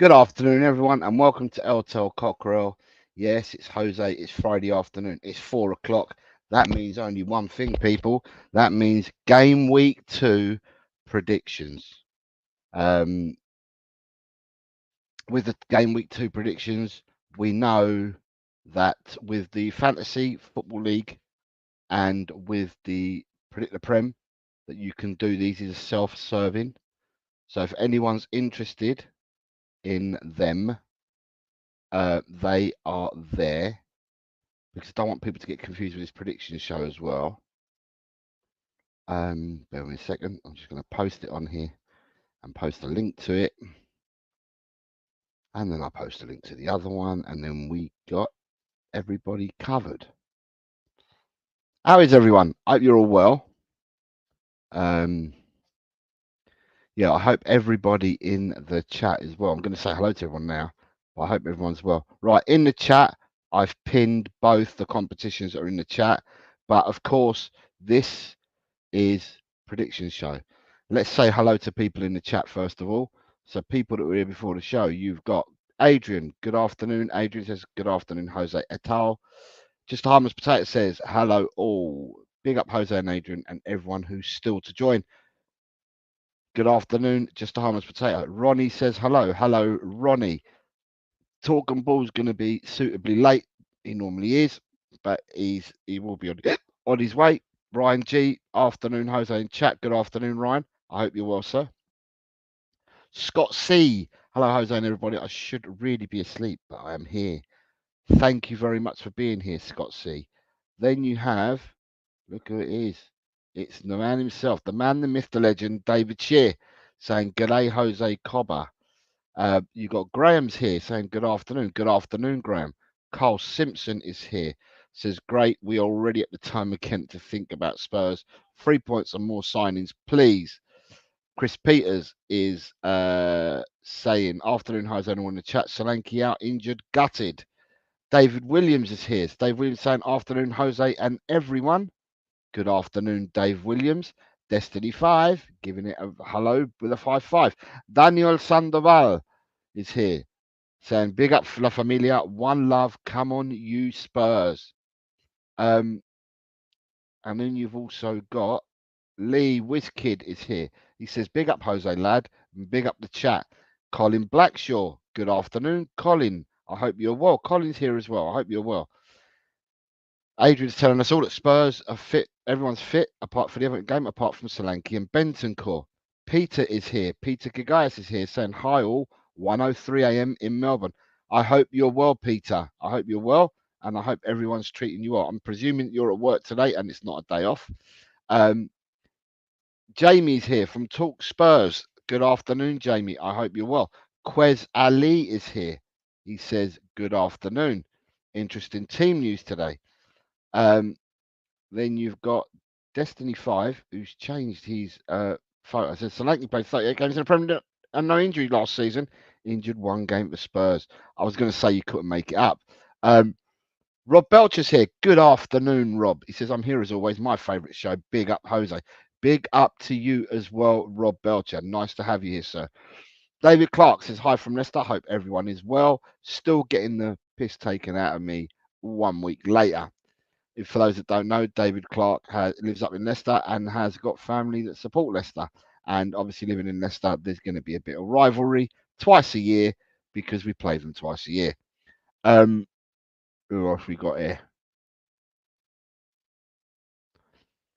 Good afternoon, everyone, and welcome to El Tel Cockerel. Yes, it's Jose. It's Friday afternoon. It's 4 o'clock. That means only one thing, people. That means game week 2 predictions. With the game week 2 predictions, we know that with the Fantasy Football League and with the Predict the Prem, that you can do these as self-serving. So if anyone's interested in them, they are there, because I don't want people to get confused with this prediction show as well. Bear with me a second. I'm just going to post it on here and post a link to it. And then I'll post a link to the other one. And then we got everybody covered. How is everyone? I hope you're all well. Yeah, I hope everybody in the chat is well. I'm going to say hello to everyone now, but I hope everyone's well. Right, in the chat, I've pinned both the competitions that are in the chat. But of course, this is prediction show. Let's say hello to people in the chat first of all. So people that were here before the show, you've got Adrian. Good afternoon. Adrian says good afternoon. Jose et al. Just a harmless potato says hello all. Big up Jose and Adrian and everyone who's still to join. Good afternoon. Just a harmless potato. Ronnie says hello. Hello, Ronnie. Talking Ball's going to be suitably late. He normally is, but he will be on his way. Ryan G, afternoon, Jose in chat. Good afternoon, Ryan. I hope you're well, sir. Scott C, hello, Jose and everybody. I should really be asleep, but I am here. Thank you very much for being here, Scott C. Then you have, look who it is. It's the man himself, the man, the myth, the legend, David Shear, saying, G'day, Jose Kōbe. You got Graham's here saying, good afternoon. Good afternoon, Graham. Carl Simpson is here. Says, great. We are already at the time again to think about Spurs. 3 points and more signings, please. Chris Peters is saying, afternoon, Jose, anyone in the chat. Solanke out, injured, gutted. David Williams is here. Dave Williams saying, afternoon, Jose and everyone. Good afternoon, Dave Williams. Destiny 5, giving it a hello with a 5-5. Daniel Sandoval is here saying, big up La Familia, one love, come on, you Spurs. And then you've also got Lee Wizkid is here. He says, big up Jose, lad, and big up the chat. Colin Blackshaw, good afternoon, Colin. I hope you're well. Colin's here as well. I hope you're well. Adrian's telling us all that Spurs are fit. Everyone's fit apart from the Everton game, apart from Solanke and Bentancur. Peter is here. Peter Gagaias is here saying, hi all, 1:03 a.m. in Melbourne. I hope you're well, Peter. I hope you're well, and I hope everyone's treating you well. I'm presuming you're at work today and it's not a day off. Jamie's here from Talk Spurs. Good afternoon, Jamie. I hope you're well. Quez Ali is here. He says, good afternoon. Interesting team news today. Then you've got Destiny 5, who's changed his photo. It says Solanke played 38 games in the Premier League and no injury last season. Injured one game for Spurs. I was going to say you couldn't make it up. Rob Belcher's here. Good afternoon, Rob. He says, I'm here as always. My favourite show. Big up, Jose. Big up to you as well, Rob Belcher. Nice to have you here, sir. David Clark says, hi from Leicester. Hope everyone is well. Still getting the piss taken out of me 1 week later. For those that don't know, David Clark lives up in Leicester and has got family that support Leicester. And obviously, living in Leicester, there's going to be a bit of rivalry twice a year because we play them twice a year. Who else we got here?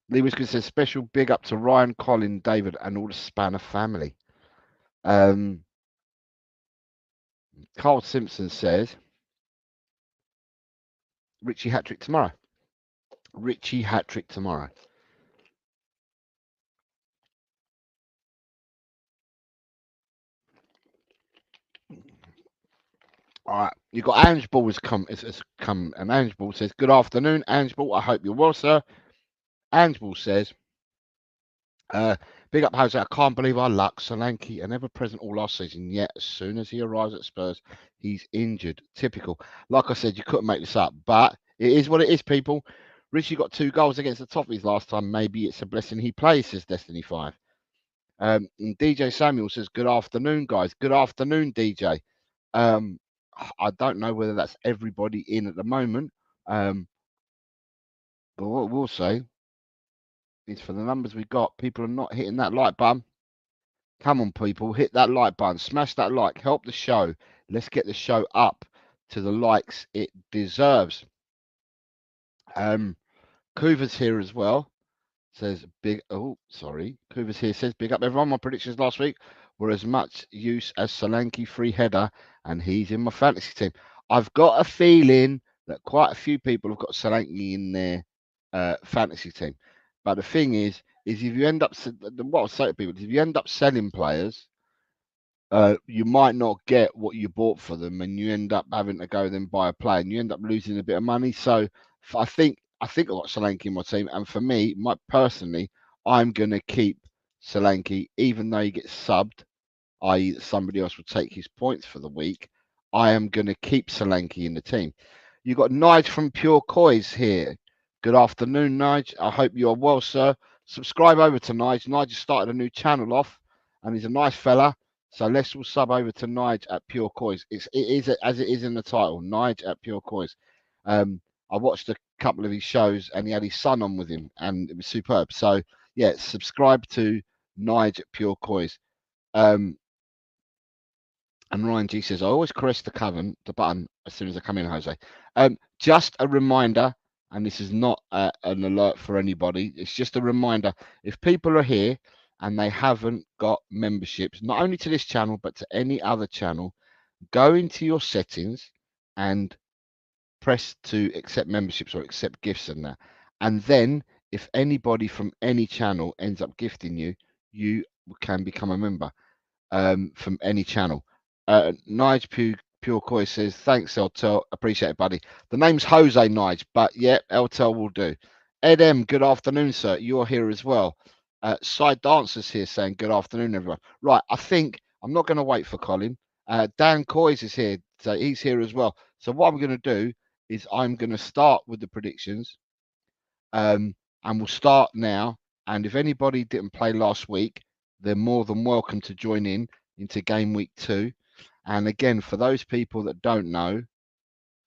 Lee Wiskin says, special big up to Ryan, Colin, David, and all the Spanner family. Carl Simpson says, Richie hat-trick tomorrow. Richie hat-trick tomorrow. All right, you got Ange Ball has come, and Ange Ball says, good afternoon, Ange Ball. I hope you're well, sir. Ange Ball says, big up, Jose. I can't believe our luck. Solanke, an ever-present all last season, yet as soon as he arrives at Spurs, he's injured. Typical. Like I said, you couldn't make this up, but it is what it is, people. Richie got 2 goals against the Toffees last time. Maybe it's a blessing he plays, says Destiny 5. And DJ Samuel says, good afternoon, guys. Good afternoon, DJ. I don't know whether that's everybody in at the moment. But what we'll say is for the numbers we got, people are not hitting that like button. Come on, people, hit that like button, smash that like, help the show. Let's get the show up to the likes it deserves. Kuva's here as well. Says big. Oh, sorry. Kuva's here. Says big up everyone. My predictions last week were as much use as Solanke free header, and he's in my fantasy team. I've got a feeling that quite a few people have got Solanke in their fantasy team. But the thing is if you end up what I'll say to people is if you end up selling players, you might not get what you bought for them, and you end up having to go then buy a player, and you end up losing a bit of money. So I think I've got Solanke in my team, and for me, personally, I'm going to keep Solanke, even though he gets subbed, i.e., somebody else will take his points for the week. I am going to keep Solanke in the team. You've got Nige from Pure Coys here. Good afternoon, Nige. I hope you are well, sir. Subscribe over to Nige. Nige has started a new channel off, and he's a nice fella. So let's all sub over to Nige at Pure Coys. It is as it is in the title, Nige at Pure Coys. I watched a couple of his shows, and he had his son on with him, and it was superb. So yeah, subscribe to Nige at Pure Coys. And Ryan G says, I always caress the button as soon as I come in, Jose. Just a reminder, and this is not an alert for anybody. It's just a reminder. If people are here and they haven't got memberships, not only to this channel, but to any other channel, go into your settings and press to accept memberships or accept gifts and that. And then if anybody from any channel ends up gifting you, you can become a member from any channel. Nige Pure Koi says, thanks, Eltel. Appreciate it, buddy. The name's Jose Nige, but yeah, Eltel will do. Ed M, good afternoon, sir. You're here as well. Side Dancers here saying, good afternoon, everyone. Right, I think I'm not going to wait for Colin. Dan Coys is here, so he's here as well. So what I'm going to do is I'm going to start with the predictions, and we'll start now. And if anybody didn't play last week, they're more than welcome to join in into game week 2. And again, for those people that don't know,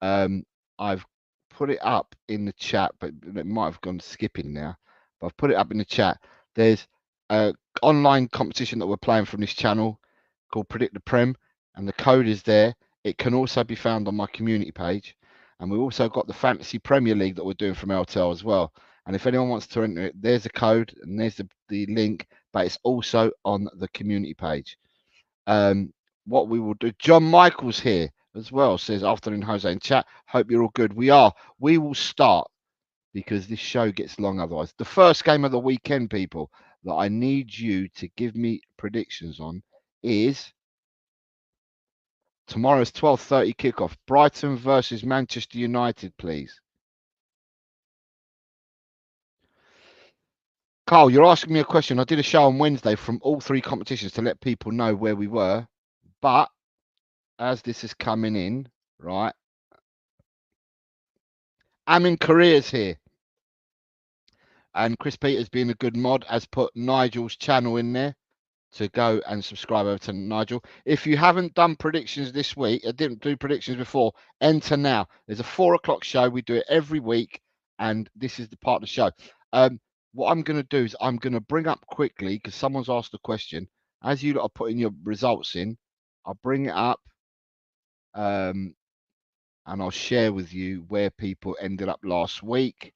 I've put it up in the chat, but it might have gone skipping now. But I've put it up in the chat. There's an online competition that we're playing from this channel called Predict the Prem, and the code is there. It can also be found on my community page. And we've also got the Fantasy Premier League that we're doing from LTL as well. And if anyone wants to enter it, there's a code and there's the link, but it's also on the community page. What we will do, John Michael's here as well, says, afternoon, Jose in chat. Hope you're all good. We are. We will start because this show gets long otherwise. The first game of the weekend, people, that I need you to give me predictions on is tomorrow's 12:30 kickoff. Brighton versus Manchester United, please. Carl, you're asking me a question. I did a show on Wednesday from all 3 competitions to let people know where we were. But as this is coming in, right, Amin Careers here. And Chris Peters, being a good mod, has put Nigel's channel in there to go and subscribe over to Nigel. If you haven't done predictions this week, I didn't do predictions before, enter now. There's a 4 o'clock show. We do it every week, and this is the part of the show. What I'm going to do is I'm going to bring up quickly, because someone's asked a question. As you lot are putting your results in, I'll bring it up, and I'll share with you where people ended up last week.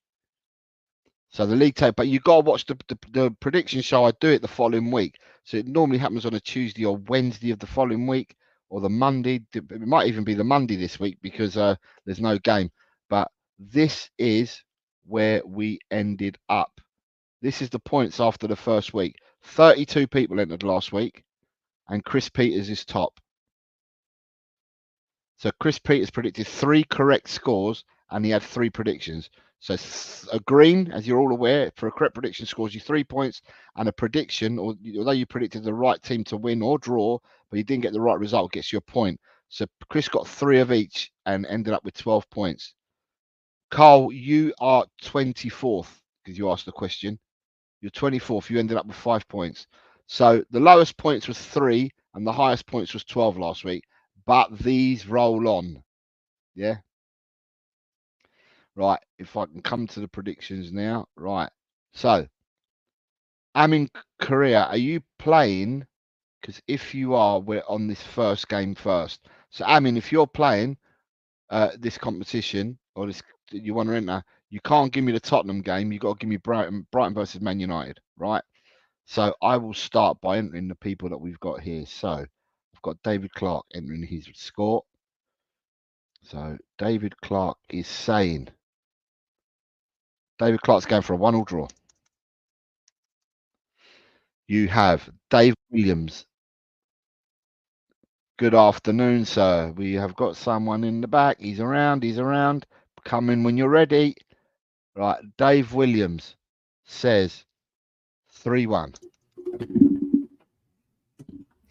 So the league table, but you've got to watch the prediction show. I do it the following week. So it normally happens on a Tuesday or Wednesday of the following week, or the Monday. It might even be the Monday this week because there's no game. But this is where we ended up. This is the points after the first week. 32 people entered last week, and Chris Peters is top. So Chris Peters predicted 3 correct scores, and he had 3 predictions. So a green, as you're all aware, for a correct prediction scores you 3 points, and a prediction, although you predicted the right team to win or draw, but you didn't get the right result, gets you a point. So Chris got 3 of each and ended up with 12 points. Carl, you are 24th because you asked the question. You're 24th. You ended up with 5 points. So the lowest points was 3, and the highest points was 12 last week. but these roll on. Yeah. Right. If I can come to the predictions now. Right. So, I'm in Korea. Are you playing? Because if you are, we're on this first game first. So, if you're playing this competition or this you want to enter, you can't give me the Tottenham game. You got to give me Brighton versus Man United, right? So I will start by entering the people that we've got here. So I've got David Clark entering his score. So David Clark is saying David Clark's going for a 1-1 draw. You have Dave Williams. Good afternoon, sir. We have got someone in the back. He's around. Come in when you're ready. Right, Dave Williams says 3-1.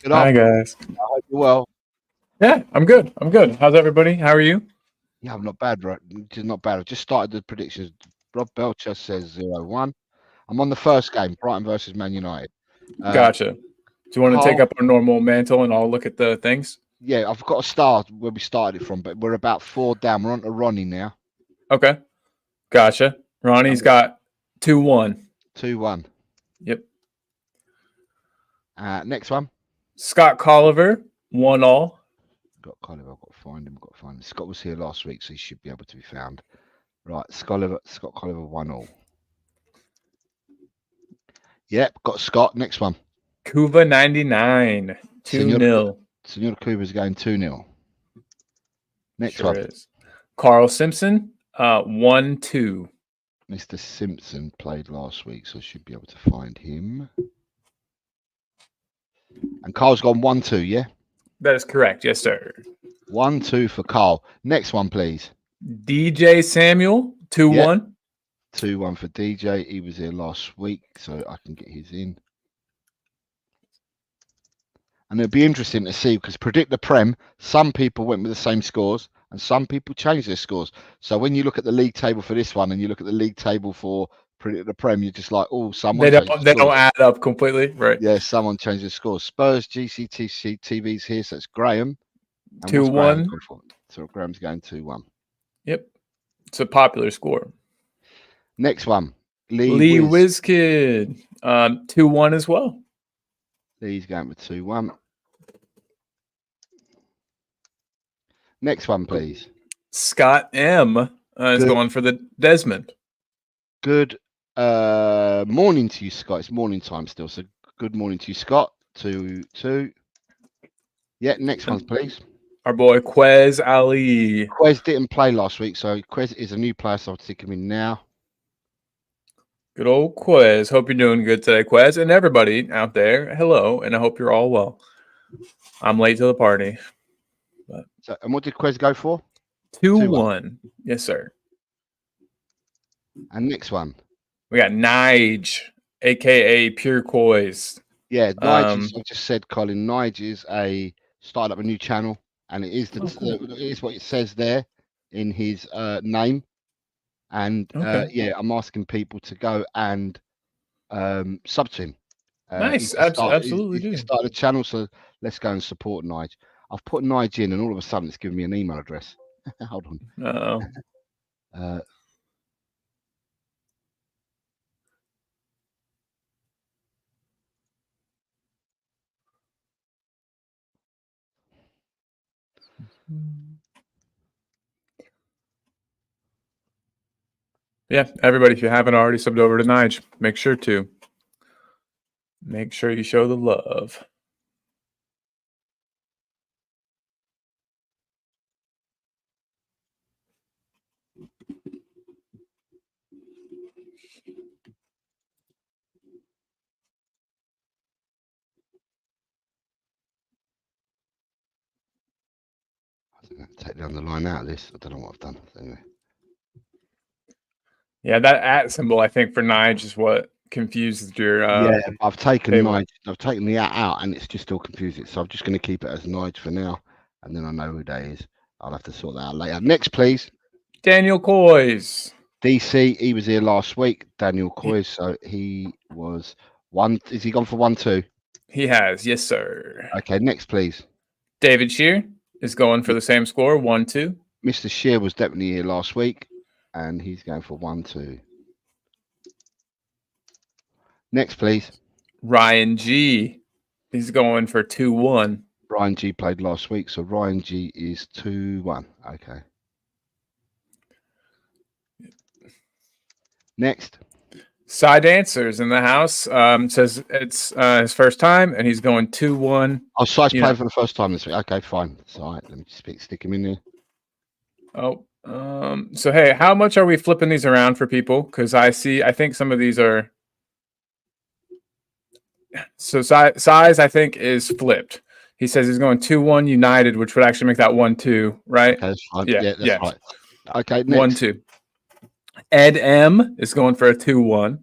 Good Hi, afternoon. guys. I hope you're well. Yeah, I'm good. How's everybody? How are you? Yeah, I'm not bad, right? Not bad. I've just started the predictions. Rob Belcher says 0-1. I'm on the first game, Brighton versus Man United. Gotcha. Do you want to take up our normal mantle and I'll look at the things? Yeah, I've got to start where we started from, but we're about 4 down. We're on to Ronnie now. Okay. Gotcha. Ronnie's got 2-1. 2-1. Yep. Next one. Scott Colliver, 1-1. Got Colliver. I've got to find him. Scott was here last week, so he should be able to be found. Right, Scott Colliver 1-1. Yep, got Scott. Next one. Kuva 99, 2-0. Senor Kuva's going 2-0. Next one. Is. Carl Simpson, 1-2. Mr. Simpson played last week, so I should be able to find him. And Carl's gone 1-2, yeah? That is correct. Yes, sir. 1-2 for Carl. Next one, please. DJ Samuel, 2-1. Yep. 2-1 for DJ. He was here last week, so I can get his in. And it'll be interesting to see, because Predict the Prem, some people went with the same scores and some people changed their scores. So when you look at the league table for this one and you look at the league table for Predict the Prem, you're just like, oh, someone they don't add up completely, right? Yeah, someone changed the scores. Spurs, GCTC TV's here, so it's Graham. 2-1. So Graham's going 2-1. Yep. It's a popular score. Next one. Lee Wizkid. 2-1 as well. Lee's going with 2-1. Next one, please. Scott M is going for the Desmond. Good morning to you, Scott. It's morning time still, so good morning to you, Scott. 2-2. Yeah, next one, please. Our boy Quez Ali. Quez didn't play last week, so Quez is a new player, so I'll take him in now. Good old Quez. Hope you're doing good today, Quez. And everybody out there, hello, and I hope you're all well. I'm late to the party. But and what did Quez go for? 2-1. Yes, sir. And next one. We got Nige, a.k.a. Pure Coys. Yeah, Nige, I just said, Colin, Nige is started up a new channel, and it is it is what it says there in his name. And yeah, I'm asking people to go and sub to him. Nice, absolutely. He started a channel, so let's go and support Nige. I've put Nige in, and all of a sudden, it's giving me an email address. Hold on. Yeah, everybody, if you haven't already subbed over to Nige, make sure you show the love. Take down the line out of this. I don't know what I've done. Anyway. Yeah, that @ symbol, I think, for Nige is what confuses your. Yeah, I've taken Nige. I've taken the @ out, and it's just still confusing. So I'm just going to keep it as Nige for now, and then I know who that is. I'll have to sort that out later. Next, please. Daniel Coys. DC. He was here last week. Daniel Coys. So he was 1. Is he gone for 1-2? He has, yes, sir. Okay, next, please. David Shear. is going for the same score, 1-2. Mr. Shear was definitely here last week, and he's going for 1-2. Next, please. Ryan G. He's going for 2-1. Ryan G played last week, so Ryan G is 2-1. Okay. Next. Side Dancers in the house. Says it's his first time, and he's going 2-1. Oh, Side's playing for the first time this week. Okay, fine. It's all right. Let me just stick him in there. Oh, so hey, how much are we flipping these around for people? Because I think some of these are. So size, I think, is flipped. He says he's going 2-1 United, which would actually make that 1-2, right? Okay, that's fine. Yeah, that's right. Okay, next. 1-2. Ed M is going for a 2-1.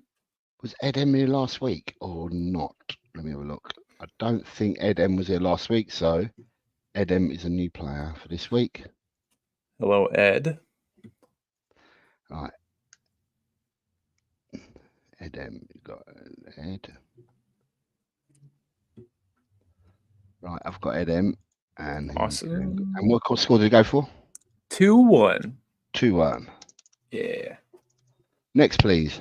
Was Ed M here last week or not? Let me have a look. I don't think Ed M was here last week, so Ed M is a new player for this week. Hello, Ed. All right. Ed M, got Ed. Right, I've got Ed M. And awesome. And what score did he go for? 2-1. 2-1. Yeah. Next, please.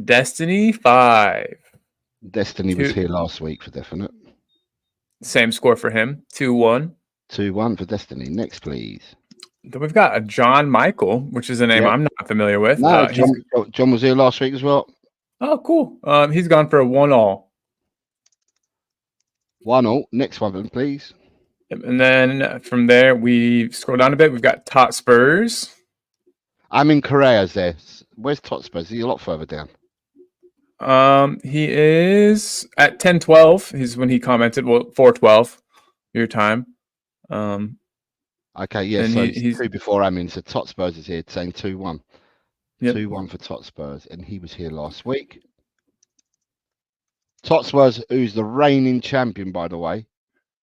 Destiny 5. Destiny was here last week for definite. Same score for him. 2-1. 2-1 for Destiny. Next, please. Then we've got a John Michael, which is a name I'm not familiar with. No, John was here last week as well. Oh, cool. He's gone for a 1-all. 1-all. Next one, please. And then from there, we scroll down a bit. We've got Hotspurs. I'm in Korea's there. Where's Hotspurs? He's a lot further down. He is at 10:12. He's when he commented. Well, 4:12 your time. Okay, yeah. So he's 2 before Amin. So Hotspurs is here saying 2-1. Yep. 2-1 for Hotspurs, and he was here last week. Hotspurs, who's the reigning champion, by the way.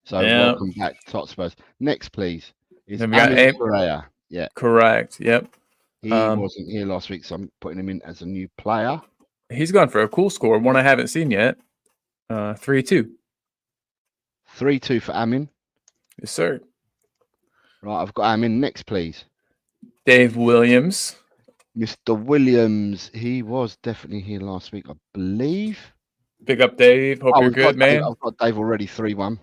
So welcome back, Hotspurs. Next, please. Is Amin Korea. Yeah. Correct. Yep. He wasn't here last week, so I'm putting him in as a new player. He's gone for a cool score, one I haven't seen yet. 3-2. 3-2 for Amin. Yes, sir. Right, I've got Amin. Next, please. Dave Williams. Mr. Williams. He was definitely here last week, I believe. Big up, Dave. Hope you're good, man. I've got Dave already 3-1.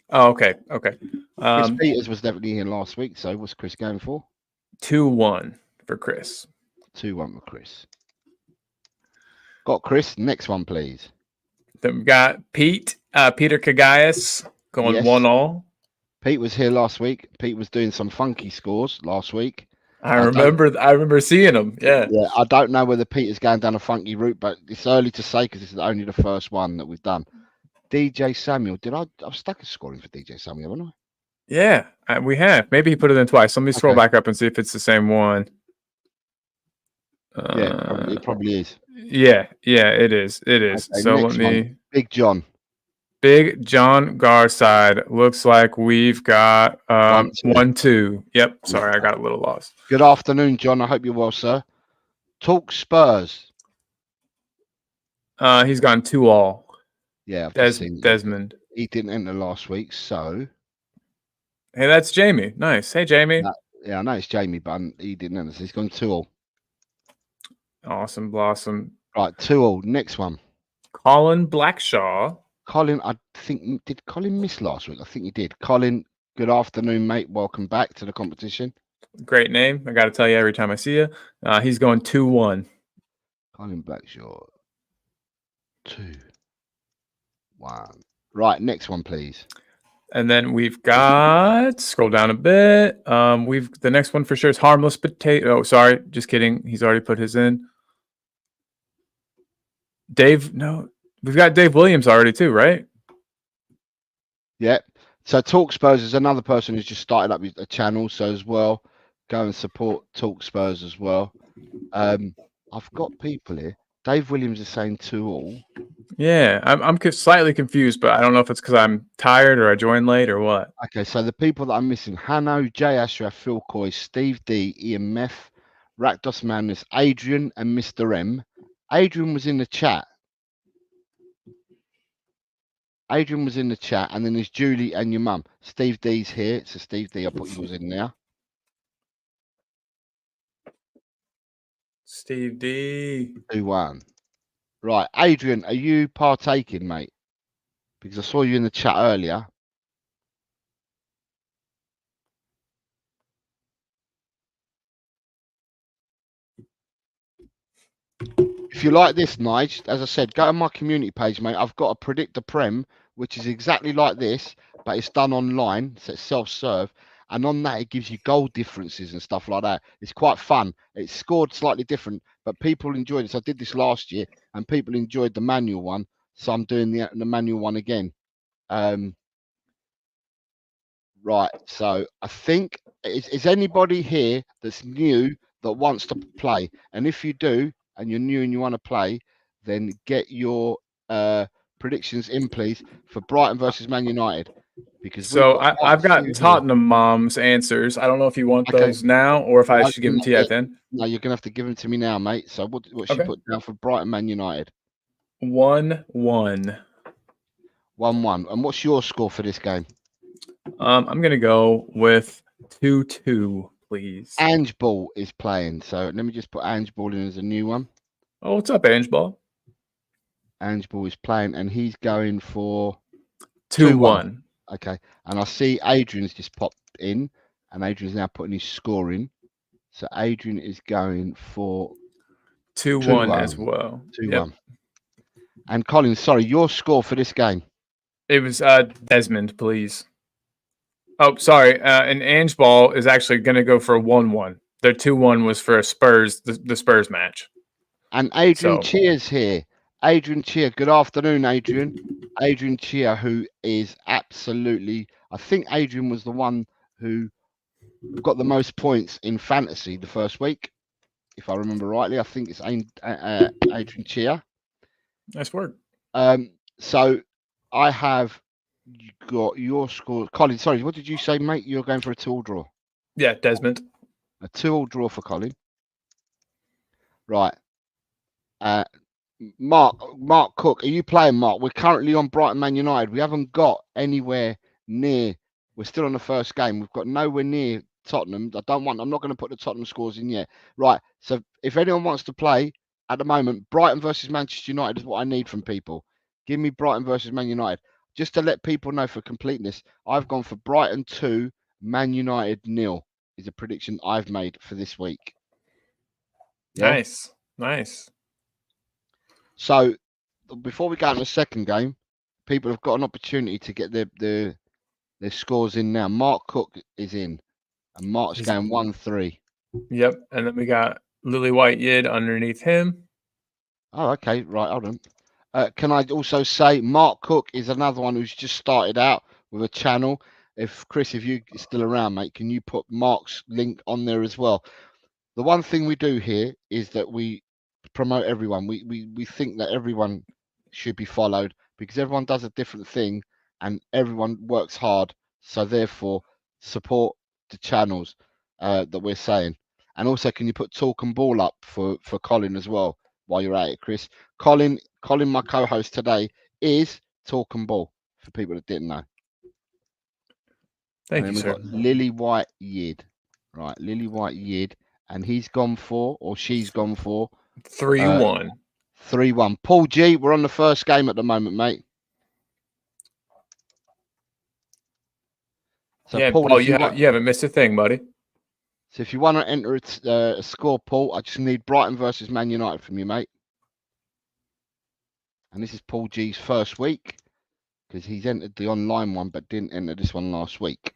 Oh, okay. Okay. Chris Peters was definitely here last week, so what's Chris going for? 2-1 for Chris. 2-1 for Chris. Got Chris. Next one, please. Then we've got Peter Kagaias going 1-all. Pete was here last week. Pete was doing some funky scores last week. I remember seeing him. Yeah. Yeah. I don't know whether Peter's going down a funky route, but it's early to say because this is only the first one that we've done. DJ Samuel. I've stuck a scoring for DJ Samuel, haven't I? Yeah, we have. Maybe he put it in twice. Let me scroll back up and see if it's the same one. Yeah, it probably is. Yeah, it is. It is. Okay, so let me. One. Big John. Big John Garside. Looks like we've got 1-2. Yep. Sorry, I got a little lost. Good afternoon, John. I hope you're well, sir. Talk Spurs. He's gone 2-all. Yeah, Desmond. He didn't enter last week, so. Hey, that's Jamie. Nice. Hey, Jamie. Yeah, I know it's Jamie, but he didn't enter. So he's gone 2-all. Awesome, blossom. Right, 2-all. Next one. Colin Blackshaw. Colin, I think, did Colin miss last week? I think he did. Colin, good afternoon, mate. Welcome back to the competition. Great name. I got to tell you every time I see you. He's going 2-1. Colin Blackshaw. 2-1. Right, next one, please. And then we've got, scroll down a bit. The next one for sure is Harmless Potato. Oh, sorry, just kidding. He's already put his in. Dave, no, we've got Dave Williams already too, right? Yeah. So Talk Spurs is another person who's just started up a channel. So as well, go and support Talk Spurs as well. I've got people here. Dave Williams is saying 2-all. Yeah, I'm slightly confused, but I don't know if it's because I'm tired or I joined late or what. Okay, so the people that I'm missing: Hanno, Jay Ashraf, Phil Coy, Steve D, Ian Meth, Rakdos Madness, Adrian, and Mr. M. Adrian was in the chat. Adrian was in the chat, and then there's Julie and your mum. Steve D's here. So Steve D, I'll put yours in now. Steve D. 2-1. Right, Adrian, are you partaking, mate? Because I saw you in the chat earlier. If you like this, Nige, as I said, go to my community page, mate. I've got a Predict a Prem, which is exactly like this, but it's done online, so it's self-serve. And on that, it gives you goal differences and stuff like that. It's quite fun. It's scored slightly different, but people enjoyed it. So I did this last year, and people enjoyed the manual one. So I'm doing the manual one again. Right. So I think, is anybody here that's new that wants to play? And if you do, and you're new and you want to play, then get your predictions in, please, for Brighton versus Man United. Because so I've got Tottenham Mom's answers. I don't know if you want those now or if I should give them to you at the end. No, you're going to have to give them to me now, mate. So what should you put down for Brighton Man United? 1-1. 1-1. And what's your score for this game? I'm going to go with 2-2, please. Ange Ball is playing. So let me just put Ange Ball in as a new one. Oh, what's up, Ange Ball? Ange Ball is playing, and he's going for 2-1. Okay. And I see Adrian's just popped in, and Adrian's now putting his score in. So Adrian is going for 2-1 as well. 2-1. Yep. And Colin, sorry, your score for this game? It was Desmond, please. Oh, sorry. And Ange Ball is actually going to go for a 1-1. Their 2-1 was for a Spurs, the Spurs match. And Adrian Cheer's here. Adrian Cheer, good afternoon, Adrian. Adrian Cheer, who is absolutely, I think Adrian was the one who got the most points in fantasy the first week, if I remember rightly. I think it's Adrian Cheer. Nice work. So I have got your score. Colin, sorry, what did you say, mate? You're going for a 2-all draw? Yeah, Desmond. A 2-all draw for Colin. Right. Mark Cook, are you playing, Mark? We're currently on Brighton Man United. We haven't got anywhere near. We're still on the first game. We've got nowhere near Tottenham. I'm not going to put the Tottenham scores in yet. Right. So if anyone wants to play at the moment, Brighton versus Manchester United is what I need from people. Give me Brighton versus Man United. Just to let people know for completeness, I've gone for Brighton 2, Man United 0 is a prediction I've made for this week. Yeah? Nice. So before we go into the second game, people have got an opportunity to get their scores in now. Mark Cook is in, and Mark's going 1-3. Yep, and then we got Lily White Yid underneath him. Oh, okay, right, hold on. Can I also say Mark Cook is another one who's just started out with a channel. If Chris, if you're still around, mate, can you put Mark's link on there as well? The one thing we do here is that we promote everyone. We think that everyone should be followed because everyone does a different thing and everyone works hard. So therefore, support the channels that we're saying. And also, can you put Talk and Ball up for Colin as well while you're at it, Chris? Colin, my co-host today, is Talk and Ball for people that didn't know. Thank you, we've sir. got Lily White Yid, right? Lily White Yid, and he's gone for, or she's gone for 3-1. 3-1. Paul G, we're on the first game at the moment, mate. So yeah, Paul, you haven't missed a thing, buddy. So if you want to enter a score, Paul, I just need Brighton versus Man United from you, mate. And this is Paul G's first week because he's entered the online one but didn't enter this one last week.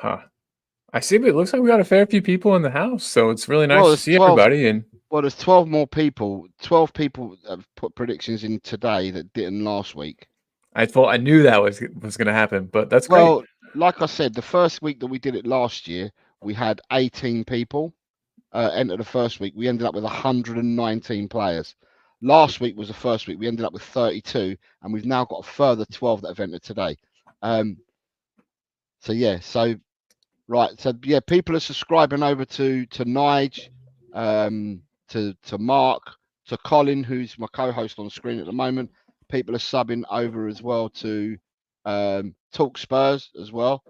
I see, but it looks like we got a fair few people in the house, so it's really nice to see everybody. And well, there's 12 more people. 12 people have put predictions in today that didn't last week. I knew that was going to happen, but that's great. Well, like I said, the first week that we did it last year, we had 18 people enter the first week. We ended up with 119 players. Last week was the first week. We ended up with 32, and we've now got a further 12 that have entered today. Right, so yeah, people are subscribing over to Nige, to Mark, to Colin, who's my co-host on screen at the moment. people are subbing over as well to Talk Spurs as well.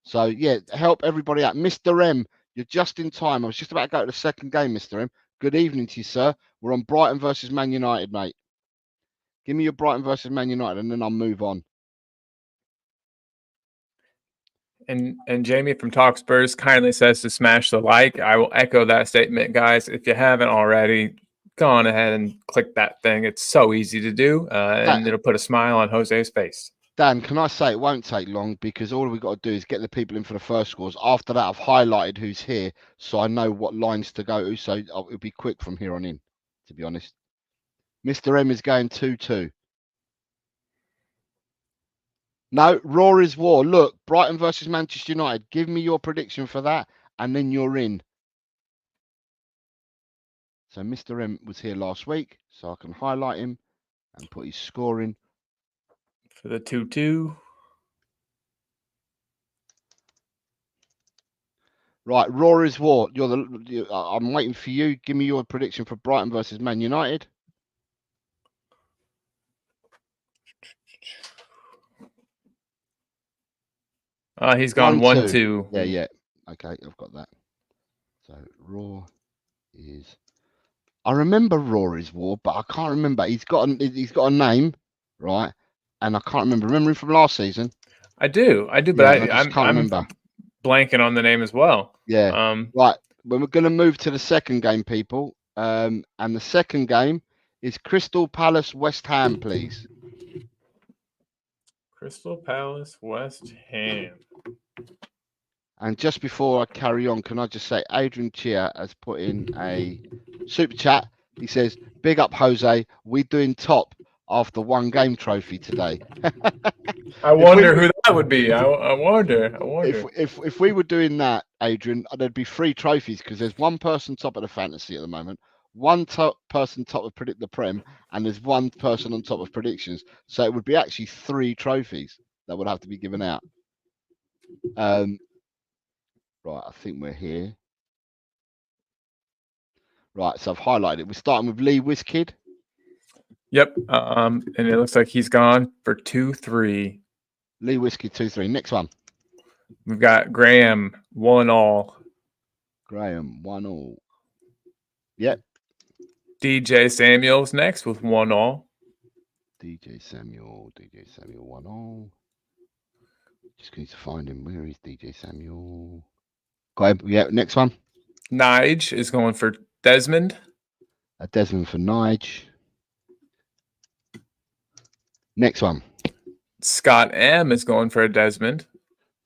So yeah, help everybody out. Mr. M, you're just in time. I was just about to go to the second game, Mr. M. Good evening to you, sir. We're on Brighton versus Man United, mate. Give me your Brighton versus Man United, and then I'll move on. And Jamie from Talk Spurs kindly says to smash the like. I will echo that statement, guys. If you haven't already, go on ahead and click that thing. It's so easy to do, and it'll put a smile on Jose's face. Dan, can I say it won't take long, because all we've got to do is get the people in for the first scores. After that, I've highlighted who's here, so I know what lines to go to. So it'll be quick from here on in, to be honest. Mr. M is going 2-2. No, Rory's War. Look, Brighton versus Manchester United. Give me your prediction for that, and then you're in. So Mr. M was here last week, so I can highlight him and put his scoring. For the 2-2. Right, Rory's War. I'm waiting for you. Give me your prediction for Brighton versus Man United. He's gone 1-2. Yeah. Okay, I've got that. So Raw is. I remember Rory's War, but I can't remember. He's got a name, right? And I can't remember. Remember him from last season? I do, but yeah, I can't remember. Blanking on the name as well. Yeah. Right. Well, we're going to move to the second game, people. And the second game is Crystal Palace West Ham, please. Crystal Palace West Ham. And just before I carry on, can I just say Adrian Chia has put in a super chat. He says, "Big up, Jose. We doing top after one game trophy today." I wonder who that would be. I wonder. If we were doing that, Adrian, there'd be 3 trophies, because there's one person top of the fantasy at the moment, one person top of predict the Prem, and there's one person on top of predictions. So it would be actually 3 trophies that would have to be given out. Right, I think we're here. Right, so I've highlighted it. We're starting with Lee Wiskid. Yep. And it looks like he's gone for 2-3. Lee Wiskid 2-3. Next one. We've got Graham 1-all. Graham 1-all. Yep. DJ Samuel's next with 1-all. DJ Samuel 1-all. Just need to find him. Where is DJ Samuel? Go ahead. Yeah, next one. Nige is going for Desmond. A Desmond for Nige. Next one. Scott M is going for a Desmond.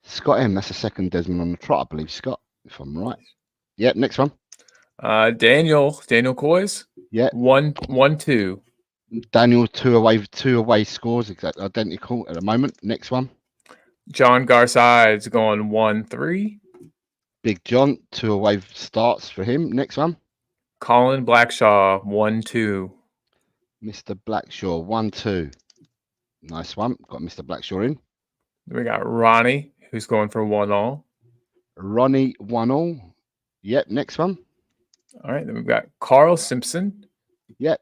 Scott M, that's the second Desmond on the trot, I believe, Scott, if I'm right. Yeah, next one. Daniel Coys. Yeah. 1-2. Daniel, two away scores, exactly identical at the moment. Next one. John Garcide's going 1-3. Big John, 2 away starts for him. Next one. Colin Blackshaw 1-2. Mr. Blackshaw 1-2. Nice one. Got Mr. Blackshaw in. We got Ronnie, who's going for 1-all. Ronnie 1-all. Yep. Next one. All right. Then we've got Carl Simpson. Yep.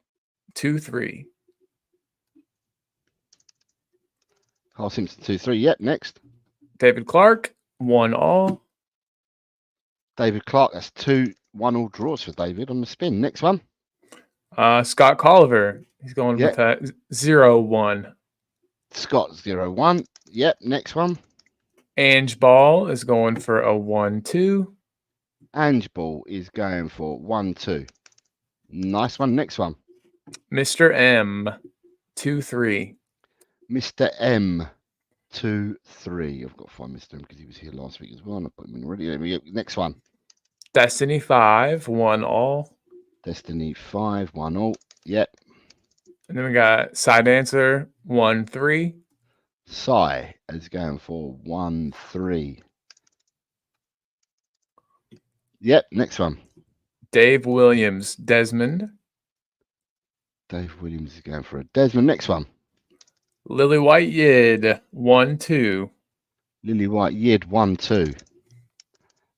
2-3. Carl Simpson 2-3. Yep. Next. David Clark 1-all. David Clark. That's 2 1-all draws for David on the spin. Next one. Scott Colliver. He's going with a 0-1. Scott 0-1. Yep. Next one. Ange Ball is going for a 1-2. Ange Ball is going for 1-2. Nice one. Next one. Mr. M 2-3. Mr. M 2-3. I've got to find Mr. M because he was here last week as well. And I put him in already. Next one. Destiny 5 1-all. Destiny 5 1-all. Yep. And then we got Side Answer 1-3. Sai is going for 1-3. Yep. Next one. Dave Williams Desmond. Dave Williams is going for a Desmond. Next one. Lily White Yid 1-2. Lily White Yid 1-2.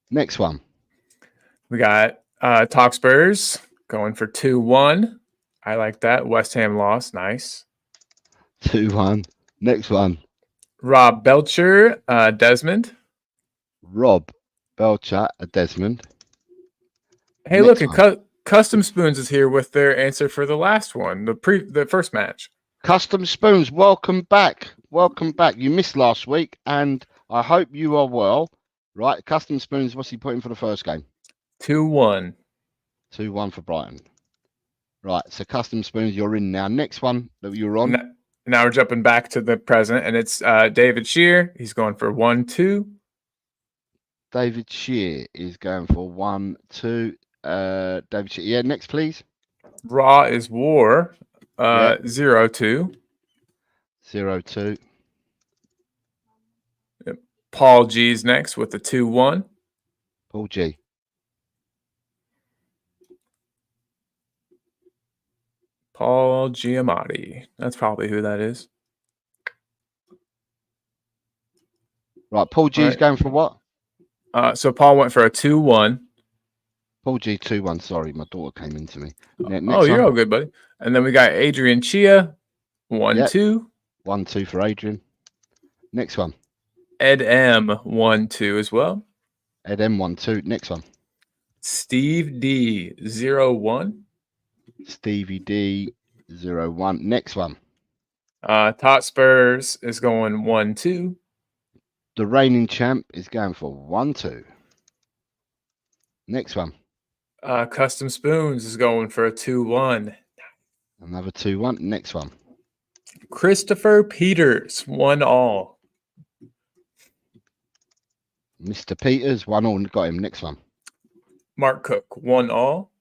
Next one. We got Talk Spurs going for 2-1. I like that. West Ham lost. Nice. 2-1. Next one. Rob Belcher, Desmond. Rob Belcher, Desmond. Hey, Next look, one. Custom Spoons is here with their answer for the last one, the first match. Custom Spoons, welcome back. Welcome back. You missed last week, and I hope you are well. Right, Custom Spoons, what's he putting for the first game? 2-1. 2-1 for Brighton. Right, so Custom Spoons, you're in now. Next one that you're on. Now we're jumping back to the present, and it's David Shear. He's going for 1-2. David Shear is going for 1-2. David Shear. Yeah, next, please. Raw is War, 0-2. 0-2. Yep. Paul G's next with a 2-1. Paul G. Paul Giamatti. That's probably who that is. Right, Paul G is going for what? So Paul went for a 2-1. Paul G 2-1. Sorry, my daughter came into me. Next you're all good, buddy. And then we got Adrian Chia, 1-2. 1-2 for Adrian. Next one. Ed M, 1-2 as well. Ed M 1-2. Next one. Steve D, 0-1. Stevie D 0-1. Next one. Tot Spurs is going 1-2. The reigning champ is going for 1-2. Next one. Custom Spoons is going for a 2-1. Another 2-1. Next one. Christopher Peters, 1-all. Mr. Peters, 1-all. Got him. Next one. Mark Cook, 1-all.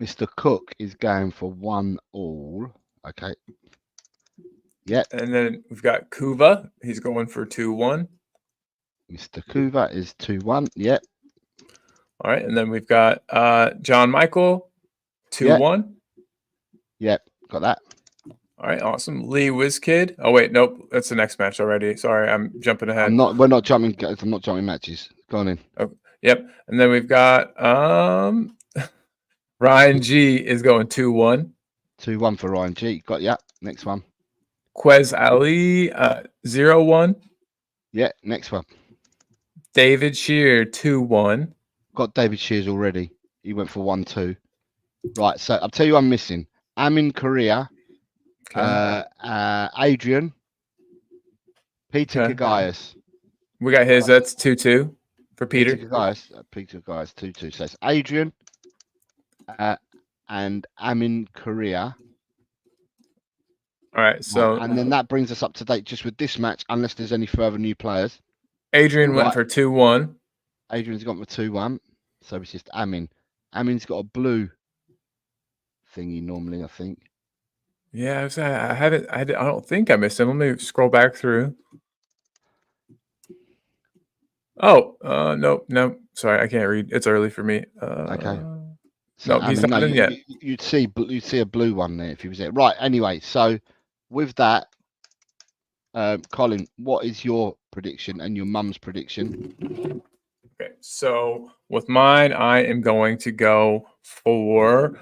Mr. Cook is going for 1-all. Okay. Yeah. And then we've got Kuva. He's going for 2-1. Mr. Kuva is 2-1. Yeah. All right. And then we've got John Michael, 2-1. Yep. Got that. All right. Awesome. Lee Wizkid. Oh, wait. Nope. That's the next match already. Sorry. I'm jumping ahead. We're not jumping. I'm not jumping matches. Go on in. Oh, yep. And then we've got Ryan G is going 2-1. 2-1 for Ryan G. Got ya. Next one. Quez Ali, 0-1. Yeah. Next one. David Shear, 2-1. Got David Shears already. He went for 1-2. Right. So I'll tell you, I'm missing. Amin Korea. Okay. Adrian. Peter Kagaias. We got his. That's 2-2 for Peter. Peter Kagaias 2-2. So it's Adrian and Amin Korea. All right. So and then that brings us up to date just with this match, unless there's any further new players. Adrian went for 2-1. Adrian's got for 2-1. So it's just Amin. Amin's got a blue thingy normally, I think. Yeah, I don't think I missed him. Let me scroll back through. Oh, no. Sorry, I can't read. It's early for me. Okay. So, no, he's not in yet. You'd see a blue one there if he was there. Right. Anyway, so with that, Colin, what is your prediction and your mum's prediction? Okay, so with mine, I am going to go for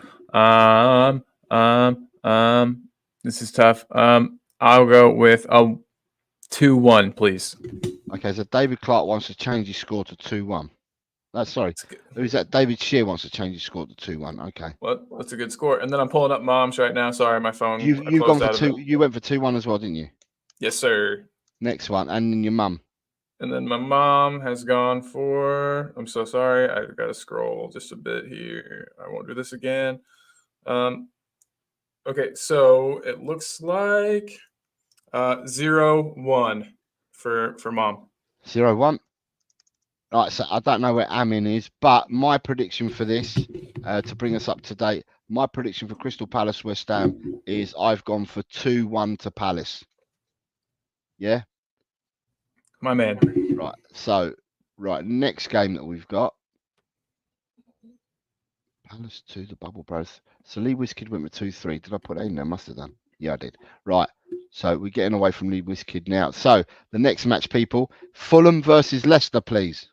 this is tough. I'll go with a 2-1, please. Okay, so David Clark wants to change his score to 2-1. Sorry, who's that? David Shear wants to change his score to 2-1. Okay. Well, that's a good score. And then I'm pulling up Mom's right now. Sorry, my phone. You've gone for 2. You went for 2-1 as well, didn't you? Yes, sir. Next one, and then your mum. And then my mom has gone for. I'm so sorry. I've got to scroll just a bit here. I won't do this again. Okay, so it looks like 0-1 for mom. 0-1. Right, so I don't know where Amin is, but my prediction for this, to bring us up to date, my prediction for Crystal Palace West Ham is I've gone for 2-1 to Palace. Yeah? My man. Right, so, next game that we've got. Palace 2, the Bubble Bros. So Lee Wizkid went with 2-3. Did I put that in there? Must have done. Yeah, I did. Right. So we're getting away from Lee Wizkid now. So the next match, people, Fulham versus Leicester, please.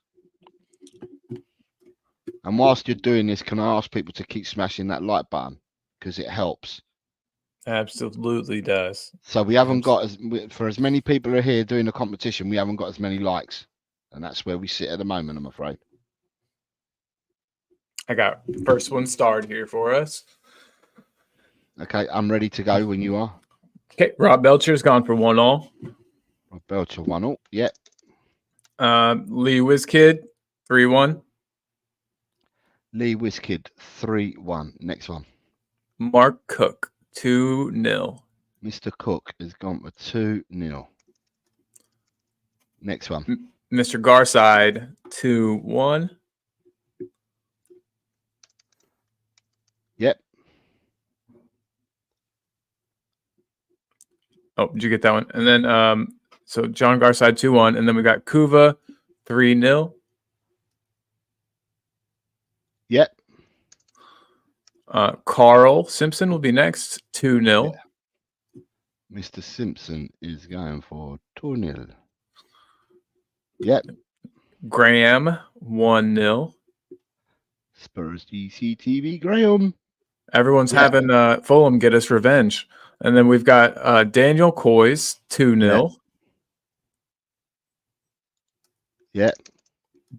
And whilst you're doing this, can I ask people to keep smashing that like button? Because it helps. Absolutely does. So we haven't got for as many people who are here doing the competition, we haven't got as many likes, and that's where we sit at the moment, I'm afraid. I got first one starred here for us. Okay, I'm ready to go when you are. Okay, Rob Belcher's gone for 1-all. Rob Belcher 1-all. Yeah. Lee Wizkid 3-1. Lee Wizkid 3-1. Next one. Mark Cook 2-0. Mr. Cook has gone for 2-0. Next one. Mr. Garside 2-1. Yep. Oh, did you get that one? And then so John Garside 2-1, and then we got Kuva 3-0. Yep. Carl Simpson will be next 2-0. Yeah. Mr. Simpson is going for 2-0. Yep. Graham 1-0. Spurs GCTV Graham. Everyone's having Fulham get us revenge. And then we've got Daniel Coys 2-0. Yeah.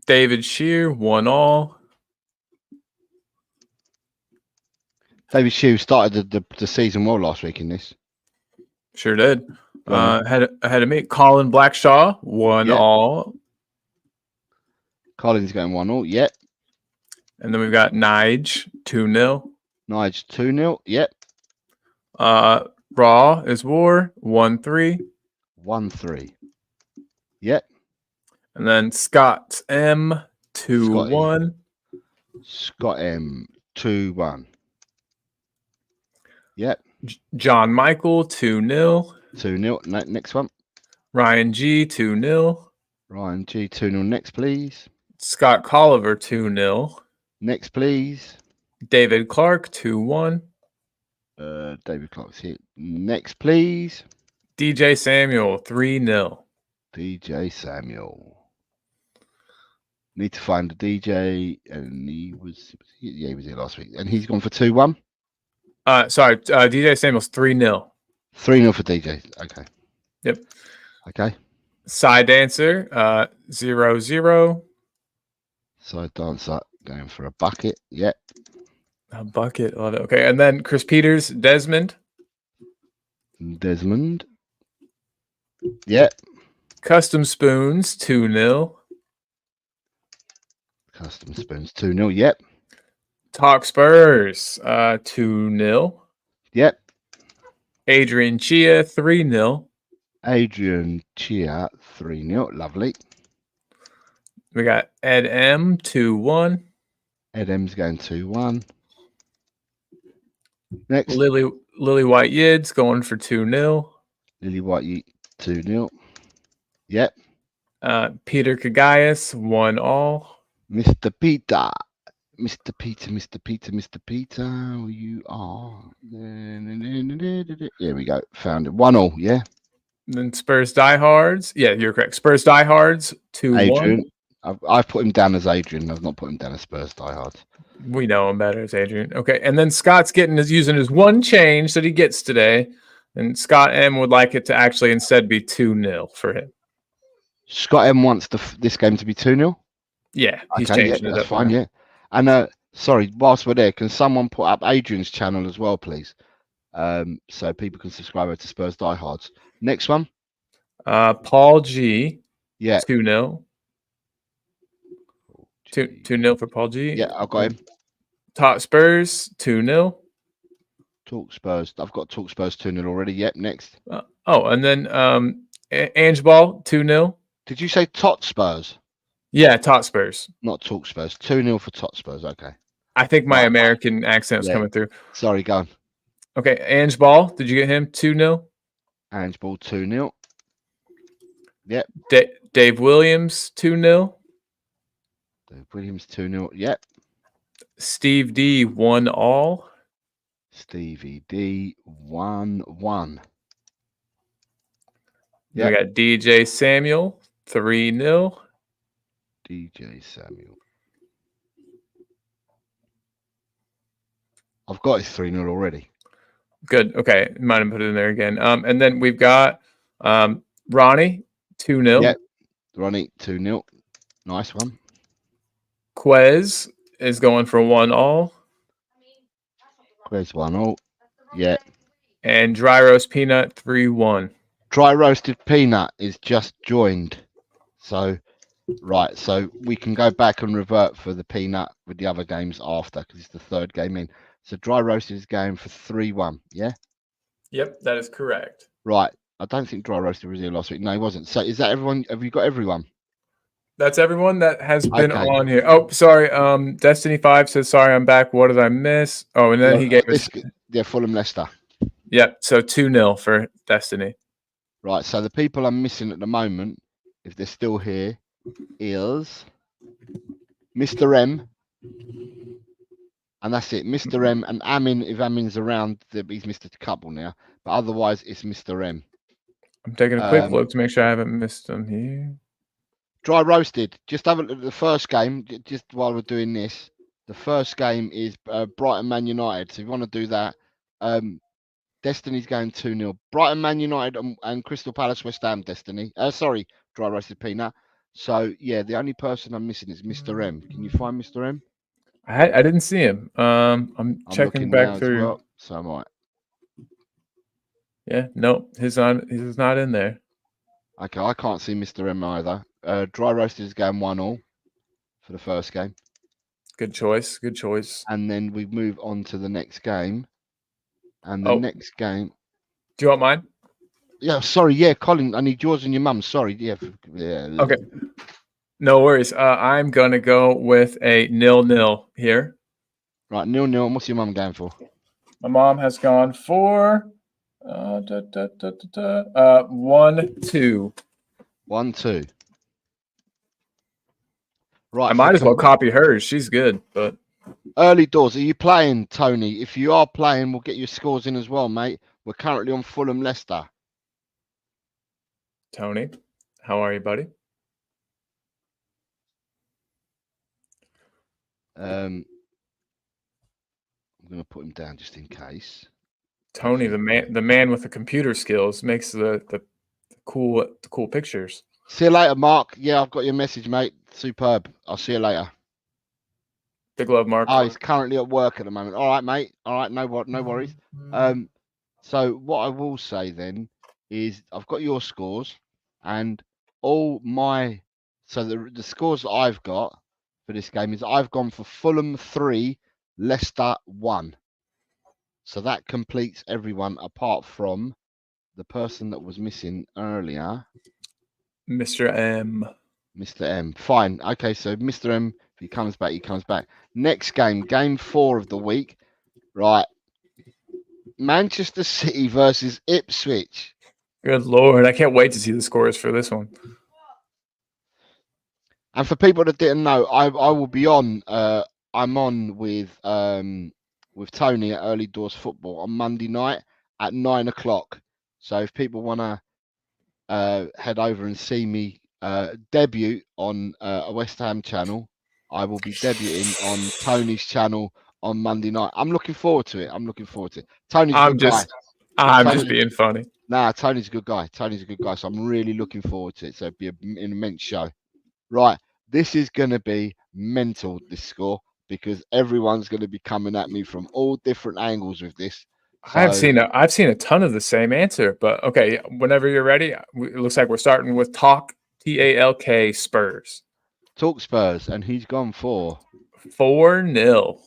David Shear 1-all. David Shear started the season well last week in this. Sure did. Ahead of me, Colin Blackshaw 1-all. Colin's going 1-all. Yep. And then we've got Nige 2-0. Nige 2-0. Yep. Raw is War 1-3. 1-3. Yep. And then Scott M 2-1. Scott M 2-1. Yep. John Michael 2-0. 2-0. Next one. Ryan G 2-0. Ryan G 2-0. Next, please. Scott Colliver 2-0. Next, please. David Clark 2-1. David Clark's here. Next, please. DJ Samuel 3-0. DJ Samuel. Need to find the DJ, and he was here last week, and he's gone for 2-1. Sorry, DJ Samuel's 3-0. 3-0 for DJ. Okay. Yep. Okay. Side Dancer 0-0. Side Dancer going for a bucket. Yep. A bucket. Love it. Okay, and then Chris Peters, Desmond. Yep. Custom Spoons 2-0. Custom Spoons 2-0. Yep. Talk Spurs 2-0. Yep. Adrian Chia 3-0. Adrian Chia 3-0. Lovely. We got Ed M 2-1. Ed M's going 2-1. Next. Lily White Yids going for 2-0. Lily White Yid 2-0. Yep. Peter Kagayas 1-all. Mr. Peter. Mr. Peter, you are. Here we go. Found it. 1-all, yeah. Then Spurs Diehards. Yeah, you're correct. Spurs Diehards 2-1. Adrian. I've put him down as Adrian. I've not put him down as Spurs Diehards. We know him better as Adrian. Okay, and then Scott's using his one change that he gets today. And Scott M would like it to actually instead be 2-0 for him. Scott M wants this game to be 2-0? Yeah, he's changing it up. That's fine, yeah. And sorry, whilst we're there, can someone put up Adrian's channel as well, please? So people can subscribe to Spurs Diehards. Next one. Paul G. Yeah. 2-0. 2-0 for Paul G. Yeah, I've got him. Talk Spurs 2-0. Talk Spurs. I've got Talk Spurs 2-0 already. Yep, next. And then Ange Ball 2-0. Did you say Tot Spurs? Yeah, Tot Spurs. Not Talk Spurs. 2-0 for Tot Spurs. Okay. I think my American accent was coming through. Sorry, go on. Okay, Ange Ball. Did you get him 2-0? Ange Ball 2-0. Yep. Dave Williams 2-0. Dave Williams 2-0. Yep. Steve D 1-all. Stevie D 1-1. Yep. We got DJ Samuel 3-0. DJ Samuel. I've got his 3-0 already. Good. Okay. Might have put it in there again. And then we've got Ronnie, 2-0. Yep. Ronnie, 2-0. Nice one. Quez is going for 1-1. Quez 1-0. Yeah. And Dry Roast Peanut, 3-1. Dry roasted peanut is just joined. So, right. So we can go back and revert for the peanut with the other games after because it's the third game in. So dry roasted is going for 3-1. Yeah. Yep, that is correct. Right. I don't think dry roasted was here last week. No, he wasn't. So is that everyone? Have you got everyone? That's everyone that has been Okay. on here. Oh, sorry. Destiny 5 says, sorry, I'm back. What did I miss? Oh, and then he gave us. Yeah, Fulham Leicester. Yep. So 2-0 for Destiny. Right. So the people I'm missing at the moment, if they're still here, is Mr. M. And that's it. Mr. M and Amin, if Amin's around, he's missed a couple now. But otherwise, it's Mr. M. I'm taking a quick look to make sure I haven't missed them here. Dry roasted. Just have a look at the first game, just while we're doing this. The first game is Brighton Man United. So if you want to do that, Destiny's going 2-0. Brighton Man United and Crystal Palace West Ham Destiny. Sorry, dry roasted peanut. So yeah, the only person I'm missing is Mr. M. Can you find Mr. M? I didn't see him. I'm checking back through. Well, so am I. Yeah, nope, he's not in there. Okay, I can't see Mr. M either. Dry roasted is going 1-1 for the first game. Good choice. Good choice. And then we move on to the next game. And the next game. Do you want mine? Yeah, sorry. Yeah, Colin, I need yours and your mum. Sorry. Yeah. Okay. No worries. I'm going to go with a 0-0 here. Right, 0-0. What's your mum going for? My mom has gone for 1-2. 1-2. Right. I might as well copy hers. She's good, but early doors. Are you playing, Tony? If you are playing, we'll get your scores in as well, mate. We're currently on Fulham Leicester. Tony, how are you, buddy? I'm going to put him down just in case. Tony, the man with the computer skills, makes the cool pictures. See you later, Mark. Yeah, I've got your message, mate. Superb. I'll see you later. Big love, Mark. Oh, he's currently at work at the moment. All right, mate. All right, no worries. So what I will say then is I've got your scores and all my. So the scores that I've got for this game is I've gone for Fulham 3, Leicester 1. So that completes everyone apart from the person that was missing earlier. Mr. M. Mr. M. Fine. Okay, so Mr. M, if he comes back, he comes back. Next game, game 4 of the week. Right. Manchester City versus Ipswich. Good Lord. I can't wait to see the scores for this one. And for people that didn't know, I will be on. I'm on with Tony at Early Doors Football on Monday night at 9 o'clock. So if people want to head over and see me debut on a West Ham channel, I will be debuting on Tony's channel on Monday night. I'm looking forward to it. Tony's a good guy. I'm just being funny. Nah, Tony's a good guy. So I'm really looking forward to it. So it'll be an immense show. Right. This is going to be mental, this score, because everyone's going to be coming at me from all different angles with this. So, I've seen a ton of the same answer, but okay, whenever you're ready, it looks like we're starting with Talk, T-A-L-K, Spurs. Talk Spurs, and he's gone for 4-0.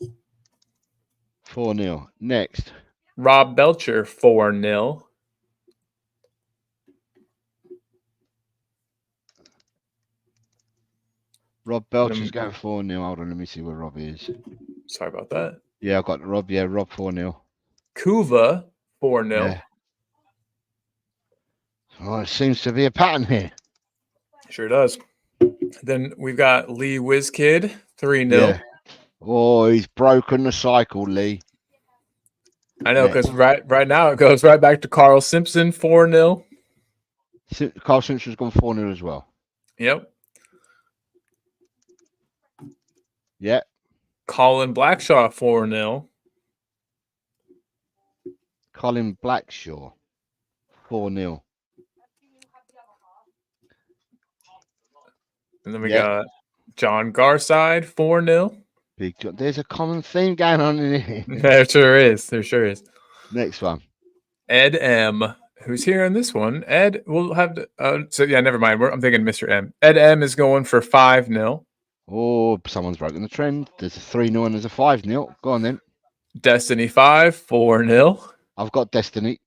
4-0. Next. Rob Belcher, 4-0. Rob Belcher's going 4-0. Hold on, let me see where Rob is. Sorry about that. Yeah, I've got Rob. Yeah, Rob 4-0. Kuva, 4-0. Yeah. Oh, it seems to be a pattern here. Sure does. Then we've got Lee Wizkid, 3-0. Yeah. Oh, he's broken the cycle, Lee. I know, because right now it goes right back to Carl Simpson, 4-0. Carl Simpson's gone 4-0 as well. Yep. Yeah. Colin Blackshaw, 4-0. Colin Blackshaw, 4-0. And then we got John Garside, 4-0. Big John. There's a common theme going on in here. There sure is. There sure is. Next one. Ed M, who's here on this one. Ed, we'll have to. So yeah, never mind. I'm thinking Mr. M. Ed M is going for 5-0. Oh, someone's broken the trend. There's a 3-0 and there's a 5-0. Go on then. Destiny 5, 4-0. I've got Destiny.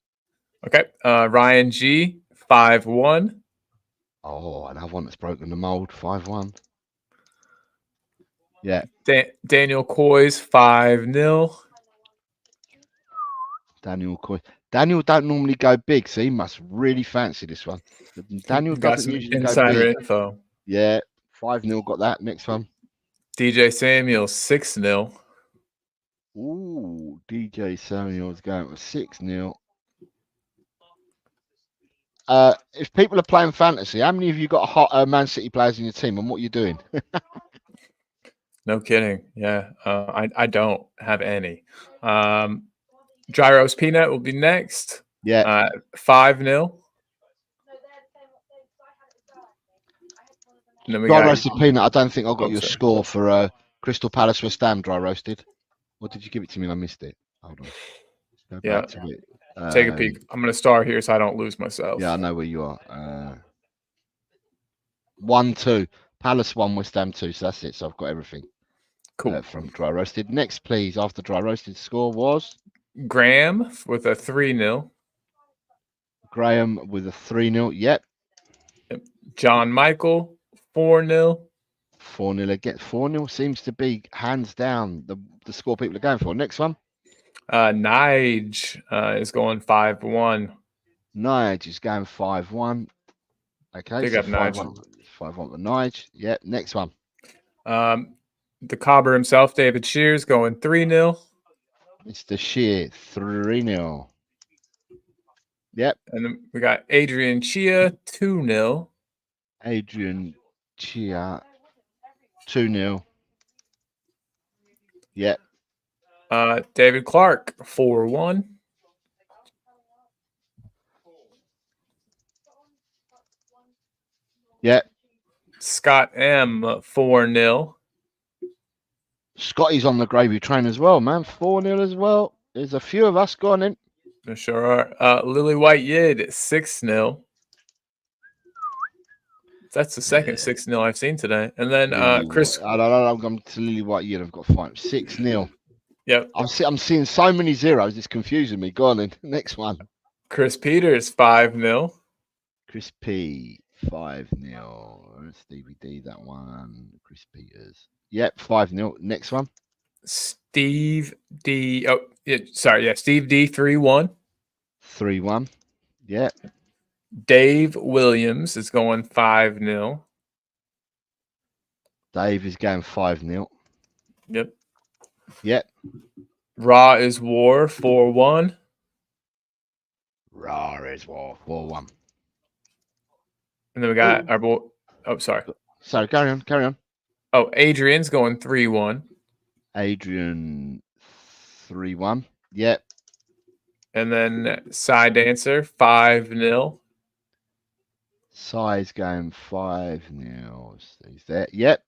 Okay. Ryan G, 5-1. Oh, another one that's broken the mold. 5-1. Yeah. Daniel Coy's 5-0. Daniel Coy. Daniel don't normally go big, so he must really fancy this one. Daniel got doesn't some usually insider go big. info. Yeah. 5-0. Got that. Next one. DJ Samuel, 6-0. Ooh, DJ Samuel's going for 6-0. If people are playing fantasy, how many of you got hot Man City players in your team, and what are you doing? No kidding. Yeah, I don't have any. Dry roast peanut will be next. Yeah. 5-0. And then we Dry got roasted peanut. I don't think I got Oh, your sorry. score for Crystal Palace West Ham dry roasted. Or did you give it to me and I missed it? Hold on. Go Yeah. back to it. Take a peek. I'm gonna start here so I don't lose myself. Yeah, I know where you are. 1-2. Palace 1, West Ham 2. So that's it. So I've got everything. Cool. From dry roasted. Next, please. After dry roasted, score was Graham with a 3-0. Graham with a 3-0. Yep. John Michael, 4-0. 4-0 again. 4-0 seems to be hands down the score people are going for. Next one. Nige is going 5-1. Nige is going 5-1. Okay, Big so up, Nige. 5-1 for Nige. Yep. Next one. The Cobber himself, David Shears, going 3-0. It's the Shear 3-0. Yep. And then we got Adrian Chia, 2-0. Adrian Chia 2-0. Yep. David Clark, 4-1. Yep. Scott M, 4-0. Scotty's on the gravy train as well, man. 4-0 as well. There's a few of us. Go on in. There sure are. Lily White Yid, 6-0. That's the second 6-0 I've seen today. And then Chris. I don't know. I'm to Lily White Yid. I've got 6-0. Yep. I'm seeing so many zeros. It's confusing me. Go on in. Next one. Chris Peters, 5-0. Chris P, 5-0. Stevie D, that one. Chris Peters. Yep, 5-0. Next one. Steve D. Oh, yeah, sorry. Yeah, Steve D, 3-1. 3-1. Yep. Dave Williams is going 5-0. Dave is going 5-0. Yep. Yep. Raw is War, 4-1. Raw is War, 4-1. And then we got our boy. Oh, sorry. Sorry, carry on. Oh, Adrian's going 3-1. Adrian 3-1. Yep. And then Side Dancer, 5-0. Size going 5-0. He's there. Yep.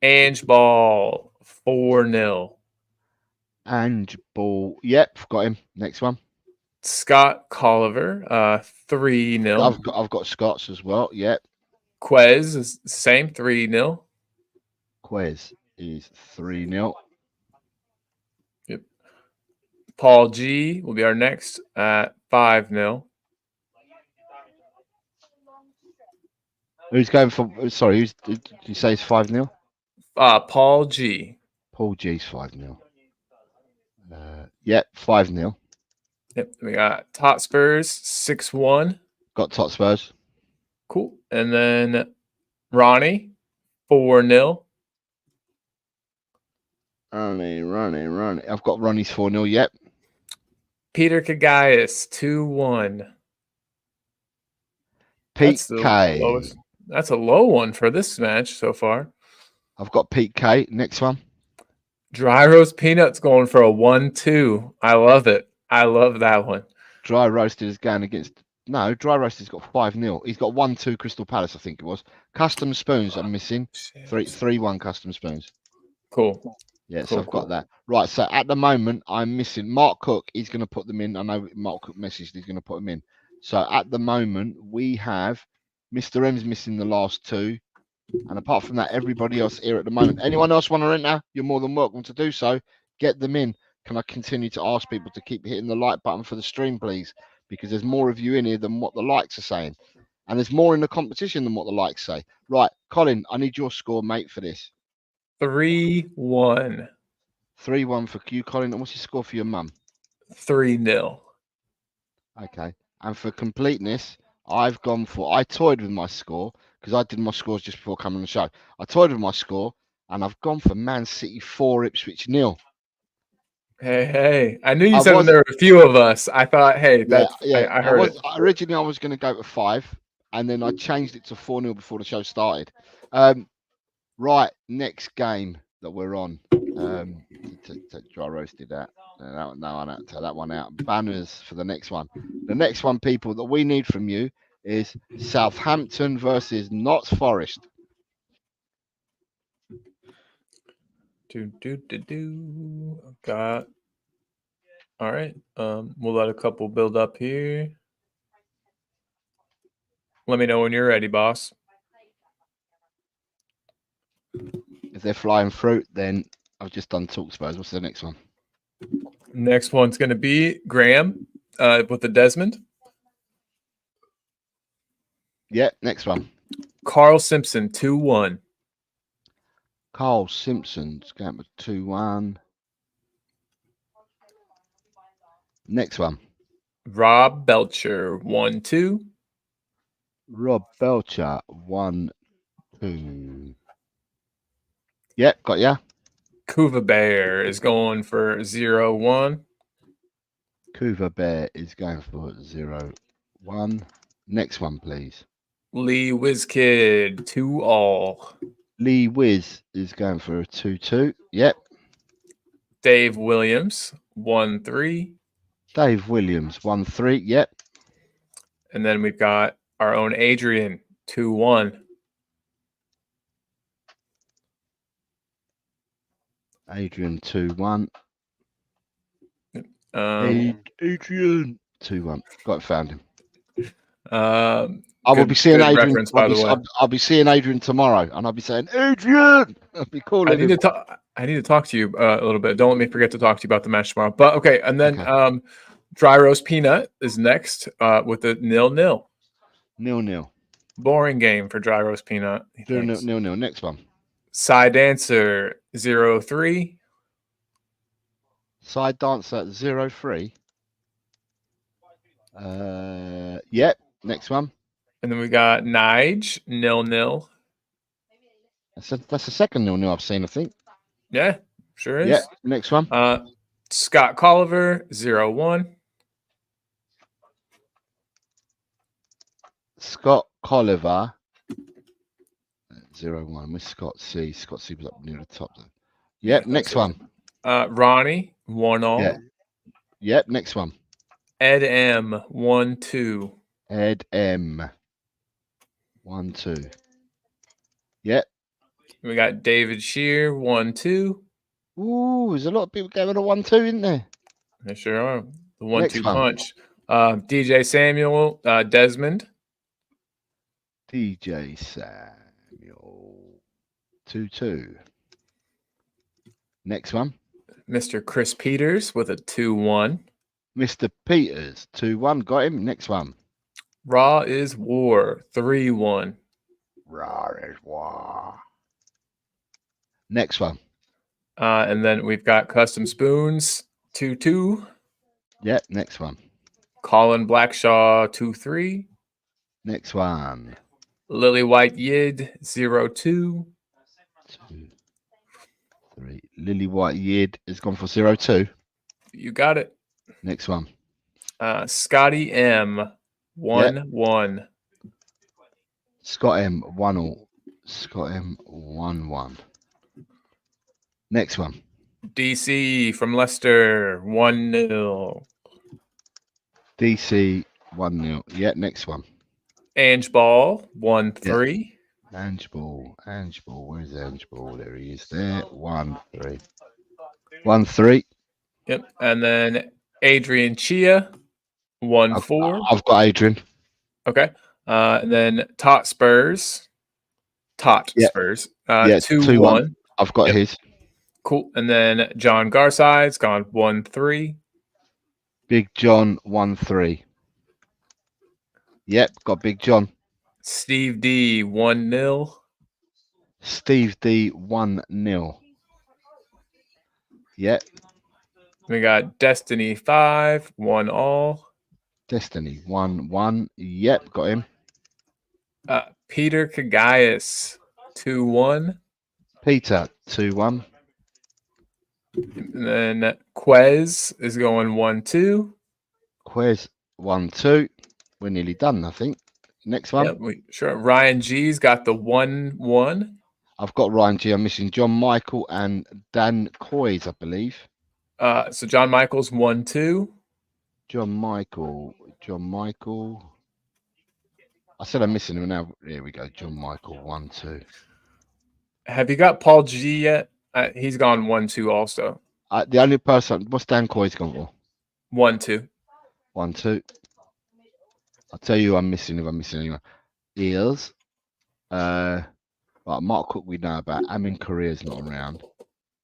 Ange Ball, 4-0. Ange Ball. Yep, got him. Next one. Scott Colliver, 3-0. I've got Scots as well. Yep. Quez is the same, 3-0. Quez is 3-0. Yep. Paul G will be our next at 5-0. Who's going for? Sorry, did you say it's 5-0? Paul G. Paul G's 5-0. Yep, 5-0. Yep. We got Hotspurs 6-1. Got Hotspurs. Cool. And then Ronnie 4-0. Ronnie. I've got Ronnie's 4-0. Yep. Peter Kagaius 2-1. Pete K. That's a low one for this match so far. I've got Pete K. Next one. Dry Roast Peanuts going for a 1-2. I love it. I love that one. Dry Roasted is going against. No, Dry Roasted's got 5-0. He's got 1-2 Crystal Palace, I think it was. Custom Spoons, I'm missing. 3-1 Custom Spoons. Cool. Yeah, Cool, so I've got that. Right, so at the moment, I'm missing Mark Cook. He's going to put them in. I know Mark Cook messaged he's going to put them in. So at the moment, we have Mr. M's missing the last 2. And apart from that, everybody else here at the moment. Anyone else want to enter? You're more than welcome to do so. Get them in. Can I continue to ask people to keep hitting the like button for the stream, please? Because there's more of you in here than what the likes are saying. And there's more in the competition than what the likes say. Right, Colin, I need your score, mate, for this. 3-1. 3-1 for you, Colin. And what's your score for your mum? 3-0. Okay. And for completeness, I've gone for... I toyed with my score because I did my scores just before coming on the show. I toyed with my score and I've gone for Man City 4, Ipswich 0. Hey. I knew you said when there were a few of us. I thought, hey, that's... Yeah. I heard it. Originally, I was going to go for 5, and then I changed it to 4-0 before the show started. Right, next game that we're on. Dry Roasted that. That one out. Banners for the next one. The next one, people, that we need from you is Southampton versus Notts Forest. Got. All right. We'll let a couple build up here. Let me know when you're ready, boss. If they're flying fruit, then I've just done Talkspurs. What's the next one? Next one's going to be Graham with the Desmond. Yeah, next one. Carl Simpson, 2-1. Carl Simpson's going with 2-1. Next one. Rob Belcher, 1-2. Rob Belcher, 1-2. Yep, got ya. Kuva Bear is going for 0-1. Kuva Bear is going for 0-1. Next one, please. Lee Wizkid, 2-all. Lee Wiz is going for a 2-2. Yep. Dave Williams, 1-3. Dave Williams, 1-3. Yep. And then we've got our own Adrian, 2-1. Adrian, 2-1. Adrian, 2-1. Got it, found him. I will be seeing Adrian. I'll be seeing Adrian tomorrow, and I'll be saying, Adrian. I'll be calling I need to talk to you a little bit. Don't let me forget to talk to you about the match tomorrow. But okay, and then Dry Roast Peanut is next with the 0-0. 0-0. Boring game for Dry Roast Peanut. 0-0. Next one. Side Dancer 0-3. Side Dancer 0-3. Yep. Next one. And then we got Nige 0-0. That's the second 0-0 I've seen, I think. Yeah, sure is. Yeah. Next one. Scott Colliver 0-1. Scott Colliver 0-1 with Scott C. Scott C was up near the top though. Yep. Next one. Ronnie 1-all. Yeah. Yep. Next one. Ed M 1-2. Ed M 1-2. Yep. We got David Shear 1-2. Ooh, there's a lot of people going a 1-2, isn't there? They sure are. The 1-2 punch. DJ Samuel Desmond. DJ Samuel 2-2. Next one. Mr. Chris Peters with a 2-1. Mr. Peters 2-1. Got him. Next one. Raw is War 3-1. Raw is War. Next one. And then we've got Custom Spoons 2-2. Yep. Next one. Colin Blackshaw 2-3. Next one. Lily White Yid 0-2. 2, 3. Lily White Yid has gone for 0-2. You got it. Next one. Scotty M 1-1. Yep. Scott M 1-all. Scott M 1-1. Next one. DC from Leicester 1-0. DC 1-0. Yeah, next one. Ange Ball 1-3. Ange Ball. Where's Ange Ball? There he is. There. 1-3. 1-3. Yep. And then Adrian Chia 1-4. I've got Adrian. Okay. And then Spurs. Spurs. 2-1. I've got his. Cool. And then John Garside's gone 1-3. Big John 1-3. Yep, got Big John. Steve D 1-0. Steve D 1-0. Yep. We got Destiny 5 1-all. Destiny 1-1. Yep, got him. Peter Kagaias 2-1. Peter 2-1. And then Quez is going 1-2. Quez 1-2. We're nearly done, I think. Next one. Yep, sure. Ryan G's got the 1-1. I've got Ryan G. I'm missing John Michael and Dan Coys, I believe. So John Michael's 1-2. John Michael. I said I'm missing him now. Here we go. John Michael 1-2. Have you got Paul G yet? He's gone 1-2 also. The only person. What's Dan Coys gone for? 1-2. 1-2. I'll tell you who I'm missing if I'm missing anyone. Eels. Right, Mark Cook we know about. Amin Korea's not around.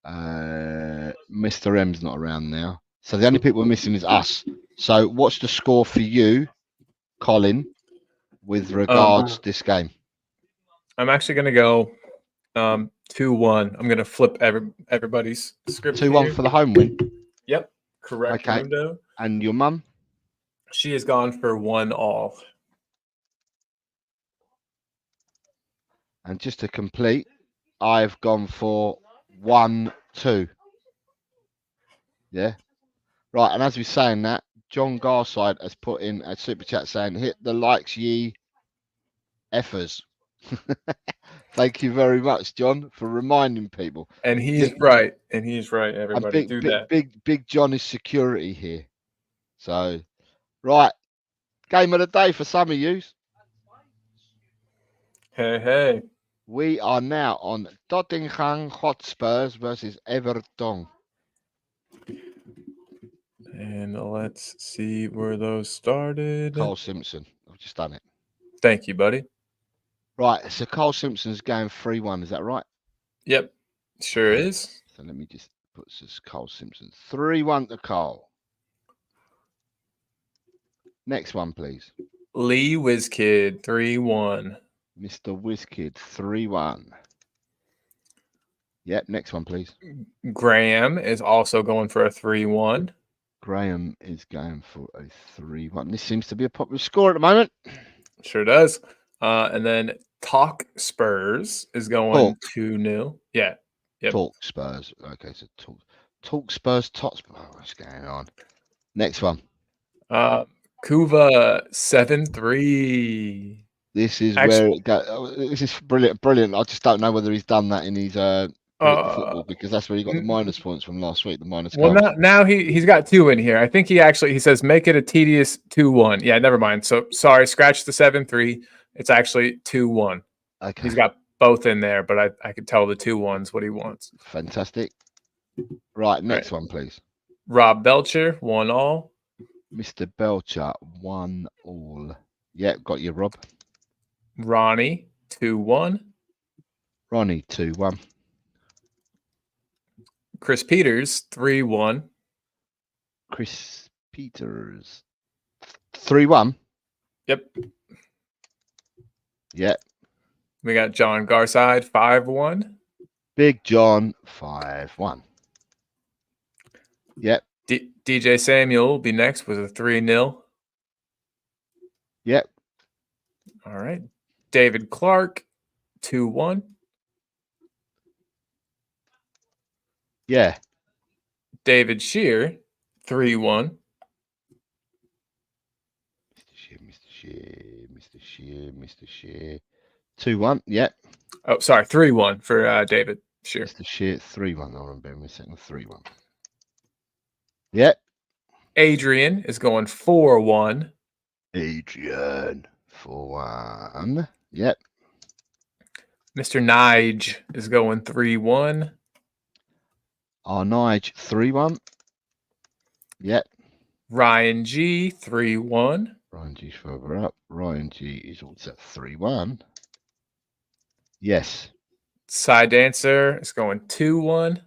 Mr. M's not around now. So the only people we're missing is us. So what's the score for you, Colin, with regards to this game? I'm actually going to go 2-1. I'm going to flip everybody's script. 2-1 for the home win. Yep. Correct. Okay. Mundo. And your mum? She has gone for 1-all. And just to complete, I've gone for 1-2. Yeah. Right. And as we're saying that, John Garside has put in a super chat saying, hit the likes, ye effers. Thank you very much, John, for reminding people. And he's right. Everybody do that. Big John is security here. So, right. Game of the day for some of you. Hey. We are now on Tttenham Hotspurs versus Everton. And let's see where those started. Carl Simpson. I've just done it. Thank you, buddy. Right. So Carl Simpson's going 3-1. Is that right? Yep. Sure is. So let me just put this Carl Simpson. 3-1 to Carl. Next one, please. Lee Wizkid 3-1. Mr. Wizkid 3-1. Yep. Next one, please. Graham is also going for a 3-1. Graham is going for a 3-1. This seems to be a popular score at the moment. Sure does. And then Talk Spurs is going 2-0. Yeah. Yep. Talk Spurs. Okay, so Talk Spurs. What's going on? Next one. Kuva 7-3. This is where it goes. This is brilliant. I just don't know whether he's done that in his football, because that's where he got the minus points from last week. The minus. Well, now he's got 2 in here. I think he says make it a tedious 2-1. Yeah, never mind. So sorry, scratch the 7-3. It's actually 2-1. Okay. He's got both in there, but I could tell the 2-1's what he wants. Fantastic. Right, next one, please. Rob Belcher 1-all. Mr. Belcher 1-all. Yeah, got you, Rob. Ronnie 2-1. Ronnie 2-1. Chris Peters 3-1. Chris Peters 3-1. Yep. Yeah. We got John Garside 5-1. Big John 5-1. Yep. DJ Samuel will be next with a 3-0. Yep. All right. David Clark 2-1. Yeah. David Shear 3-1. Mr. Shear 2-1. Yep. Oh, sorry, 3-1 for David Shear. Mr. Shear 3-1. Hold on, bear me a second. 3-1. Yep. Adrian is going 4-1. Adrian, 4-1. Yep. Mr. Nige is going 3-1. Our Nige, 3-1. Yep. Ryan G, 3-1. Ryan G's further up. Ryan G is also 3-1. Yes. Side Dancer is going 2-1.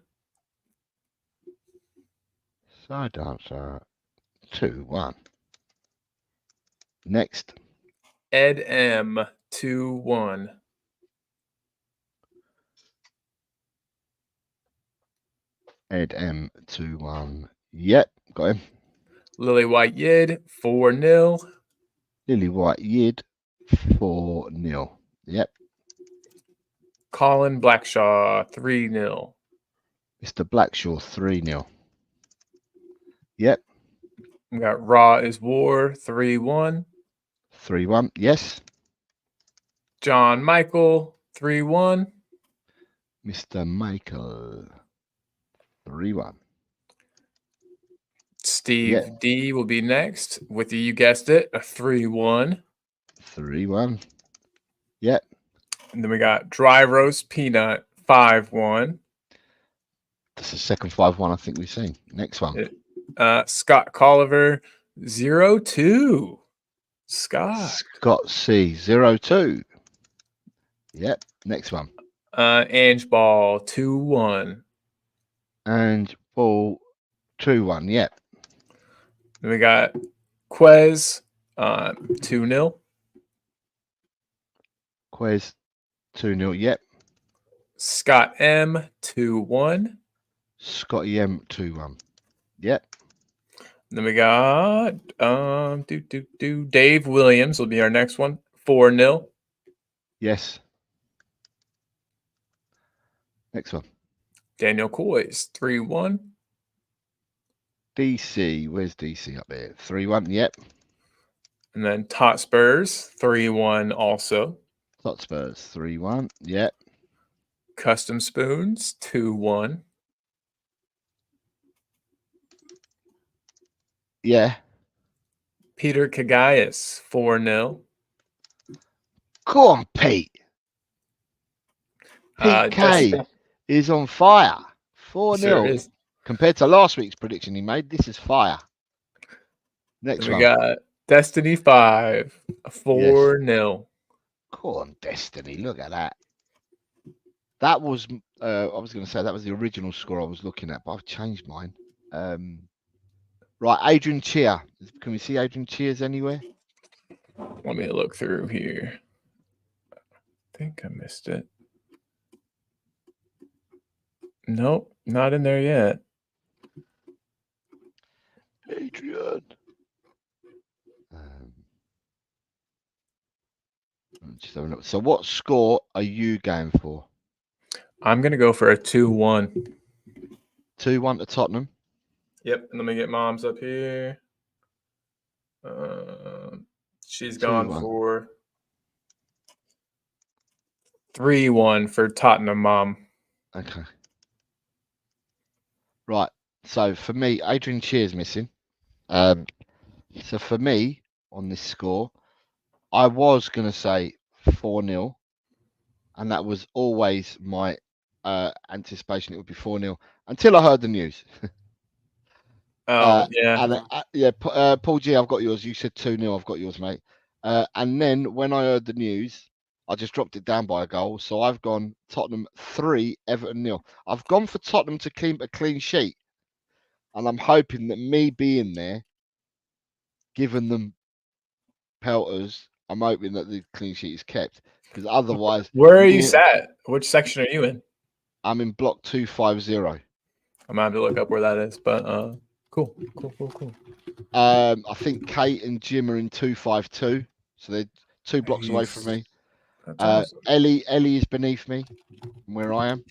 Side Dancer, 2-1. Next. Ed M, 2-1. Ed M, 2-1. Yep, got him. Lily White Yid, 4-0. Lily White Yid, 4-0. Yep. Colin Blackshaw, 3-0. Mr. Blackshaw, 3-0. Yep. We got Raw is War, 3-1. 3-1. Yes. John Michael, 3-1. Mr. Michael, 3-1. Steve D will be next with you guessed it, a 3-1. 3-1. Yep. And then we got Dry Roast Peanut, 5-1. That's the second 5-1 I think we've seen. Next one. Scott Colliver, 0-2. Scott C, 0-2. Yep. Next one. Ange Ball, 2-1. And Ball, 2-1. Yep. Then we got Quez, 2-0. Quez, 2-0. Yep. Scott M, 2-1. Scotty M, 2-1. Yep. Then we got Dave Williams will be our next one, 4-0. Yes. Next one. Daniel Coys, 3-1. DC, where's DC up there? 3-1. Yep. And then Tot Spurs, 3-1 also. Tot Spurs, 3-1. Yep. Custom Spoons, 2-1. Yeah. Peter Kagayas, 4-0. Go on, Pete. Pete K is on fire. 4-0. Sure Compared to last week's prediction he made, this is fire. Next one. We got Destiny 5, 4-0. Yes. Go on, Destiny. Look at that. That was, I was going to say, that was the original score I was looking at, but I've changed mine. Right, Adrian Cheer. Can we see Adrian Cheers anywhere? Let me look through here. I think I missed it. Nope, not in there yet. Adrian. So what score are you going for? I'm going to go for a 2-1. 2-1 to Tottenham. Yep, and let me get Mom's up here. She's gone for 3-1 for Tottenham, Mom. Okay. Right. So for me, Adrian Cheer's missing. So for me, on this score, I was going to say 4-0. And that was always my anticipation it would be 4-0 until I heard the news. Yeah. Paul G, I've got yours. You said 2-0. I've got yours, mate. And then when I heard the news, I just dropped it down by a goal. So I've gone Tottenham 3, Everton 0. I've gone for Tottenham to keep a clean sheet. And I'm hoping that me being there, giving them pelters, I'm hoping that the clean sheet is kept. Because otherwise... Where are you sat? Which section are you in? I'm in block 250. I'm going to have to look up where that is, but cool. I think Kate and Jim are in 252. So they're 2 blocks away from me. Awesome. Ellie is beneath me from where I am.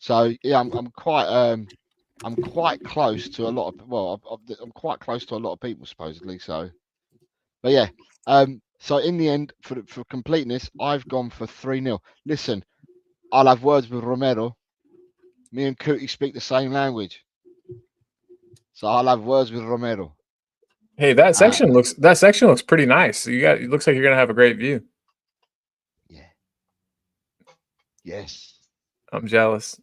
So yeah, I'm quite close to a lot of I'm quite close to a lot of people supposedly. So, but yeah, so in the end, for completeness, I've gone for 3-0. Listen, I'll have words with Romero. Me and Cootie speak the same language. So I'll have words with Romero. Hey, that section looks pretty nice. It looks like you're gonna have a great view. Yeah. Yes. I'm jealous.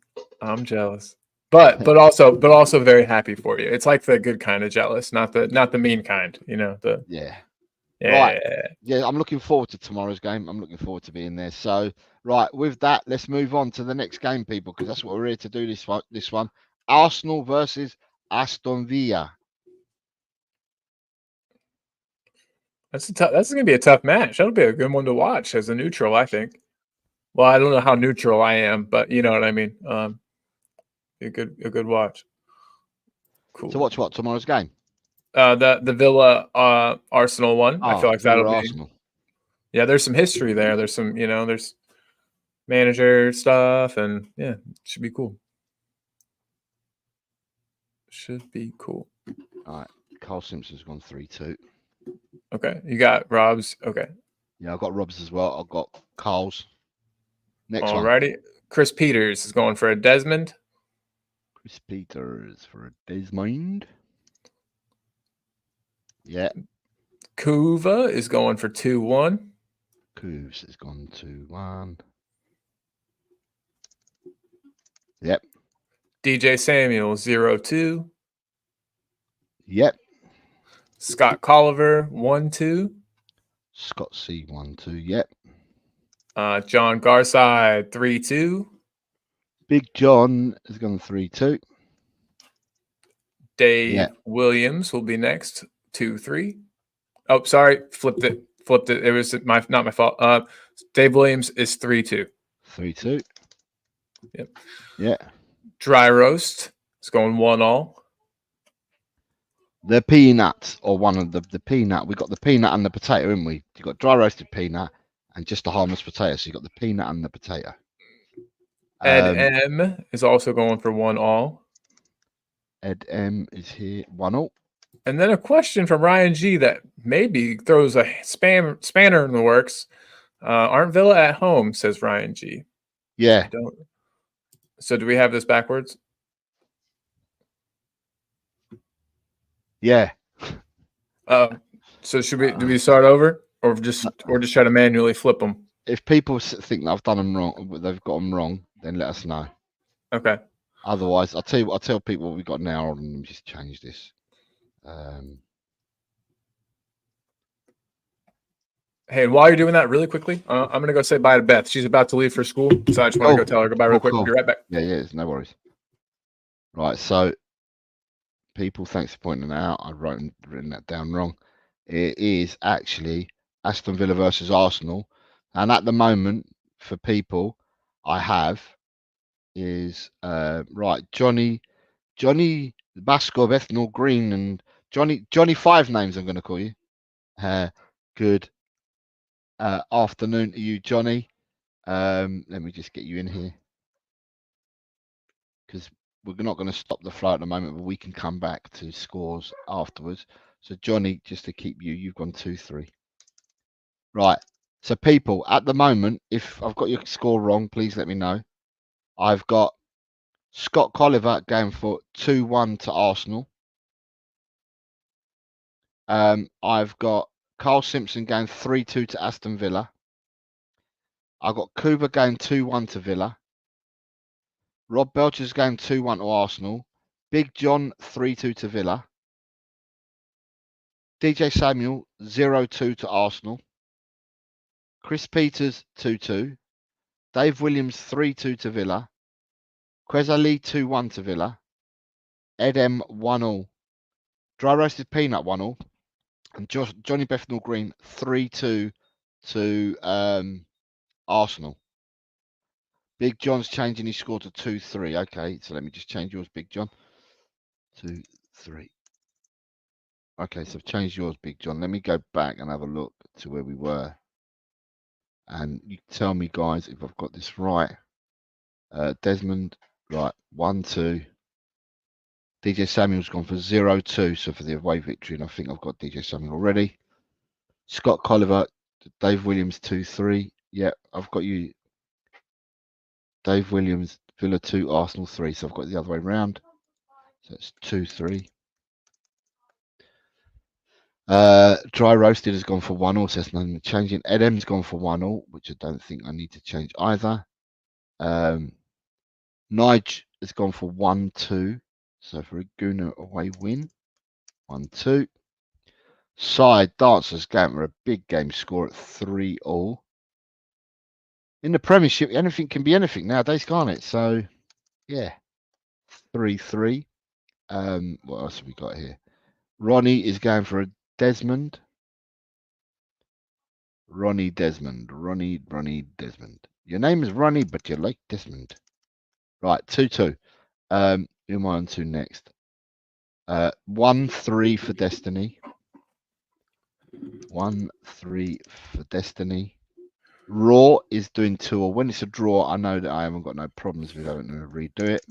But also very happy for you. It's like the good kind of jealous, not the mean kind. Yeah. Yeah. Right. Yeah, I'm looking forward to tomorrow's game. I'm looking forward to being there. So, right, with that, let's move on to the next game, people, because that's what we're here to do this one. Arsenal versus Aston Villa. That's going to be a tough match. That'll be a good one to watch as a neutral, I think. Well, I don't know how neutral I am, but you know what I mean. A good watch. Cool. To watch what tomorrow's game? The Villa Arsenal one. I feel like that'll be Arsenal. Yeah, there's some history there. There's some, there's manager stuff, and yeah, it should be cool. Should be cool. All right, Carl Simpson's gone 3-2. Okay, you got Rob's. Okay. Yeah, I've got Rob's as well. I've got Carl's. Next one. Alrighty. Chris Peters is going for a Desmond. Chris Peters for a Desmond. Yeah. Kuva is going for 2-1. Coos has gone 2-1. Yep. DJ Samuel 0-2. Yep. Scott Colliver 1-2. Scott C 1-2. Yep. John Garside 3-2. Big John has gone 3-2. Dave Williams will be next 2-3. Oh, sorry, flipped it. It was not my fault. Dave Williams is 3-2. 3-2. Yep. Yeah. Dry Roast is going 1-1. The peanut, or one of the peanut. We got the peanut and the potato, haven't we? You got dry roasted peanut and just a harmless potato. So you got the peanut and the potato. Ed M is also going for 1-1. Ed M is here 1-0. And then a question from Ryan G that maybe throws a spanner in the works. Aren't Villa at home? Says Ryan G. Yeah. So do we have this backwards? Yeah. So do we start over or just try to manually flip them? If people think that I've done them wrong, they've got them wrong, then let us know. Okay. Otherwise, I'll tell people what we got now, and let me just change this. Hey, while you're doing that, really quickly, I'm gonna go say bye to Beth. She's about to leave for school, so I just want to go tell her goodbye real quick. I'll be right back. Yeah, no worries. Right, so people, thanks for pointing that out. I've written that down wrong. It is actually Aston Villa versus Arsenal, and at the moment, for people, I have is right Johnny Basco, Bethnal Green, and Johnny Five Names. I'm going to call you. Good afternoon to you, Johnny. Let me just get you in here because we're not going to stop the flow at the moment, but we can come back to scores afterwards. So Johnny, just to keep you've gone 2-3. Right. So people, at the moment, if I've got your score wrong, please let me know. I've got Scott Colliver going for 2-1 to Arsenal. I've got Carl Simpson going 3-2 to Aston Villa. I've got Kōbe going 2-1 to Villa. Rob Belcher's going 2-1 to Arsenal. Big John 3-2 to Villa. DJ Samuel 0-2 to Arsenal. Chris Peters 2-2. Dave Williams 3-2 to Villa. Queza Lee 2-1 to Villa. Ed M 1-0. Dry Roasted Peanut 1-0. And Johnny Bethnal Green 3-2 to Arsenal. Big John's changing his score to 2-3. Okay, so let me just change yours, Big John. 2-3. Okay, so I've changed yours, Big John. Let me go back and have a look to where we were. And you tell me, guys, if I've got this right. Desmond, right, 1-2. DJ Samuel's gone for 0-2, so for the away victory, and I think I've got DJ Samuel already. Scott Colliver, Dave Williams 2-3. Yeah, I've got you. Dave Williams, Villa 2, Arsenal 3. So I've got the other way round. So it's 2-3. Dry roasted has gone for 1-1, so there's nothing changing. Edem's gone for 1-1, which I don't think I need to change either. Nige has gone for 1-2, so for a Gooner away win, 1-2. Side Dancers going for a big game score at 3-3. In the Premiership, anything can be anything nowadays, can't it? So, yeah, 3-3. What else have we got here? Ronnie is going for a Desmond. Ronnie Desmond. Ronnie Desmond. Your name is Ronnie, but you like Desmond. Right, 2-2. Who am I on to next? 1-3 for Destiny. 1-3 for Destiny. Raw is doing 2-2. When it's a draw, I know that I haven't got no problems with having to redo it.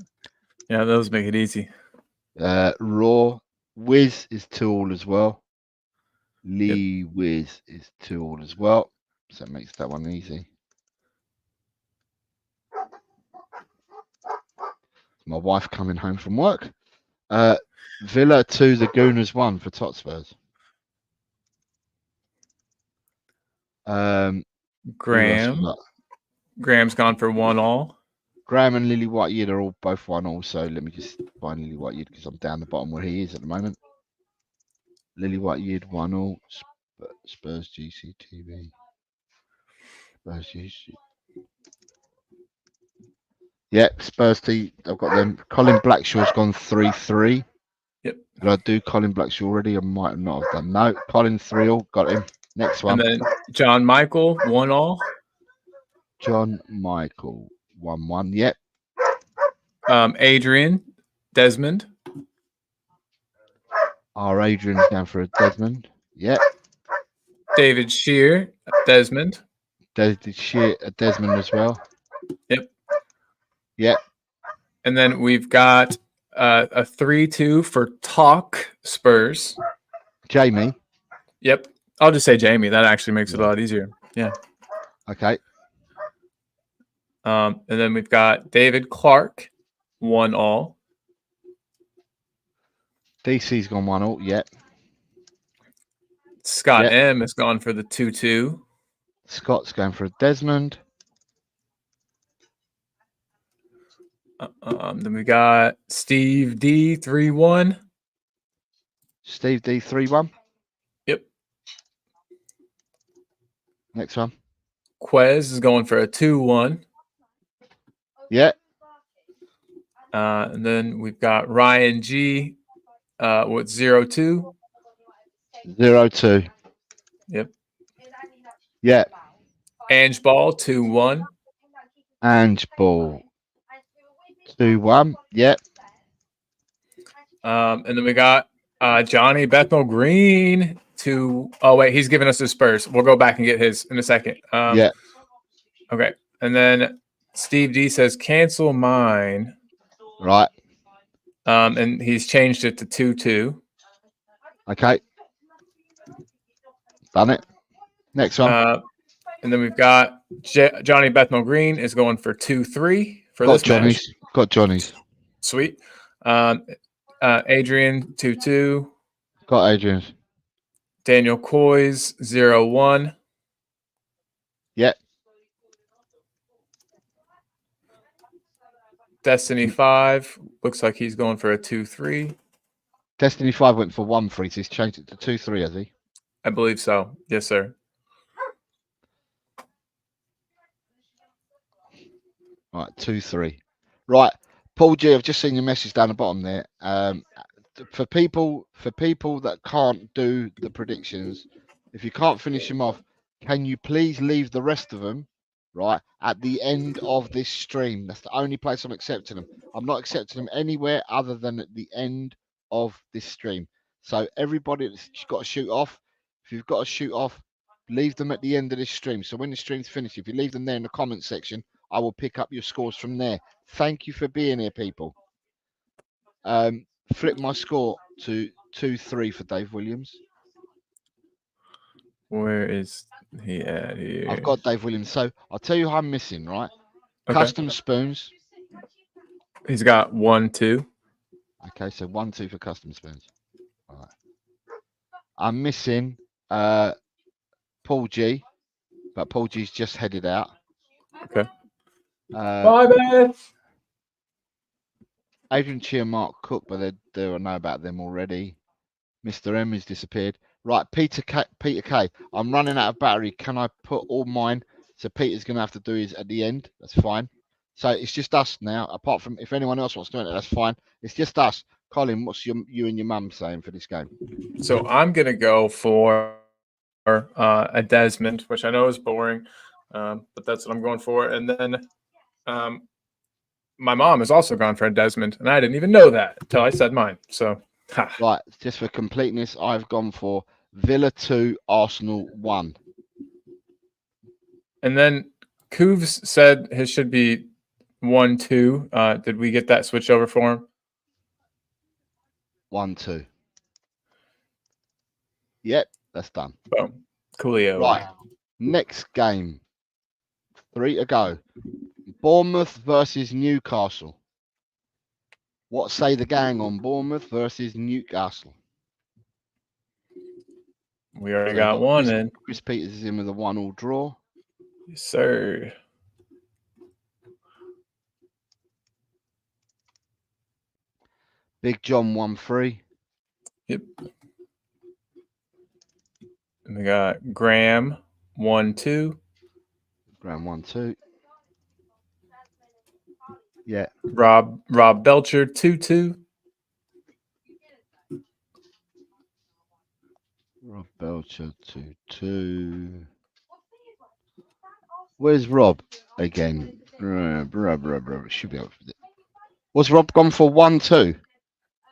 Yeah, those make it easy. Raw. Wiz is 2-2 as well. Lee Yep. Wiz is 2-2 as well. So it makes that one easy. My wife coming home from work. Villa 2, the Gooners 1 for Hotspurs. Graham's gone for 1-1. Graham and Lily White-Year are all both 1-1. So let me just find Lily White-Year because I'm down the bottom where he is at the moment. Lily White-Year 1-1. Spurs GCTV. Spurs GC. Yep, Spurs T. I've got them. Colin Blackshaw's gone 3-3. Yep. Did I do Colin Blackshaw already? I might not have done. No, Colin 3-3. Got him. Next one. And then John Michael 1-1. John Michael 1-1. Yep. Adrian Desmond. Our Adrian's down for a Desmond. Yep. David Shear Desmond. David Shear a Desmond as well. Yep. Yep. And then we've got a 3-2 for Talk Spurs. Jamie. Yep. I'll just say Jamie. That actually makes it a lot easier. Yeah. Okay. And then we've got David Clark 1-1. DC's gone 1-0. Yep. Scott M has gone for the 2-2. Scott's going for a Desmond. Then we got Steve D 3-1. Steve D 3-1. Yep. Next one. Quez is going for a 2-1. Yeah. And then we've got Ryan G with 0-2. 0-2. Yep. Yeah. Ange Ball 2-1. Ange Ball 2-1. Yep. And then we got Johnny Bethnal Green oh wait, he's giving us his Spurs. We'll go back and get his in a second. Yeah. Okay. And then Steve D says cancel mine. Right. And he's changed it to 2-2. Okay. Done it. Next one. And then we've got Johnny Bethnal Green is going for 2-3 for this match. Got Johnny's. Sweet. Adrian 2-2. Got Adrian's. Daniel Coy's 0-1. Yep. Destiny 5 looks like he's going for a 2-3. Destiny 5 went for 1-3, so he's changed it to 2-3, has he? I believe so. Yes, sir. Right, 2-3. Right, Paul G, I've just seen your message down the bottom there. For people that can't do the predictions, if you can't finish them off, can you please leave the rest of them right at the end of this stream? That's the only place I'm accepting them. I'm not accepting them anywhere other than at the end of this stream. So everybody that's got to shoot off, if you've got to shoot off, leave them at the end of this stream. So when the stream's finished, if you leave them there in the comment section, I will pick up your scores from there. Thank you for being here, people. Flip my score to 2-3 for Dave Williams. Where is he at here? I've got Dave Williams. So I'll tell you who I'm missing, right? Okay. Custom Spoons. He's got 1-2. Okay, so 1-2 for Custom Spoons. All right. I'm missing Paul G, but Paul G's just headed out. Okay. Bye, man. Adrian Cheer, Mark Cook, but I know about them already. Mr. M has disappeared. Right, Peter K. I'm running out of battery. Can I put all mine? So Peter's going to have to do his at the end. That's fine. So it's just us now. Apart from if anyone else wants to do it, that's fine. It's just us. Colin, what's you and your mum saying for this game? So I'm going to go for a Desmond, which I know is boring, but that's what I'm going for. And then my mom has also gone for a Desmond, and I didn't even know that until I said mine. So, right, just for completeness, I've gone for Villa 2, Arsenal 1. And then Cooves said his should be 1-2. Did we get that switch over for him? 1-2. Yep, that's done. Boom. Coolio. Right, next game. 3 to go. Bournemouth versus Newcastle. What say the gang on Bournemouth versus Newcastle? We already got one in. Chris Peters is in with a 1-1 draw. Yes, sir. Big John 1-3. Yep. And we got Graham 1-2. Graham 1-2. Yeah. Rob Belcher 2-2. Rob Belcher 2-2. Where's Rob again? Should be able to. Was Rob gone for 1-2?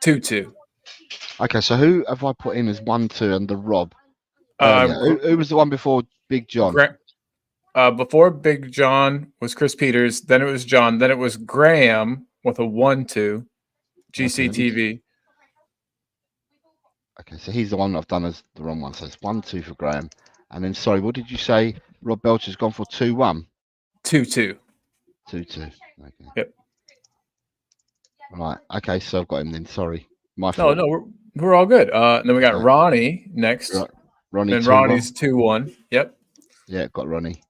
2-2. Okay, so who have I put in as 1-2 under Rob? Who was the one before Big John? Before Big John was Chris Peters, then it was John, then it was Graham with a 1-2. GCTV. Okay, so he's the one I've done as the wrong one. So it's 1-2 for Graham. And then, sorry, what did you say? Rob Belcher's gone for 2-1? 2-2. 2-2. Okay. Yep. Right. Okay, so I've got him then. Sorry. My fault. No, we're all good. Then we got Ronnie next. Ronnie. And Ronnie's 2-1. Yep. Yeah, got Ronnie.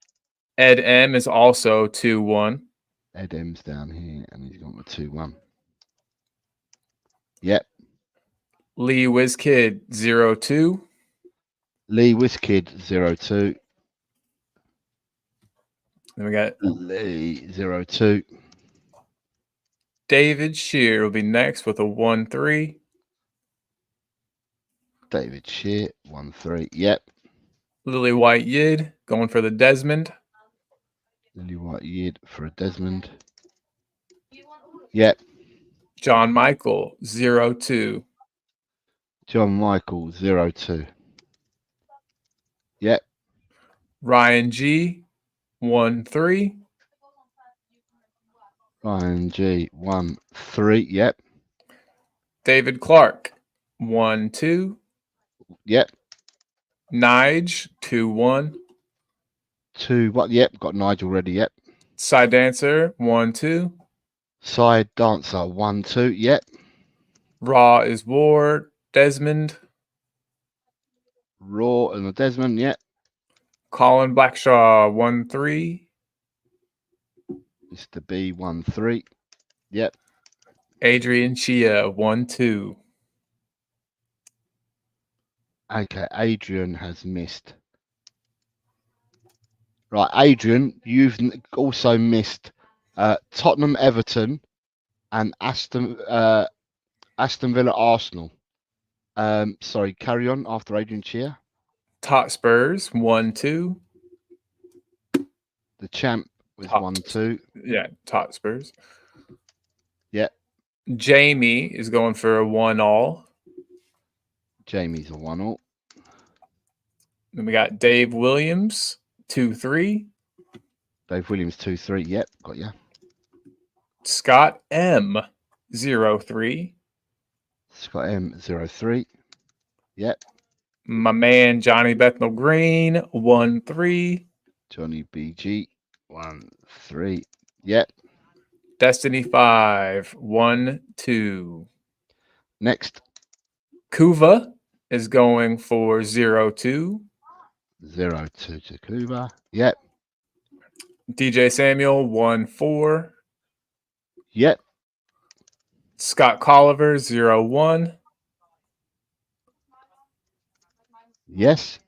Ed M is also 2-1. Ed M's down here, and he's gone with 2-1. Yep. Lee Wizkid 0-2. Lee Wizkid 0-2. Then we got Lee 0-2. David Shear will be next with a 1-3. David Shear 1-3. Yep. Lily White Yid going for the Desmond. Lily White Yid for a Desmond. Yep. John Michael 0-2. John Michael 0-2. Yep. Ryan G 1-3. Ryan G 1-3. Yep. David Clark 1-2. Yep. Nige 2-1. 2-1. Yep. Got Nigel ready. Yep. Side Dancer 1-2. Side Dancer 1-2. Yep. Raw is War Desmond. Raw and the Desmond. Yep. Colin Blackshaw 1-3. Mr. B 1-3. Yep. Adrian Chia 1-2. Okay, Adrian has missed. Right, Adrian, you've also missed Tottenham, Everton, and Aston Villa, Arsenal. Sorry, carry on after Adrian Chia. Tot Spurs 1-2. The champ was 1-2. Yeah, Tot Spurs. Yep. Jamie is going for a 1-all. Jamie's a 1-all. Then we got Dave Williams 2-3. Dave Williams 2-3. Yep, got you. Scott M 0-3. Scott M 0-3. Yep. My man Johnny Bethnal Green 1-3. Johnny BG 1-3. Yep. Destiny 5 1-2. Next. Kuva is going for 0-2. 0-2 to Kōbe. Yep. DJ Samuel 1-4. Yep. Scott Colliver 0-1. Yes.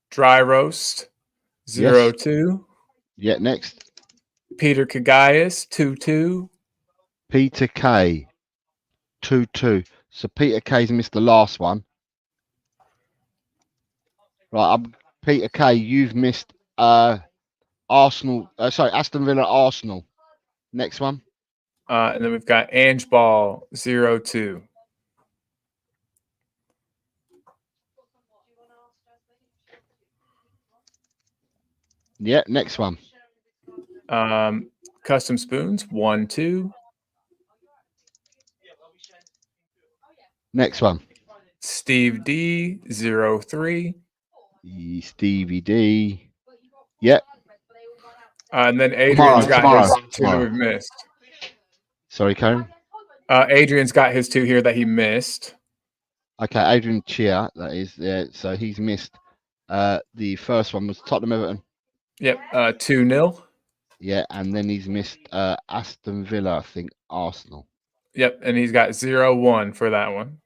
Dry Roast 0-2. Yeah, next. Peter Kagayas 2-2. Peter K 2-2. So Peter K's missed the last one. Right, Peter K, you've missed Arsenal. Sorry, Aston Villa Arsenal. Next one. And then we've got Ange Ball 0-2. Yeah, next one. Custom Spoons 1-2. Next one. Steve D 0-3. Stevie D. Yep. And then Adrian's got his two that we've missed. Sorry, Karen. Adrian's got his two here that he missed. Okay, Adrian Chia, that is. Yeah, so he's missed. The first one was Tottenham Everton. Yep, 2-0. Yeah, and then he's missed Aston Villa, I think, Arsenal. Yep, and he's got 0-1 for that one.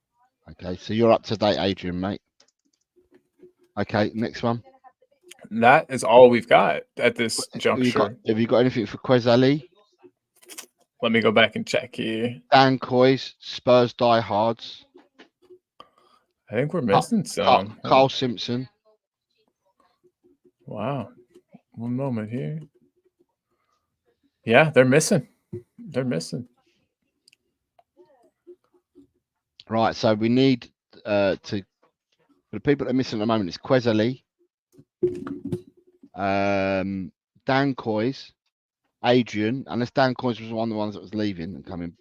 Okay, so you're up to date, Adrian, mate. Okay, next one. That is all we've got at this juncture. Have you got anything for Quez Ali? Let me go back and check here. Dan Coy's Spurs Diehards. I think we're missing some. Carl Simpson. Wow. One moment here. Yeah, they're missing. They're missing. Right, so we need for the people that are missing at the moment, it's Quez Ali, Dan Coy's, Adrian, unless Dan Coy's was one of the ones that was leaving and coming,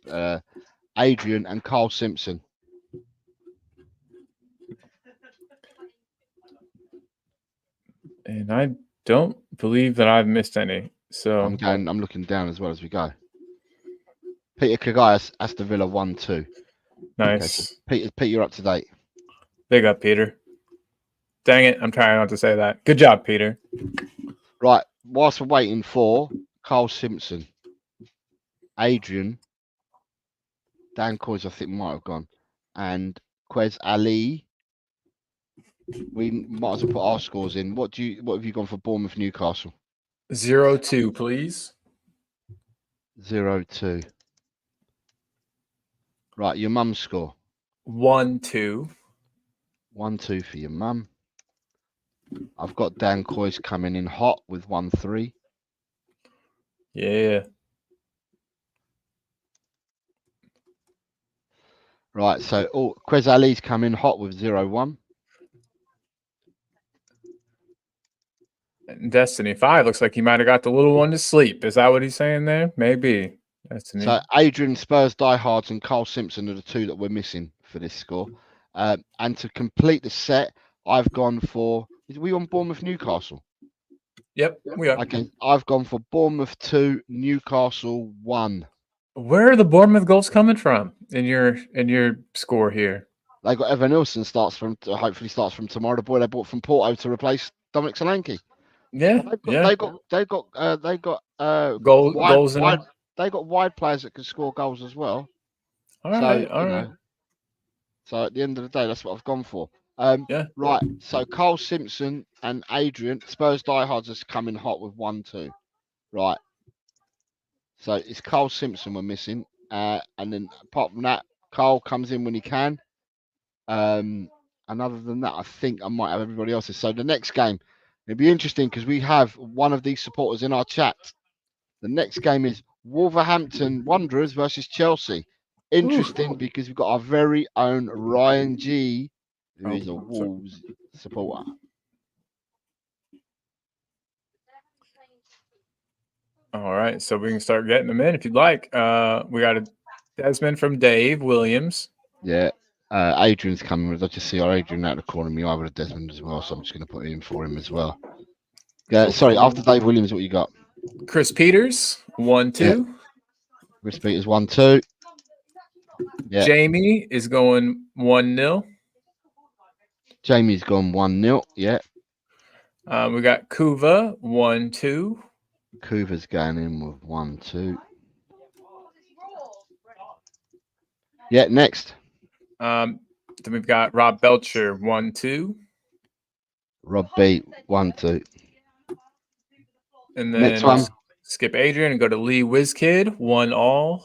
Adrian and Carl Simpson. And I don't believe that I've missed any. So I'm looking down as well as we go. Peter Kagayas, Aston Villa 1-2. Nice. Okay, so Peter, you're up to date. Big up, Peter. Dang it, I'm trying not to say that. Good job, Peter. Right, whilst we're waiting for Carl Simpson, Adrian, Dan Coy's I think might have gone, and Quez Ali. We might as well put our scores in. What have you gone for Bournemouth Newcastle? 0-2, please. 0-2. Right, your mum's score. 1-2. 1-2 for your mum. I've got Dan Coy's coming in hot with 1-3. Yeah. Right, so Quez Ali's coming hot with 0-1. Destiny 5 looks like he might have got the little one to sleep. Is that what he's saying there? Maybe. Destiny. So Adrian, Spurs Diehards, and Carl Simpson are the two that we're missing for this score. And to complete the set, I've gone for. Is we on Bournemouth Newcastle? Yep, we are. Okay, I've gone for Bournemouth 2, Newcastle 1. Where are the Bournemouth goals coming from in your score here? They got Evan Nilsson hopefully starts from tomorrow. The boy they bought from Porto to replace Dominic Solanke. Yeah, They got goals in them. They got wide players that can score goals as well. All right. So at the end of the day, that's what I've gone for. Yeah. Right. So Carl Simpson and Adrian, Spurs Diehards is coming hot with 1-2. Right. So it's Carl Simpson we're missing. And then apart from that, Carl comes in when he can. And other than that, I think I might have everybody else's. So the next game, it'll be interesting because we have one of these supporters in our chat. The next game is Wolverhampton Wanderers versus Chelsea. Interesting because we've got our very own Ryan G, who is a Wolves supporter. All right, so we can start getting them in if you'd like. We got a Desmond from Dave Williams. Yeah, Adrian's coming with. I just see our Adrian out of the corner of my eye with a Desmond as well, so I'm just going to put it in for him as well. Sorry, after Dave Williams, what you got? Chris Peters 1-2. Yeah. Chris Peters 1-2. Yeah. Jamie is going 1-0. Jamie's gone 1-0. Yeah. We got Kuva 1-2. Kuva's going in with 1-2. Yeah, next. Then we've got Rob Belcher 1-2. Rob B 1-2. And then Next one. skip Adrian and go to Lee Wizkid 1-all.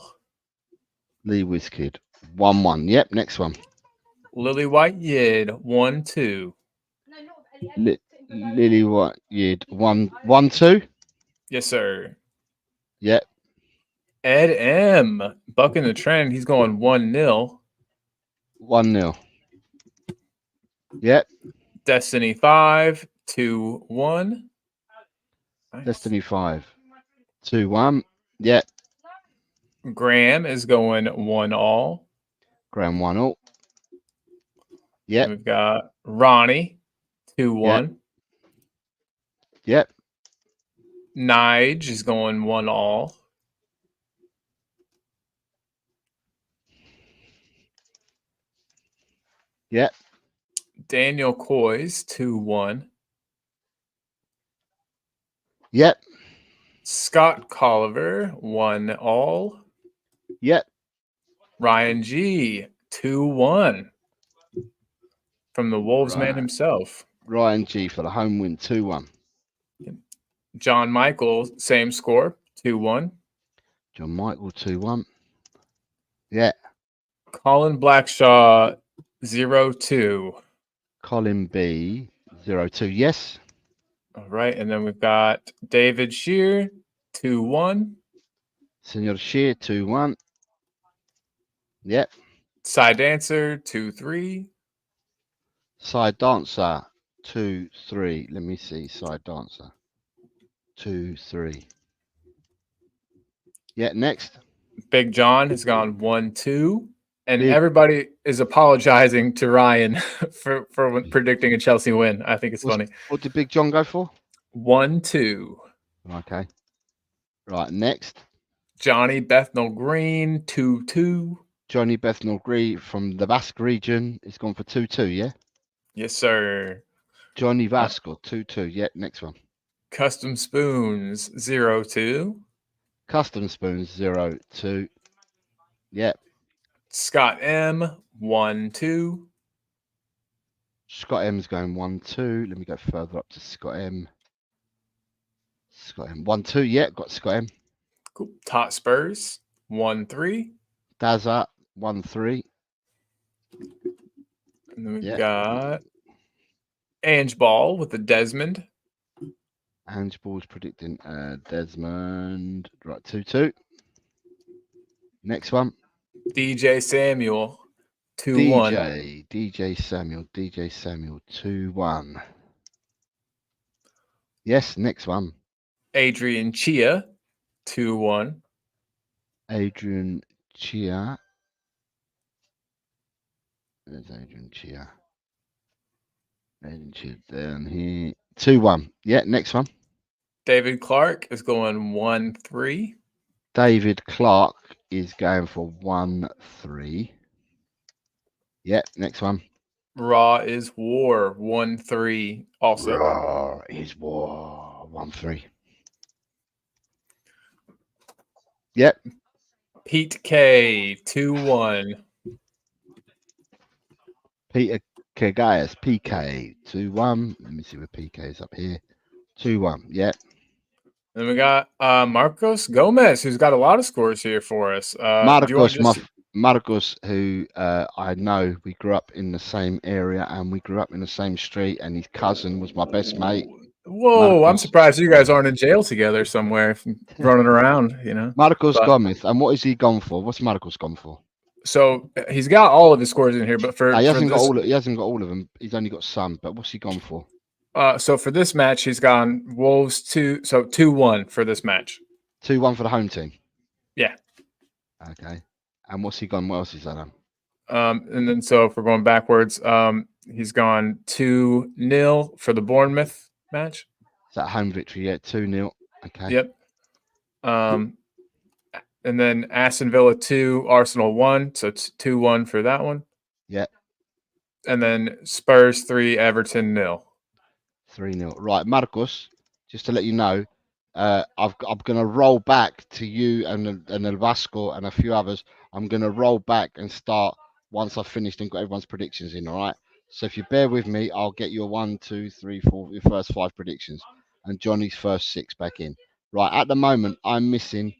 Lee Wizkid 1-1. Yep, next one. Lily White Yid 1-2. Lily White Yid 1-2. Yes, sir. Yep. Ed M bucking the trend. He's going 1-0. 1-0. Yep. Destiny 5 2-1. Nice. Destiny 5 2-1. Yep. Graham is going 1-all. Graham 1-all. Yep. We've got Ronnie 2-1. Yep. Nige is going 1-all. Yep. Daniel Coys 2-1. Yep. Scott Colliver 1-all. Yep. Ryan G 2-1 from the Wolves man himself. Ryan G for the home win 2-1. John Michael, same score, 2-1. John Michael 2-1. Yeah. Colin Blackshaw 0-2. Colin B 0-2. Yes. All right, and then we've got David Shear 2-1. Senor Shear 2-1. Yep. Side Dancer 2-3. Side Dancer 2-3. Let me see. Side Dancer 2-3. Yeah, next. Big John has gone 1-2. And everybody is apologizing to Ryan for predicting a Chelsea win. I think it's funny. What did Big John go for? 1-2. Okay. Right, next. Johnny Bethnal Green 2-2. Johnny Bethnal Green from the Basque region is gone for 2-2, yeah? Yes, sir. Johnny Vasco 2-2. Yeah, next one. Custom Spoons 0-2. Custom Spoons 0-2. Yep. Scott M 1-2. Scott M's going 1-2. Let me go further up to Scott M. Scott M 1-2. Yeah, got Scott M. Cool. Tot Spurs 1-3. Dazza 1-3. And then we've got Ange Ball with the Desmond. Ange Ball's predicting Desmond. Right, 2-2. Next one. DJ Samuel 2-1. DJ Samuel 2-1. Yes, next one. Adrian Chia 2-1. Adrian Chia. There's Adrian Chia. Adrian Chia down here. 2-1. Yeah, next one. David Clark is going 1-3. David Clark is going for 1-3. Yeah, next one. Raw is War 1-3 also. Raw is War 1-3. Yep. Pete K 2-1. Peter Kagayas PK 2-1. Let me see where PK is up here. 2-1. Yep. Then we got Marcos Gomez, who's got a lot of scores here for us. Marcos, who I know, we grew up in the same area and we grew up in the same street, and his cousin was my best mate. Whoa, Marcos. I'm surprised you guys aren't in jail together somewhere, running around, you know. Marcos Gomez, and what is he gone for? What's Marcos gone for? So he's got all of his scores in here, but he hasn't got all of them. He's only got some. But what's he gone for? So for this match, he's gone Wolves 2-1 for this match. 2-1 for the home team. Yeah. Okay. And what's he gone? What else is that on? And then so if we're going backwards, he's gone 2-0 for the Bournemouth match. Is that home victory? Yeah, 2-0. Okay. Yep. And then Aston Villa 2, Arsenal 1, so it's 2-1 for that one. Yeah. And then Spurs 3, Everton 0. 3-0. Right, Marcos, just to let you know, I'm going to roll back to you and El Vasco and a few others. I'm going to roll back and start once I've finished and got everyone's predictions in, all right? So if you bear with me, I'll get your 1, 2, 3, 4, your first 5 predictions and Johnny's first 6 back in. Right, at the moment, I'm missing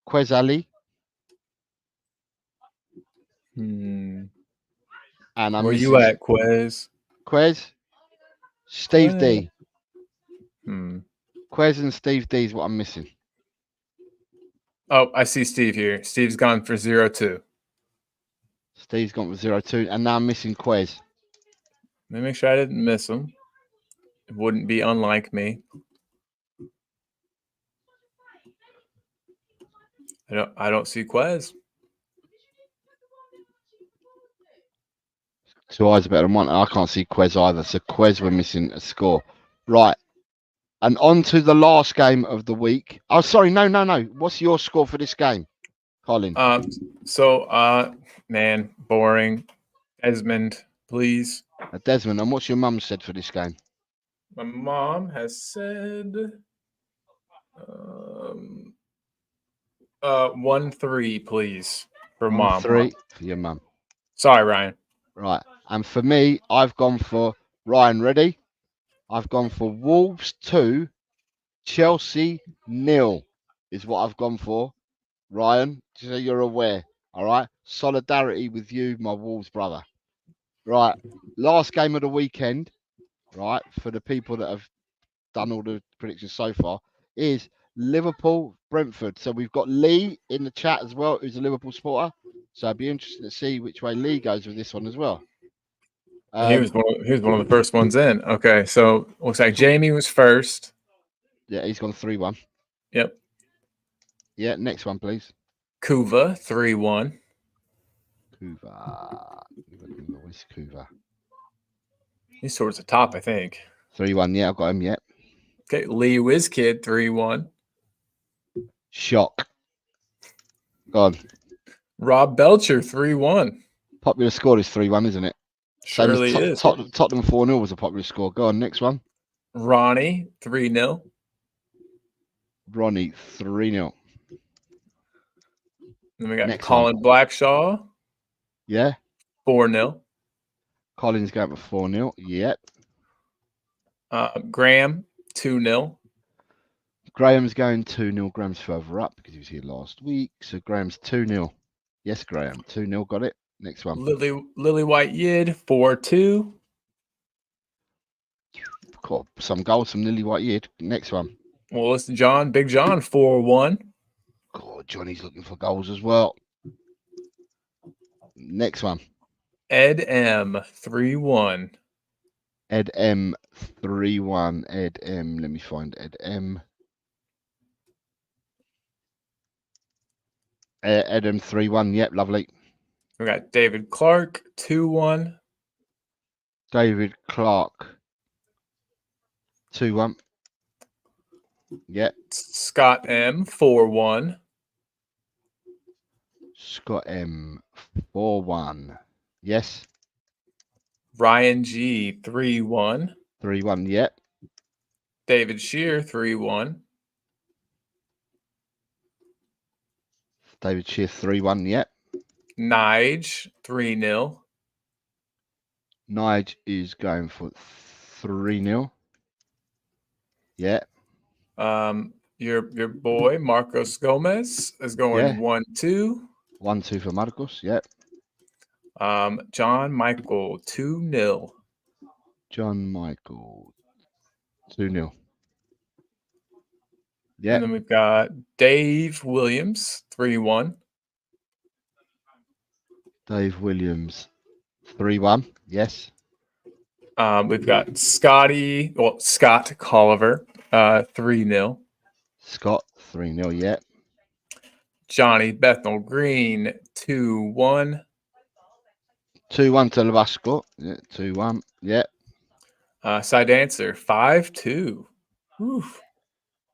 Quez Ali. And I'm Where missing you at, Quez? Quez, Steve Quez. D. Hmm. Quez and Steve D is what I'm missing. Oh, I see Steve here. Steve's gone for 0-2. Steve's gone for 0-2, and now I'm missing Quez. Let me make sure I didn't miss him. It wouldn't be unlike me. I don't see Quez. 2 eyes are better than 1. I can't see Quez either. So Quez, we're missing a score. Right. And on to the last game of the week. Oh, sorry. No. What's your score for this game, Colin? Man, boring. Desmond, please. Desmond, and what's your mum said for this game? My mom has said 1-3, please, for mom. 1-3 for your mum. Sorry, Ryan. Right. And for me, I've gone for Ryan. Ready? I've gone for Wolves 2, Chelsea 0 is what I've gone for. Ryan, just so you're aware. All right. Solidarity with you, my Wolves brother. Right. Last game of the weekend, right, for the people that have done all the predictions so far, is Liverpool Brentford. So we've got Lee in the chat as well, who's a Liverpool supporter. So I'd be interested to see which way Lee goes with this one as well. He was one of the first ones in. Okay, so looks like Jamie was first. Yeah, he's gone 3-1. Yep. Yeah, next one, please. Kuva 3-1. Kuva. Where's Kuva? He's towards the top, I think. 3-1. Yeah, I've got him. Yet. Okay, Lee Wizkid 3-1. Shock. Gone. Rob Belcher 3-1. Popular score is 3-1, isn't it? Surely is. Tottenham 4-0 was a popular score. Go on, next one. Ronnie 3-0. Ronnie 3-0. Then we got next Colin one. Blackshaw. Yeah. 4-0. Colin's going for 4-0. Yep. Graham 2-0. Graham's going 2-0. Graham's further up because he was here last week. So Graham's 2-0. Yes, Graham. 2-0. Got it. Next one. Lily White Yid 4-2. Got some goals from Lily White Yid. Next one. Well, it's Big John 4-1. God, Johnny's looking for goals as well. Next one. Ed M 3-1. Ed M 3-1. Ed M. Let me find Ed M. Ed M 3-1. Yep, lovely. We got David Clark 2-1. David Clark 2-1. Yep. Scott M 4-1. Scott M 4-1. Yes. Ryan G 3-1. 3-1. Yep. David Shear 3-1. David Shear 3-1. Yep. Nige 3-0. Nige is going for 3-0. Yeah. Your boy Marcos Gomez is going 1-2. 1-2 for Marcos. Yeah. John Michael 2-0. John Michael 2-0. Yeah. And then we've got Dave Williams 3-1. Dave Williams 3-1. Yes. We've got Scott Colliver 3-0. Scott 3-0. Yeah. Johnny Bethnal Green 2-1. 2-1 to Vasco. Yeah. 2-1. Yeah. Side answer 5-2. Oof.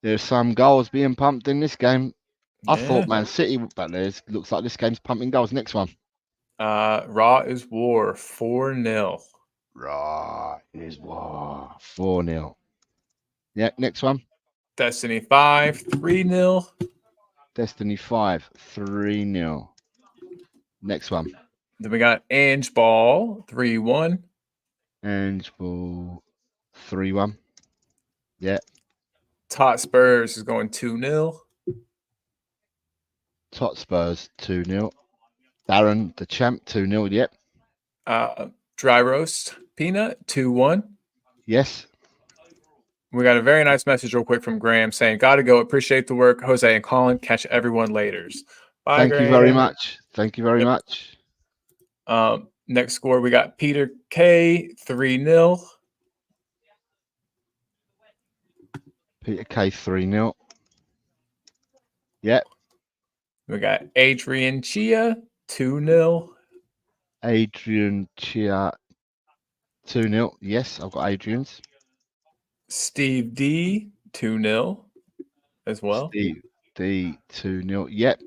There's some goals being pumped in this game. Yeah. I thought Man City, but looks like this game's pumping goals. Next one. Raw is War 4-0. Right, it is war 4-0. Yeah, next one. Destiny 5 3-0. Destiny 5 3-0. Next one. Then we got Ange Ball 3-1. Ange Ball 3-1. Yeah. Tot Spurs is going 2-0. Tot Spurs 2-0. Darren the champ 2-0. Yep. Dry Roast Peanut 2-1. Yes. We got a very nice message real quick from Graham saying, "Gotta go. Appreciate the work, Jose and Colin. Catch everyone laters." Bye, Thank Graham. you very much. Thank you very much. Next score, we got Peter K 3-0. Peter K 3-0. Yep. We got Adrian Chia 2-0. Adrian Chia 2-0. Yes, I've got Adrian's. Steve D 2-0 as well. Steve D 2-0. Yep.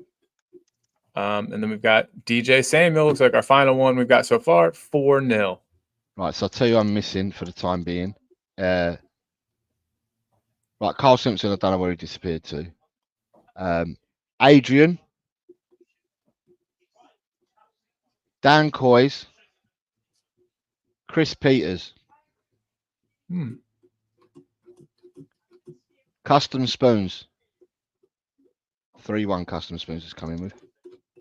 And then we've got DJ Samuel. Looks like our final one we've got so far 4-0. Right, so I'll tell you I'm missing for the time being. Right, Carl Simpson, I don't know where he disappeared to. Adrian. Dan Coys. Chris Peters. Custom Spoons. 3-1 Custom Spoons is coming with.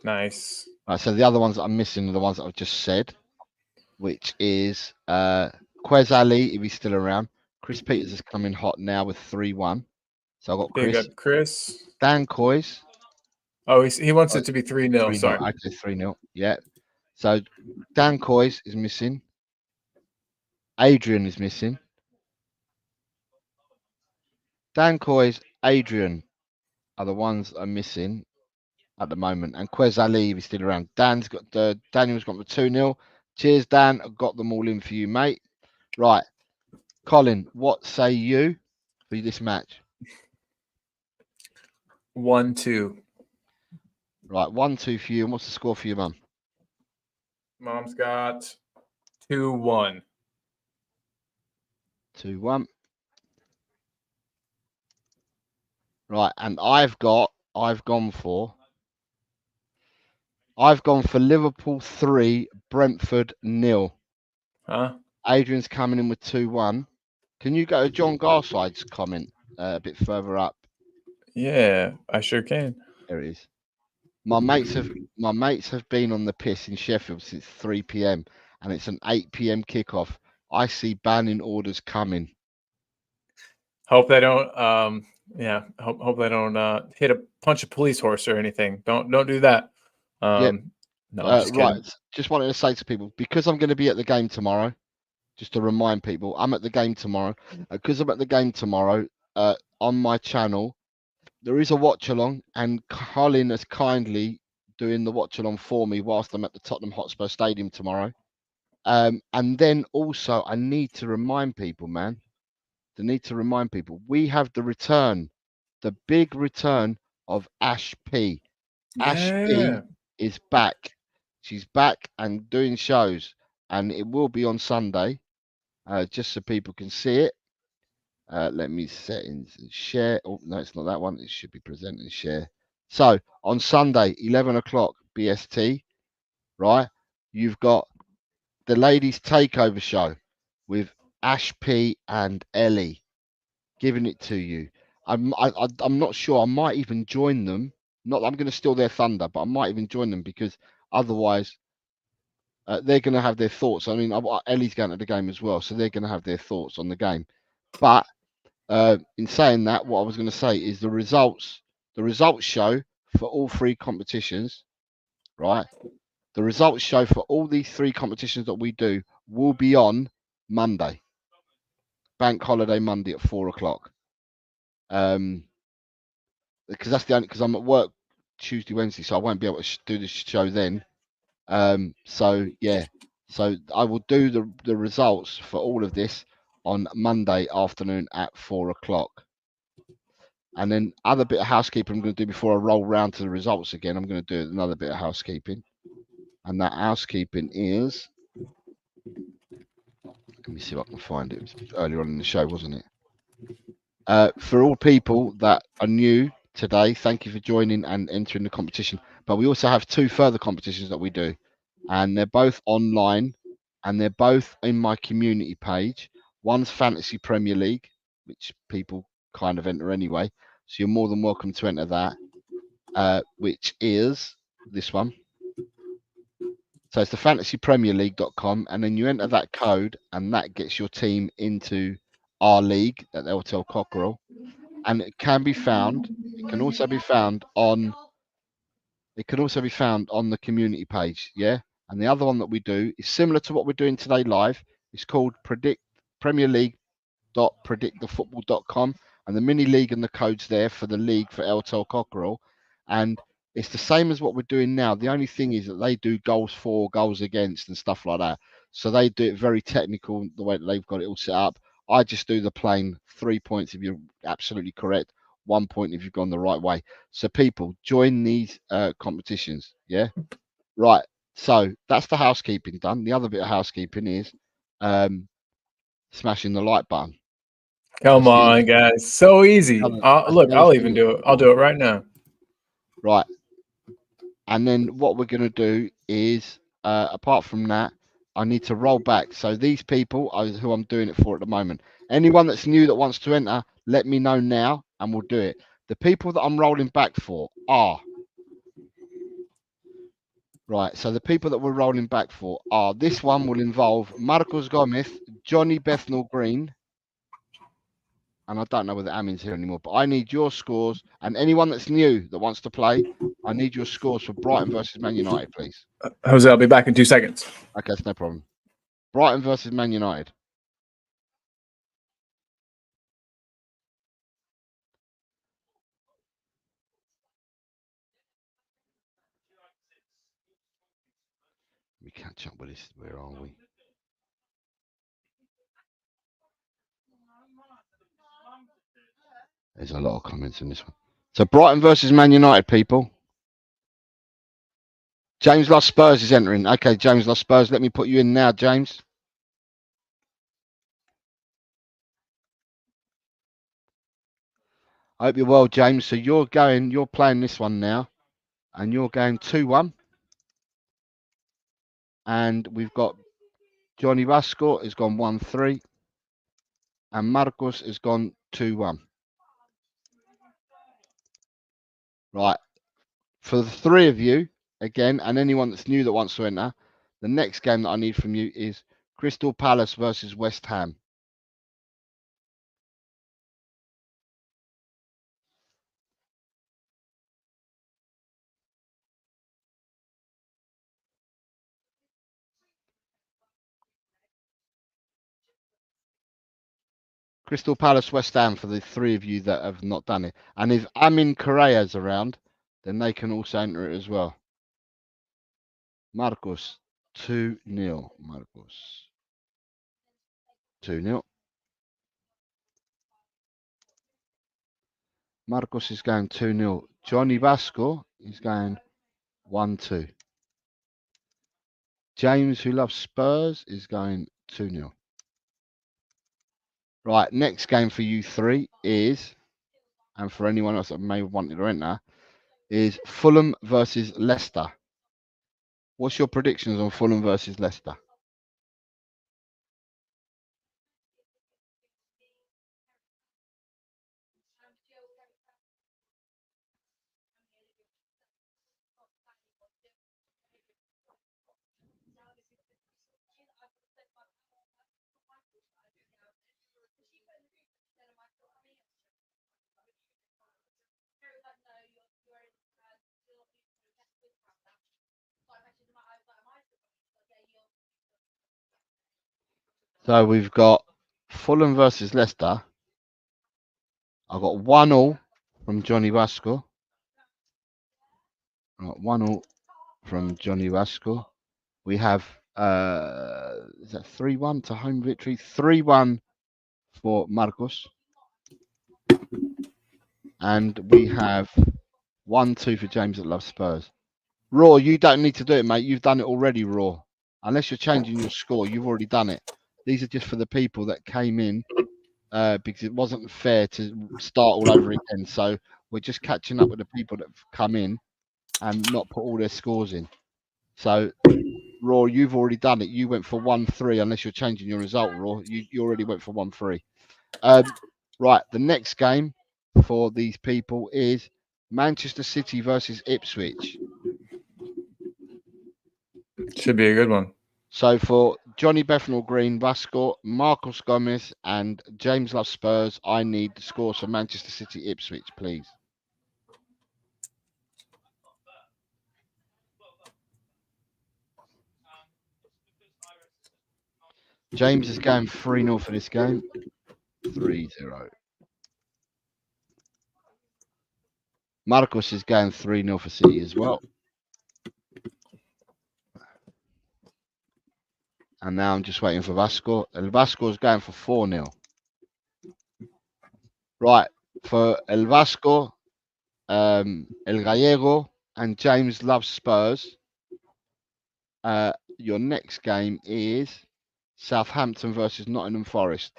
Nice. Right, so the other ones that I'm missing are the ones that I've just said, which is Quez Ali, if he's still around. Chris Peters is coming hot now with 3-1. So I've got Chris. Big up Chris. Dan Coys. Oh, he wants it to be 3-0. Sorry. Okay, 3-0. Yeah. So Dan Coys is missing. Adrian is missing. Dan Coys, Adrian are the ones that are missing at the moment. And Quez Ali, if he's still around. Daniel's got the 2-0. Cheers, Dan. I've got them all in for you, mate. Right. Colin, what say you for this match? 1-2. Right, 1-2 for you. And what's the score for you, Mum? Mom's got 2-1. 2-1. Right, and I've gone for Liverpool 3, Brentford 0. Huh? Adrian's coming in with 2-1. Can you go to John Garside's comment a bit further up? Yeah, I sure can. There it is. My mates have been on the piss in Sheffield since 3 p.m. and it's an 8 p.m. kickoff. I see banning orders coming. Hope they don't hope they don't punch a police horse or anything. Don't do that. Yeah. No, just kidding. Right. Just wanted to say to people, because I'm going to be at the game tomorrow, just to remind people, I'm at the game tomorrow. Because I'm at the game tomorrow, on my channel, there is a watch along, and Colin is kindly doing the watch along for me whilst I'm at the Tottenham Hotspur Stadium tomorrow. And then also, I need to remind people, we have the return, the big return of Ash P. Ash P is back. She's back and doing shows, and it will be on Sunday, just so people can see it. Let me settings and share. Oh, no, it's not that one. It should be present and share. So on Sunday, 11 o'clock BST, right? You've got the ladies' takeover show with Ash P and Ellie giving it to you. I'm not sure. I might even join them. Not that I'm going to steal their thunder, but I might even join them because otherwise they're going to have their thoughts. I mean, Ellie's going to the game as well, so they're going to have their thoughts on the game. But in saying that, what I was going to say is the results show for all 3 competitions, right? The results show for all these 3 competitions that we do will be on Monday, Bank Holiday Monday at 4 o'clock. Because that's the only, because I'm at work Tuesday, Wednesday, so I won't be able to do this show then. So yeah, so I will do the results for all of this on Monday afternoon at 4 o'clock. And then other bit of housekeeping I'm going to do before I roll round to the results again. I'm going to do another bit of housekeeping. And that housekeeping is, let me see if I can find it. It was earlier on in the show, wasn't it? For all people that are new today, thank you for joining and entering the competition. But we also have 2 further competitions that we do, and they're both online, and they're both in my community page. One's Fantasy Premier League, which people kind of enter anyway, so you're more than welcome to enter that, which is this one. So it's the fantasypremierleague.com, and then you enter that code, and that gets your team into our league at the Hotel Cockerel. And it can be found. It can also be found on. It can also be found on the community page. Yeah. And the other one that we do is similar to what we're doing today live. It's called Premier League.predictthefootball.com, and the mini league and the codes there for the league for Hotel Cockerel. And it's the same as what we're doing now. The only thing is that they do goals for, goals against, and stuff like that. So they do it very technical, the way that they've got it all set up. I just do the plain 3 points if you're absolutely correct, 1 point if you've gone the right way. So people, join these competitions. Yeah. Right. So that's the housekeeping done. The other bit of housekeeping is smashing the like button. Come on, guys. So easy. Look, I'll even do it. I'll do it right now. Right. And then what we're going to do is, apart from that, I need to roll back. So these people are who I'm doing it for at the moment. Anyone that's new that wants to enter, let me know now and we'll do it. The people that I'm rolling back for are... Right, so the people that we're rolling back for are... This one will involve Marcos Gomez, Johnny Bethnal Green, and I don't know whether Amin's here anymore, but I need your scores, and anyone that's new that wants to play, I need your scores for Brighton versus Man United, please. Jose, I'll be back in 2 seconds. Okay, that's no problem. Brighton versus Man United. We catch up with this. Where are we? There's a lot of comments in this one. So Brighton versus Man United, people. James Lost Spurs is entering. Okay, James Lost Spurs. Let me put you in now, James. I hope you're well, James. So you're playing this one now, and you're going 2-1. And we've got Johnny Vasco has gone 1-3, and Marcos has gone 2-1. Right. For the 3 of you, again, and anyone that's new that wants to enter, the next game that I need from you is Crystal Palace versus West Ham. Crystal Palace, West Ham for the 3 of you that have not done it. And if Amin Correa's around, then they can also enter it as well. Marcos, 2-0. Marcos, 2-0. Marcos is going 2-0. Johnny Vasco is going 1-2. James, who loves Spurs, is going 2-0. Right, next game for you 3 is, and for anyone else that may want to enter, is Fulham versus Leicester. What's your predictions on Fulham versus Leicester? So we've got Fulham versus Leicester. I've got 1-1 from Johnny Vasco. Right, 1-1 from Johnny Vasco. We have is that 3-1 to home victory? 3-1 for Marcos. And we have 1-2 for James that loves Spurs. Raw, you don't need to do it, mate. You've done it already, Raw. Unless you're changing your score, you've already done it. These are just for the people that came in because it wasn't fair to start all over again. So we're just catching up with the people that have come in and not put all their scores in. So, Raw, you've already done it. You went for 1-3, unless you're changing your result, Raw. You already went for 1-3. Right, the next game for these people is Manchester City versus Ipswich. Should be a good one. So for Johnny Bethnal Green, Vasco, Marcos Gomez, and James Love Spurs, I need the scores for Manchester City Ipswich, please. James is going 3-0 for this game. 3-0. Marcos is going 3-0 for City as well. And now I'm just waiting for Vasco. El Vasco is going for 4-0. Right, for El Vasco, El Gallego, and James Love Spurs. Your next game is Southampton versus Nottingham Forest.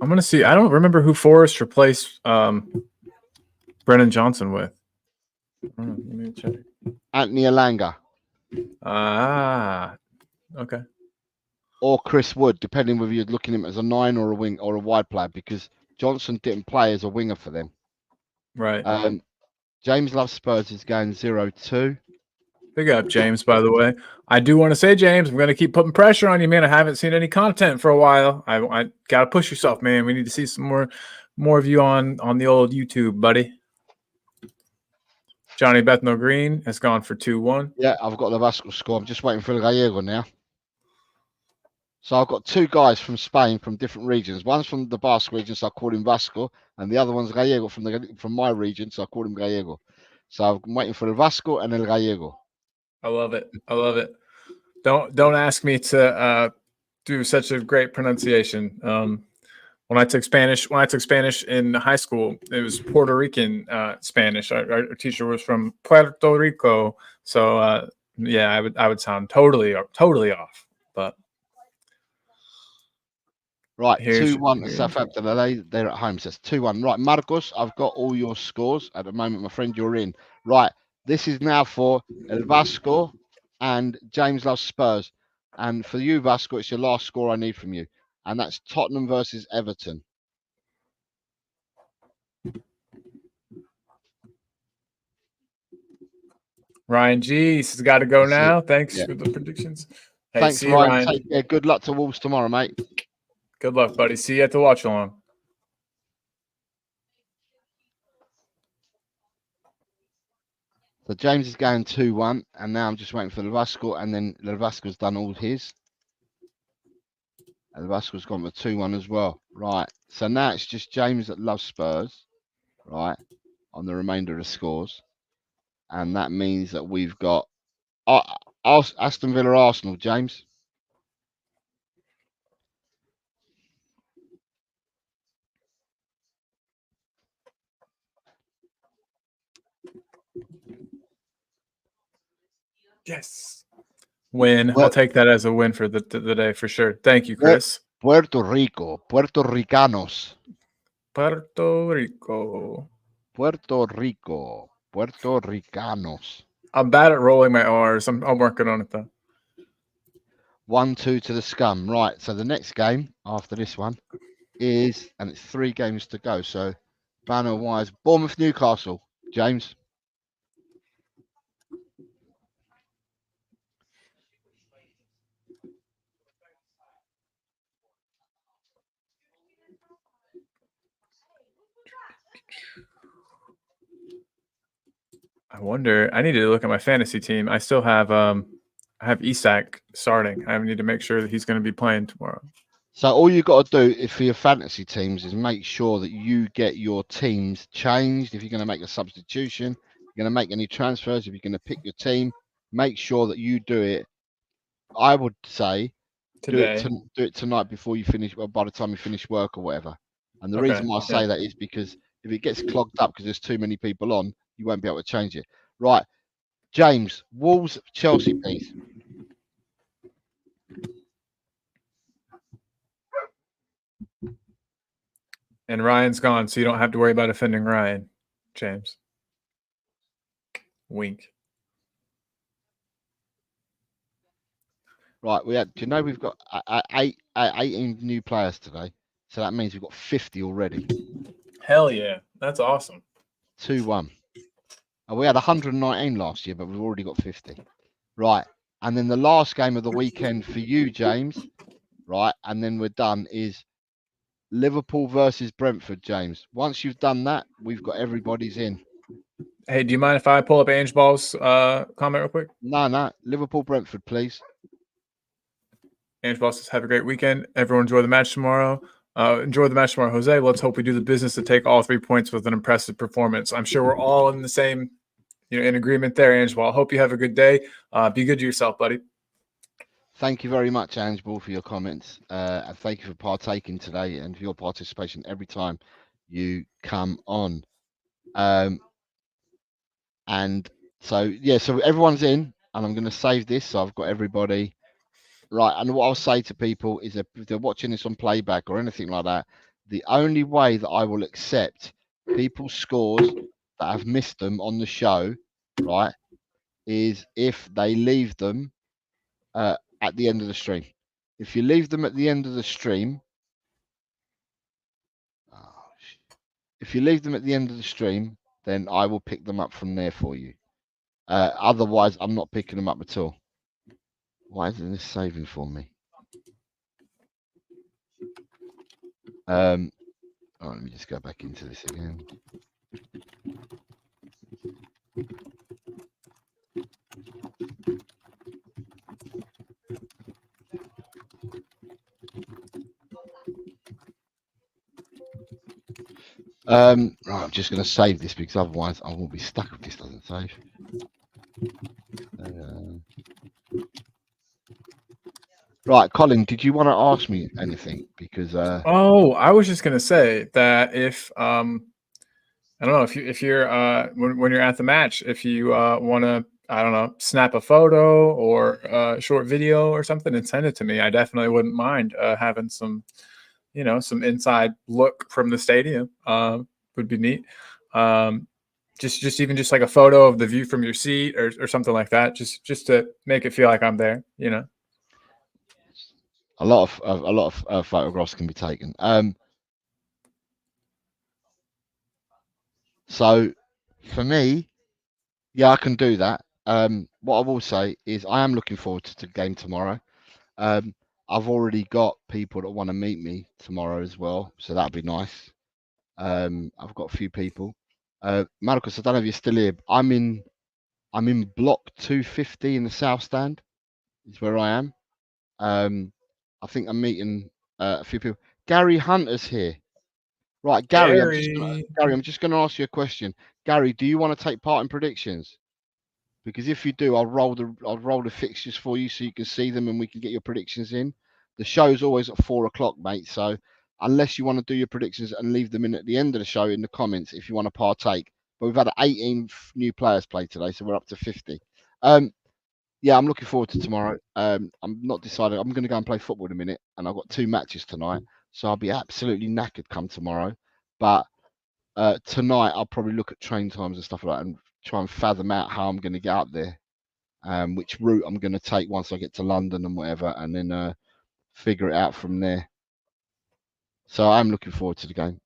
I'm gonna see. I don't remember who Forrest replaced Brennan Johnson with. Let me check. Anthony Elanga. Okay. Or Chris Wood, depending whether you're looking at him as a 9 or a wing or a wide player, because Johnson didn't play as a winger for them. Right. James Love Spurs is going 0-2. Big up, James, by the way. I do want to say, James, I'm going to keep putting pressure on you, man. I haven't seen any content for a while. I got to push yourself, man. We need to see some more of you on the old YouTube, buddy. Johnny Bethnal Green has gone for 2-1. Yeah, I've got the Vasco score. I'm just waiting for El Gallego now. So I've got two guys from Spain from different regions. One's from the Basque region, so I call him Vasco, and the other one's Gallego from my region, so I call him Gallego. So I'm waiting for El Vasco and El Gallego. I love it. I love it. Don't ask me to do such a great pronunciation. When I took Spanish in high school, it was Puerto Rican Spanish. Our teacher was from Puerto Rico, so yeah, I would sound totally off. But right, 2-1 to Southampton. They're at home, so it's 2-1. Right, Marcos, I've got all your scores at the moment, my friend. You're in. Right, this is now for El Vasco and James Love Spurs, and for you, Vasco, it's your last score I need from you, and that's Tottenham versus Everton. Ryan G has got to go now. Thanks for the predictions. Hey, thanks, see Ryan. You, Ryan. Take care. Good luck to Wolves tomorrow, mate. Good luck, buddy. See you at the watch along. So James is going 2-1, and now I'm just waiting for Vasco, and then Vasco's done all his. And Vasco's gone for 2-1 as well. Right. So now it's just James that loves Spurs, right, on the remainder of the scores. And that means that we've got Aston Villa Arsenal, James. Yes. Win. I'll take that as a win for the day for sure. Thank you, Chris. Puerto Rico. Puerto Ricanos. Puerto Rico. Puerto Rico. Puerto Ricanos. I'm bad at rolling my R's. I'm working on it though. 1-2 to the scum. Right. So the next game after this one is, and it's 3 games to go. So banner wise, Bournemouth Newcastle. James. I wonder. I need to look at my fantasy team. I still have I have Isak starting. I need to make sure that he's going to be playing tomorrow. So all you got to do for your fantasy teams is make sure that you get your teams changed. If you're going to make a substitution, you're going to make any transfers, if you're going to pick your team, make sure that you do it. I would say today. Do it tonight before you finish, well, by the time you finish work or whatever. And the reason why I say that is because if it gets clogged up because there's too many people on, you won't be able to change it. Right, James, Wolves, Chelsea, please. And Ryan's gone, so you don't have to worry about offending Ryan, James. Wink. Right, do you know we've got 18 new players today, so that means we've got 50 already. Hell yeah, that's awesome. 2-1. We had 119 last year, but we've already got 50. Right, and then the last game of the weekend for you, James. Right, and then we're done. Is Liverpool versus Brentford, James. Once you've done that, we've got everybody's in. Hey, do you mind if I pull up Ange Ball's comment real quick? No. Liverpool, Brentford, please. Ange Ball says, have a great weekend. Everyone enjoy the match tomorrow. Enjoy the match tomorrow, Jose. Let's hope we do the business to take all 3 points with an impressive performance. I'm sure we're all in the same, in agreement there, Ange Ball. Hope you have a good day. Be good to yourself, buddy. Thank you very much, Ange Ball, for your comments. And thank you for partaking today and for your participation every time you come on. And so, yeah, so everyone's in, and I'm going to save this. So I've got everybody. Right, and what I'll say to people is that if they're watching this on playback or anything like that, the only way that I will accept people's scores that have missed them on the show, right, is if they leave them at the end of the stream. If you leave them at the end of the stream, then I will pick them up from there for you. Otherwise, I'm not picking them up at all. Why isn't this saving for me? Let me just go back into this again. Right, I'm just going to save this because otherwise I will be stuck if this doesn't save. Right, Colin, did you want to ask me anything? Because I was just gonna say that if I don't know if you're when you're at the match, if you want to, I don't know, snap a photo or a short video or something and send it to me, I definitely wouldn't mind having some, some inside look from the stadium. Would be neat. Just even just like a photo of the view from your seat or something like that, just to make it feel like I'm there. A lot of photographs can be taken. So for me, yeah, I can do that. What I will say is I am looking forward to the game tomorrow. I've already got people that want to meet me tomorrow as well, so that'd be nice. I've got a few people. Marcus, I don't know if you're still here. I'm in block 250 in the south stand. Is where I am. I think I'm meeting a few people. Gary Hunter's here. Right, Gary. I'm just going to ask you a question. Gary, do you want to take part in predictions? Because if you do, I'll roll the fixtures for you so you can see them and we can get your predictions in. The show's always at 4 o'clock, mate. So unless you want to do your predictions and leave them in at the end of the show in the comments if you want to partake. But we've had 18 new players play today, so we're up to 50. Yeah, I'm looking forward to tomorrow. I'm not decided. I'm going to go and play football in a minute, and I've got 2 matches tonight, so I'll be absolutely knackered come tomorrow. But tonight, I'll probably look at train times and stuff like that and try and fathom out how I'm going to get up there, which route I'm going to take once I get to London and whatever, and then figure it out from there. So I'm looking forward to the game.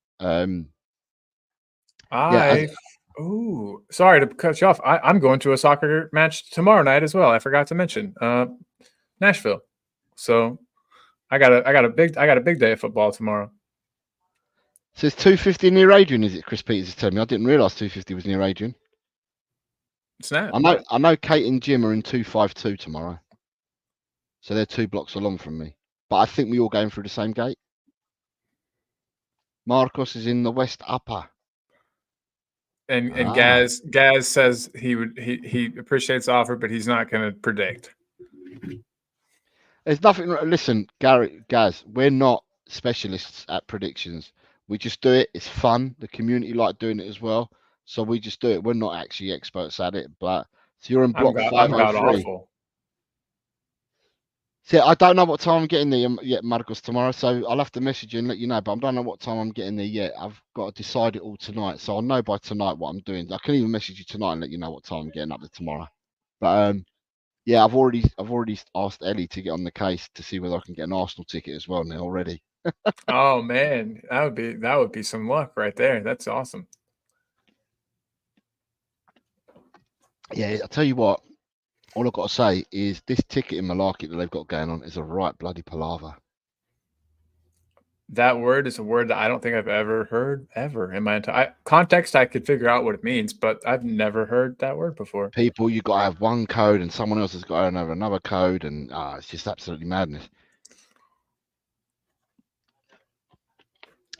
Oh, sorry to cut you off. I'm going to a soccer match tomorrow night as well. I forgot to mention Nashville. So I got a big day of football tomorrow. So it's 250 near Adrian, is it? Chris Peters is telling me. I didn't realise 250 was near Adrian. Snap. I know Kate and Jim are in 252 tomorrow. So they're 2 blocks along from me. But I think we all going through the same gate. Marcos is in the West Upper. And Gaz says he appreciates the offer, but he's not going to predict. There's nothing. Listen, Gaz, we're not specialists at predictions. We just do it. It's fun. The community like doing it as well. So we just do it. We're not actually experts at it, but so you're in block I'm god 503. awful. See, I don't know what time I'm getting there yet, Marcos, tomorrow. So I'll have to message you and let you know. But I don't know what time I'm getting there yet. I've got to decide it all tonight. So I'll know by tonight what I'm doing. I can even message you tonight and let you know what time I'm getting up there tomorrow. But yeah, I've already asked Ellie to get on the case to see whether I can get an Arsenal ticket as well now already. Oh man, that would be some luck right there. That's awesome. Yeah, I'll tell you what. All I've got to say is this ticketing malarkey that they've got going on is a right bloody palaver. That word is a word that I don't think I've ever heard in my entire context. I could figure out what it means, but I've never heard that word before. People, you got to have one code and someone else has got to have another code, and it's just absolutely madness.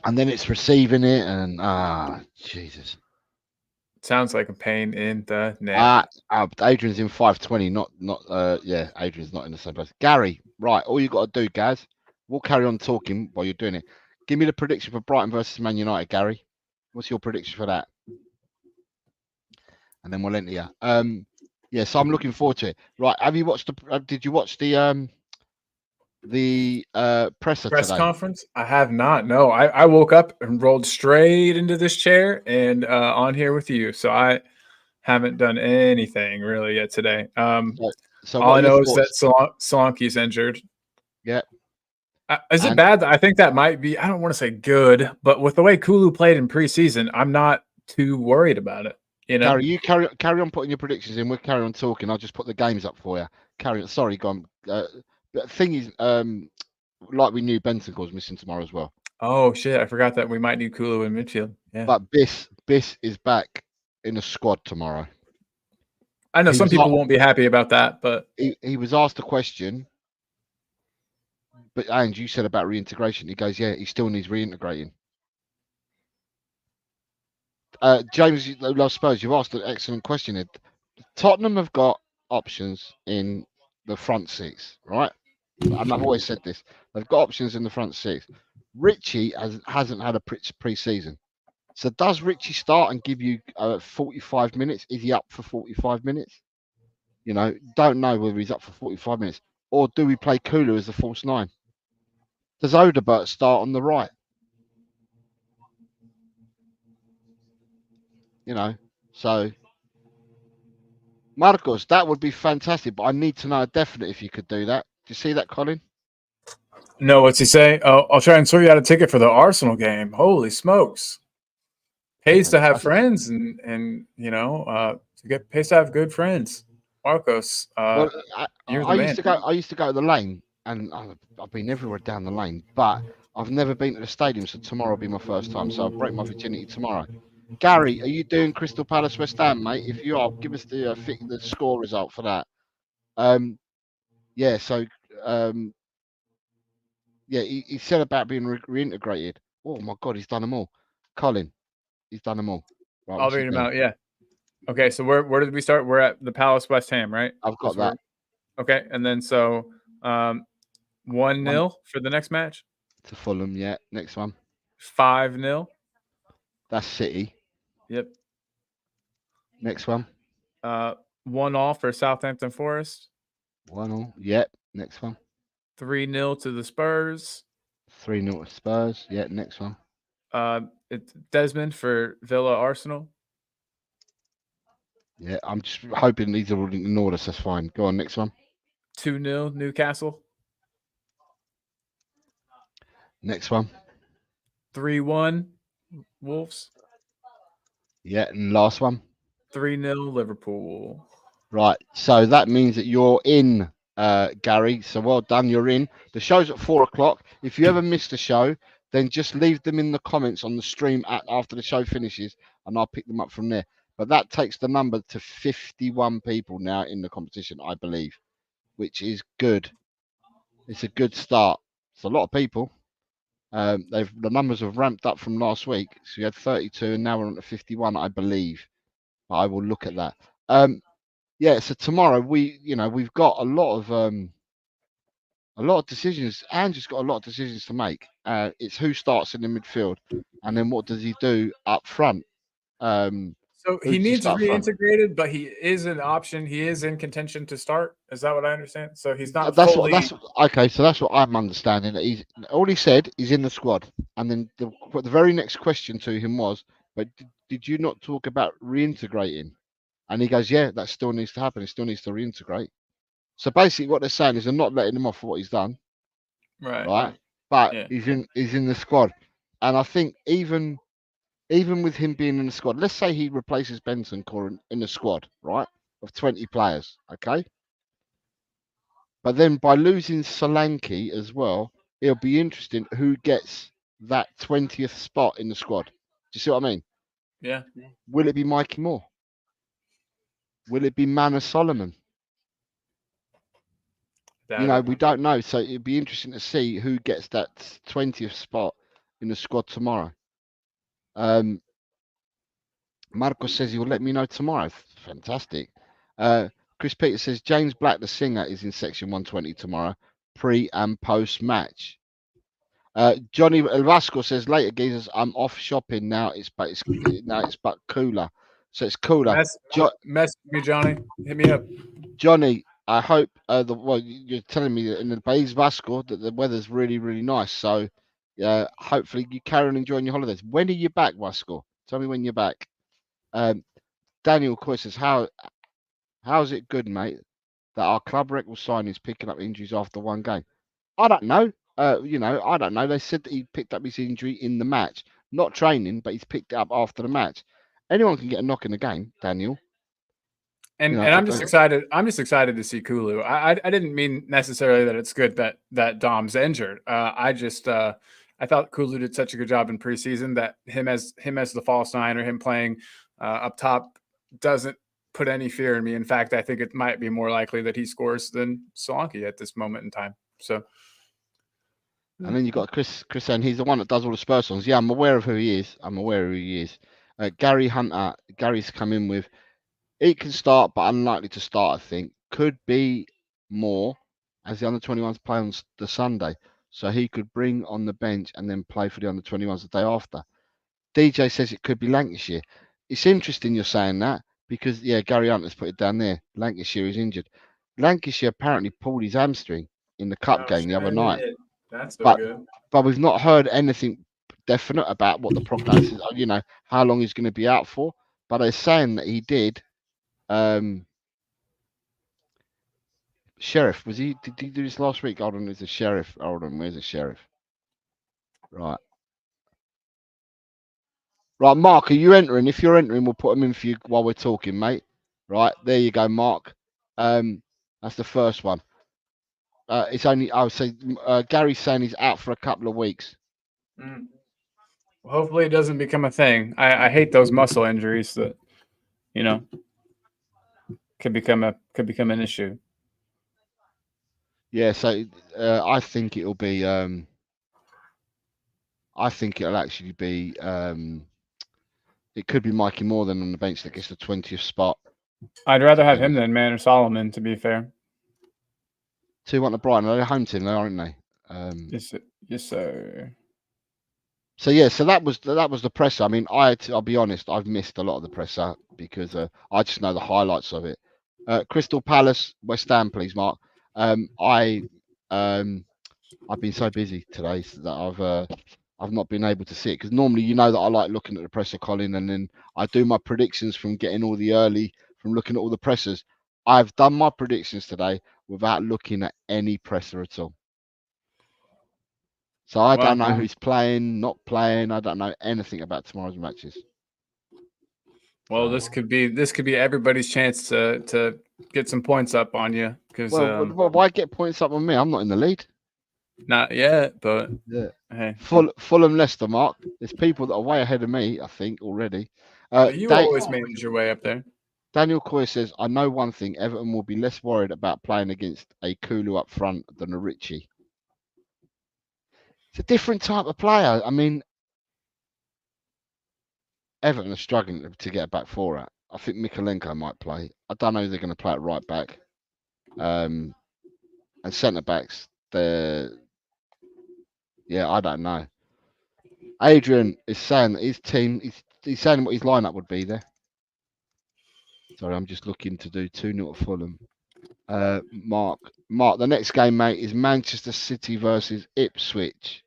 And then it's receiving it, and Jesus. Sounds like a pain in the neck. Adrian's in 520, yeah, Adrian's not in the same place. Gary, right, all you got to do, Gaz, we'll carry on talking while you're doing it. Give me the prediction for Brighton versus Man United, Gary. What's your prediction for that? And then we'll enter you. Yeah, so I'm looking forward to it. Right, have you watched did you watch the press today? Conference? I have not. No, I woke up and rolled straight into this chair and on here with you. So I haven't done anything really yet today. So all I know is that Solanke's injured. Yeah. Is it bad? I think that might be, I don't want to say good, but with the way Kulu played in preseason, I'm not too worried about it. You know, Gary, you carry on putting your predictions in. We'll carry on talking. I'll just put the games up for you. Carry on. Sorry, go on. The thing is, like we knew Bentancur's missing tomorrow as well. Oh shit! I forgot that we might need Kulu in midfield. Yeah. But Biss is back in the squad tomorrow. I know some people won't be happy about that, but he was asked a question. But and you said about reintegration. He goes, yeah, he still needs reintegrating. James, I suppose you've asked an excellent question. Tottenham have got options in the front six, right? And I've always said this. They've got options in the front six. Richie hasn't had a pre-season. So does Richie start and give you 45 minutes? Is he up for 45 minutes? You know, don't know whether he's up for 45 minutes. Or do we play Kulu as the false nine? Does Odegaard start on the right? You know, so Marcos, that would be fantastic. But I need to know a definite if you could do that. Do you see that, Colin? No, what's he say? Oh, I'll try and sort you out a ticket for the Arsenal game. Holy smokes! Pays to have friends, and you know, pays to have good friends. Marcos, well, I used to go to the lane, and I've been everywhere down the lane, but I've never been to the stadium. So tomorrow will be my first time. So I'll break my virginity tomorrow. Gary, are you doing Crystal Palace West Ham, mate? If you are, give us the score result for that. Yeah. So yeah, he said about being reintegrated. Oh my God, he's done them all. Colin, he's done them all. Right, I'll read them out. Yeah. Okay, so where did we start? We're at the Palace West Ham, right? I've got that. Okay, and then so 1-0 for the next match. To Fulham, yeah. Next one. 5-0. That's City. Yep. Next one. 1-1 for Southampton Forest. 1-1. Yep. Next one. 3-0 to the Spurs. 3-0 to Spurs. Yeah. Next one. It's Desmond for Villa Arsenal. Yeah, I'm just hoping these are all in order. So that's fine. Go on, next one. 2-0 Newcastle. Next one. 3-1 Wolves. Yeah, and last one. 3-0 Liverpool. Right, so that means that you're in, Gary. So well done, you're in. The show's at 4:00. If you ever miss the show, then just leave them in the comments on the stream after the show finishes, and I'll pick them up from there. But that takes the number to 51 people now in the competition, I believe, which is good. It's a good start. It's a lot of people. The numbers have ramped up from last week. So we had 32, and now we're on to 51, I believe. But I will look at that. Yeah. So tomorrow we've got a lot of A lot of decisions. Andrew's got a lot of decisions to make. It's who starts in the midfield, and then what does he do up front? So Who he does he needs start front? reintegrated, but he is an option. He is in contention to start. Is that what I understand? So he's not That's fully. okay. So that's what I'm understanding. That he's all he said. He's in the squad, and then the very next question to him was, "But did you not talk about reintegrating?" And he goes, "Yeah, that still needs to happen. He still needs to reintegrate." So basically, what they're saying is they're not letting him off for what he's done, right? But Yeah. he's in the squad, and I think even with him being in the squad, let's say he replaces Benson in the squad, right, of 20 players, okay. But then by losing Solanke as well, it'll be interesting who gets that 20th spot in the squad. Do you see what I mean? Yeah. Will it be Mikey Moore? Will it be Manor Solomon? We don't know. So it'd be interesting to see who gets that 20th spot in the squad tomorrow. Marco says he will let me know tomorrow. Fantastic. Chris Peters says James Black, the singer, is in section 120 tomorrow, pre and post match. Johnny Vasco says later, geezers. I'm off shopping now. It's but cooler. So it's cooler. Mess me, Johnny. Hit me up, Johnny. I hope you're telling me that in the Bays Vasco that the weather's really really nice. So hopefully you carry on enjoying your holidays. When are you back, Vasco? Tell me when you're back. Daniel Coy says how's it good, mate, that our club rec will sign is picking up injuries after one game? I don't know. I don't know. They said that he picked up his injury in the match, not training, but he's picked it up after the match. Anyone can get a knock in the game, Daniel. And I'm just excited. I'm just excited to see Kulu. I didn't mean necessarily that it's good that Dom's injured. I thought Kulu did such a good job in preseason that him as the false nine or him playing up top doesn't put any fear in me. In fact, I think it might be more likely that he scores than Solanke at this moment in time. So, and then you've got Chris saying he's the one that does all the Spurs songs. Yeah, I'm aware of who he is. Gary Hunter. Gary's come in with. He can start, but unlikely to start. I think could be more as the under-21s play on the Sunday, so he could bring on the bench and then play for the under-21s the day after. DJ says it could be Lancashire. It's interesting you're saying that because Gary Hunter's put it down there. Lancashire is injured. Lancashire apparently pulled his hamstring in the cup game the other night. That's so good. But we've not heard anything definite about what the prognosis. How long he's going to be out for. But they're saying that he did. Sheriff, did he do this last week? Hold on, there's a Sheriff. Hold on, where's the Sheriff? Right, Mark, are you entering? If you're entering, we'll put them in for you while we're talking, mate. Right, there you go, Mark. That's the first one. It's only, Gary's saying he's out for a couple of weeks. Well, hopefully it doesn't become a thing. I hate those muscle injuries that, could become an issue. Yeah, so I think it'll be. I think it'll actually be. It could be Mikey Moore than on the bench that gets the 20th spot. I'd rather have him than Manor Solomon, to be fair. 2-1 to Brighton. They're home team, aren't they? Yes, sir. So yeah, so that was the presser. I mean, I'll be honest, I've missed a lot of the presser because I just know the highlights of it. Crystal Palace, West Ham, please, Mark. I've been so busy today that I've not been able to see it because normally that I like looking at the presser, Colin, and then I do my predictions from getting all the early from looking at all the pressers. I've done my predictions today without looking at any presser at all. So I don't know who's playing, not playing. I don't know anything about tomorrow's matches. Well, this could be everybody's chance to get some points up on you. Because why get points up on me? I'm not in the lead. Not yet, but yeah. Hey, Fulham, Leicester, Mark. There's people that are way ahead of me, I think, already. You always manage your way up there. Daniel Coy says, I know one thing, Everton will be less worried about playing against a Kulu up front than a Ritchie. It's a different type of player. I mean, Everton are struggling to get a back four at. I think Mikalenko might play. I don't know if they're going to play at right back. And centre backs, Yeah, I don't know. Adrian is saying that his team. He's saying what his lineup would be there. Sorry, I'm just looking to do 2-0 to Fulham. Mark, the next game, mate, is Manchester City versus Ipswich.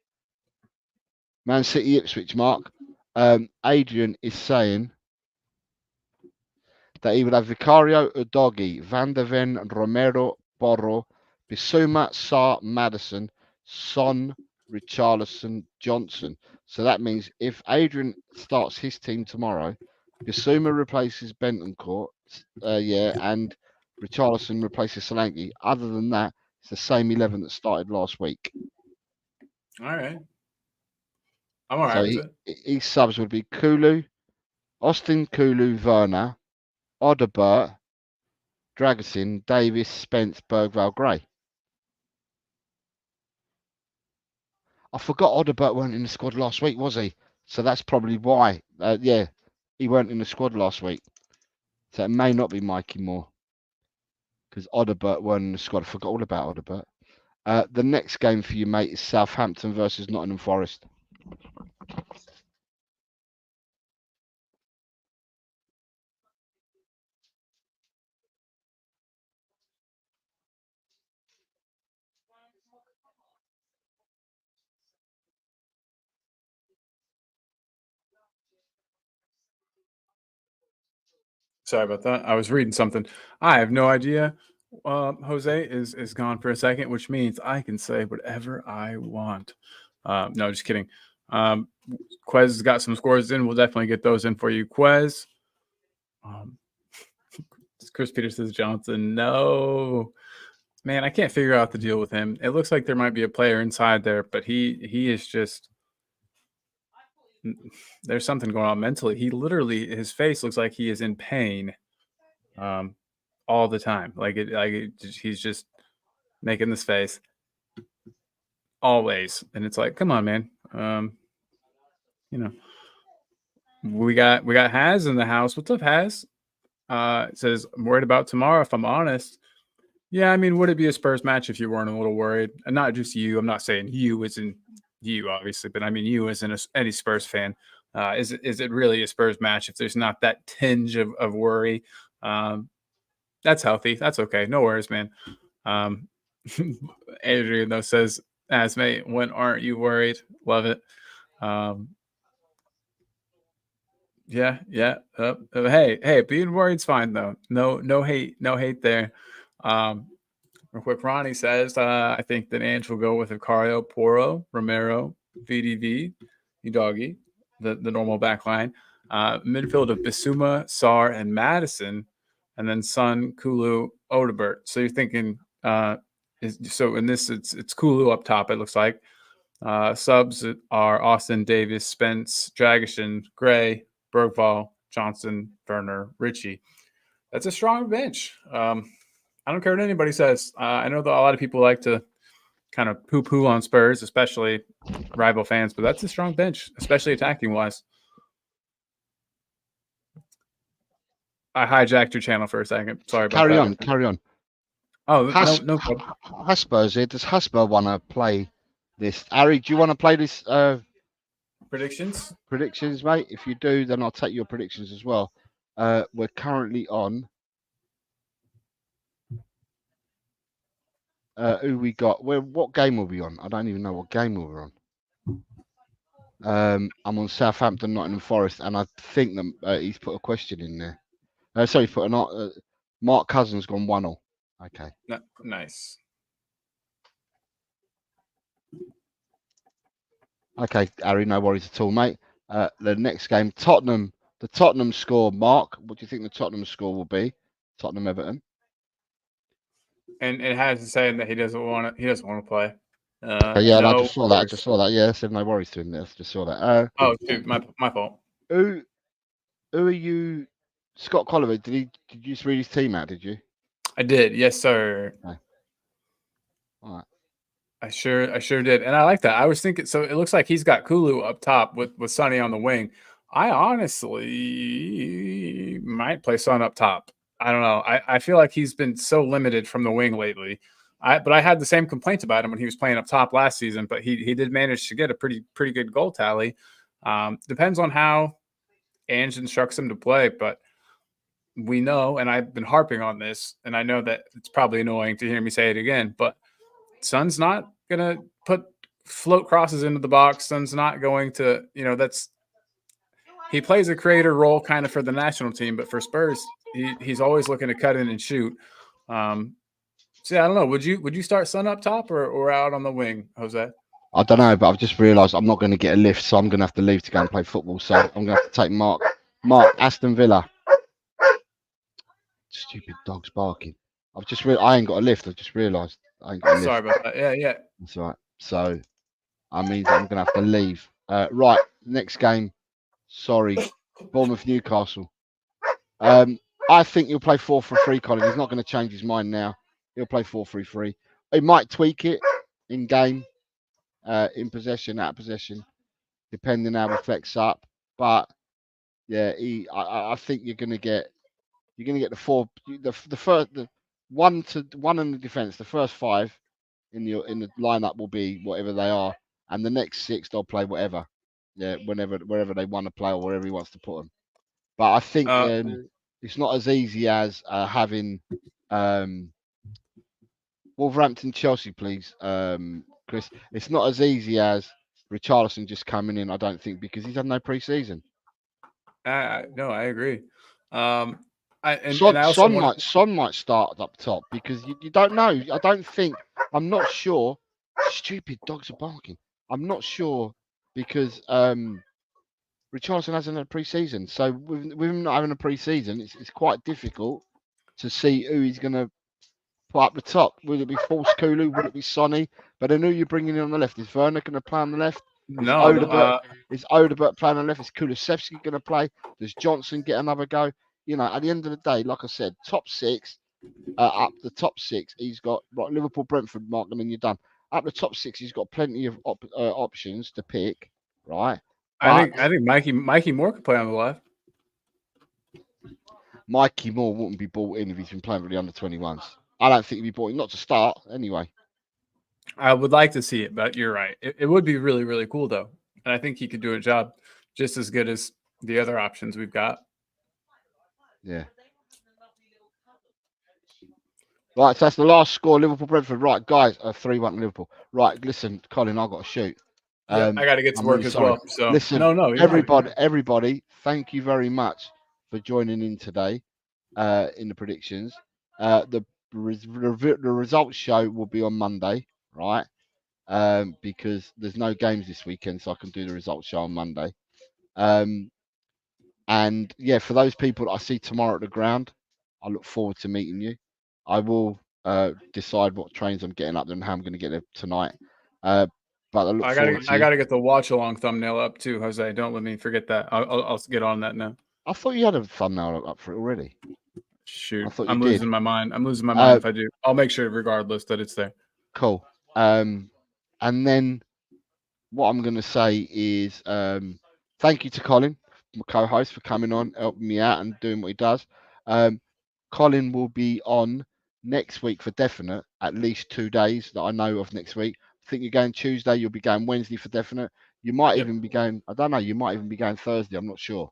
Man City, Ipswich, Mark. Adrian is saying that he would have Vicario, Udogi, Van der Ven, Romero, Borro, Bissouma, Sarr, Maddison, Son, Richarlison, Johnson. So that means if Adrian starts his team tomorrow, Bissouma replaces Bentoncourt, and Richarlison replaces Solanke. Other than that, it's the same 11 that started last week. All right. I'm all right with it. His subs would be Kulu, Austin Kulu, Werner, Odobert, Dragusin, Davis, Spence, Bergvall, Gray. I forgot Odobert weren't in the squad last week, was he? So that's probably why. He weren't in the squad last week. So it may not be Mikey Moore. Because Odobert weren't in the squad. I forgot all about Odobert. The next game for you, mate, is Southampton versus Nottingham Forest. Sorry about that. I was reading something. I have no idea. Jose is gone for a second, which means I can say whatever I want. No, just kidding. Quez has got some scores in. We'll definitely get those in for you, Quez. Chris Peters says Johnson. No, man, I can't figure out the deal with him. It looks like there might be a player inside there, but he is just. There's something going on mentally. He literally, his face looks like he is in pain, all the time. He's just making this face always, and it's like, come on, man. We got Haz in the house. What's up, Haz? It says, I'm worried about tomorrow, if I'm honest. Yeah, I mean, would it be a Spurs match if you weren't a little worried? And not just you. I'm not saying you as in you, obviously, but I mean you as in any Spurs fan. Is it really a Spurs match if there's not that tinge of worry? That's healthy. That's okay. No worries, man. Adrian, though, says, as mate, when aren't you worried? Love it. Yeah. Hey, being worried's fine though. No hate there. Real quick, Ronnie says, I think that Ange will go with Vicario, Porro, Romero, VDV, Udagi, the normal back line. Midfield of Bissouma, Sarr, and Maddison, and then Son, Kulu, Odobert. So you're thinking, in this, it's Kulu up top, it looks like. Subs are Austin, Davis, Spence, Dragusin, Gray, Bergvall, Johnson, Werner, Ritchie. That's a strong bench. I don't care what anybody says. I know that a lot of people like to kind of poo-poo on Spurs, especially rival fans, but that's a strong bench, especially attacking-wise. I hijacked your channel for a second. Sorry about that. Carry on. Oh, no problem. Hotspur's here. Does Hotspur want to play this? Harry, do you want to play this? Predictions, mate. If you do, then I'll take your predictions as well. We're currently on. Who we got? What game are we on? I don't even know what game we're on. I'm on Southampton, Nottingham Forest, and I think that he's put a question in there. Sorry, put an Mark Cousins gone 1-0. Okay. Nice. Okay, Harry, no worries at all, mate. The next game, Tottenham. The Tottenham score, Mark. What do you think the Tottenham score will be? Tottenham Everton. And it has to say that he doesn't want to play. I just saw that. Yeah, I said no worries to him. I just saw that. Shoot, my fault. Who are you? Scott Colliver. Did you just read his team out? Did you? I did. Yes, sir. Okay. All right. I sure did, and I like that. I was thinking. So it looks like he's got Kulu up top with Sonny on the wing. I honestly might play Son up top. I don't know. I feel like he's been so limited from the wing lately. But I had the same complaints about him when he was playing up top last season. But he did manage to get a pretty good goal tally. Depends on how Ange instructs him to play, but we know, and I've been harping on this, and I know that it's probably annoying to hear me say it again, but Son's not gonna float crosses into the box. Son's not going to, he plays a creator role kind of for the national team, but for Spurs, he's always looking to cut in and shoot. So yeah, I don't know. Would you start Son up top or out on the wing, Jose? I don't know, but I've just realised I'm not going to get a lift, so I'm going to have to leave to go and play football. So I'm going to have to take Mark, Aston Villa. Stupid dog's barking. I ain't got a lift. I just realised I ain't got a lift. Sorry about that. Yeah. That's all right. So I mean I'm going to have to leave. Right, next game. Sorry, Bournemouth Newcastle. I think he'll play 4-3-3, Colin. He's not going to change his mind now. He'll play 4-3-3. He might tweak it in game, in possession, out of possession, depending how he flex up. But yeah, I think you're going to get the one in the defense. The first 5 in the lineup will be whatever they are, and the next 6 they'll play whatever. Yeah, wherever they want to play or wherever he wants to put them. But I think it's not as easy as having Wolverhampton Chelsea, please, Chris. It's not as easy as Richarlison just coming in, I don't think, because he's had no pre-season. No, I agree. Son might start up top because you don't know. I'm not sure. Stupid dogs are barking. I'm not sure because Richarlison hasn't had a pre-season. So with him not having a pre-season, it's quite difficult to see who he's going to put up the top. Will it be False Kulu? Will it be Sonny? But then who you're bringing in on the left? Is Werner going to play on the left? No. Is Odegaard playing on the left? Is Kulusevski going to play? Does Johnson get another go? At the end of the day, like I said, top 6, up the top 6, he's got Liverpool, Brentford, Mark, and then you're done. Up the top 6, he's got plenty of options to pick, right? I think Mikey Moore could play on the left. Mikey Moore wouldn't be bought in if he's been playing with the under-21s. I don't think he'd be bought in, not to start anyway. I would like to see it, but you're right. It would be really, really cool, though. And I think he could do a job just as good as the other options we've got. Yeah. Right, so that's the last score, Liverpool-Brentford. Right, guys, 3-1 Liverpool. Right, listen, Colin, I've got to shoot. I got to get to work really as well. So listen, everybody, thank you very much for joining in today in the predictions. The results show will be on Monday, right? Because there's no games this weekend, so I can do the results show on Monday. And yeah, for those people that I see tomorrow at the ground, I look forward to meeting you. I will decide what trains I'm getting up there and how I'm going to get there tonight. But I got to get the watch along thumbnail up too, Jose. Don't let me forget that. I'll get on that now. I thought you had a thumbnail up for it already. Shoot, I'm losing my mind. I'm losing my mind if I do. I'll make sure, regardless, that it's there. Cool. And then what I'm going to say is thank you to Colin, my co-host, for coming on, helping me out and doing what he does. Colin will be on next week for definite, at least 2 days that I know of next week. I think you're going Tuesday, you'll be going Wednesday for definite. You might even be going, I don't know, you might even be going Thursday, I'm not sure.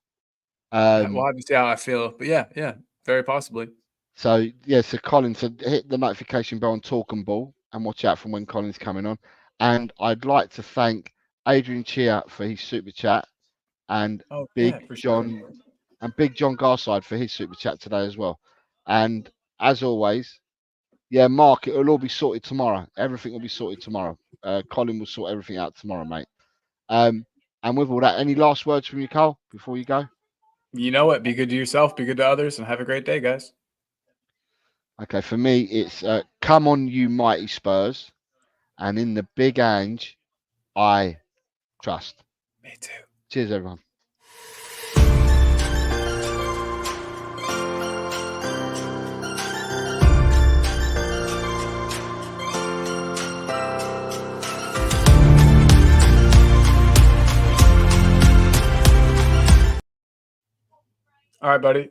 We'll have to see how I feel. But yeah, very possibly. So, yeah, so Colin, hit the notification bell on Talk and Ball and watch out for when Colin's coming on. And I'd like to thank Adrian Chia for his super chat and Big John Garside for his super chat today as well. And as always, yeah, Mark, it'll all be sorted tomorrow. Everything will be sorted tomorrow. Colin will sort everything out tomorrow, mate. And with all that, any last words from you, Carl, before you go? You know what? Be good to yourself, be good to others, and have a great day, guys. Okay, for me, it's come on, you mighty Spurs. And in the big Ange, I trust. Me too. Cheers, everyone. All right, buddy.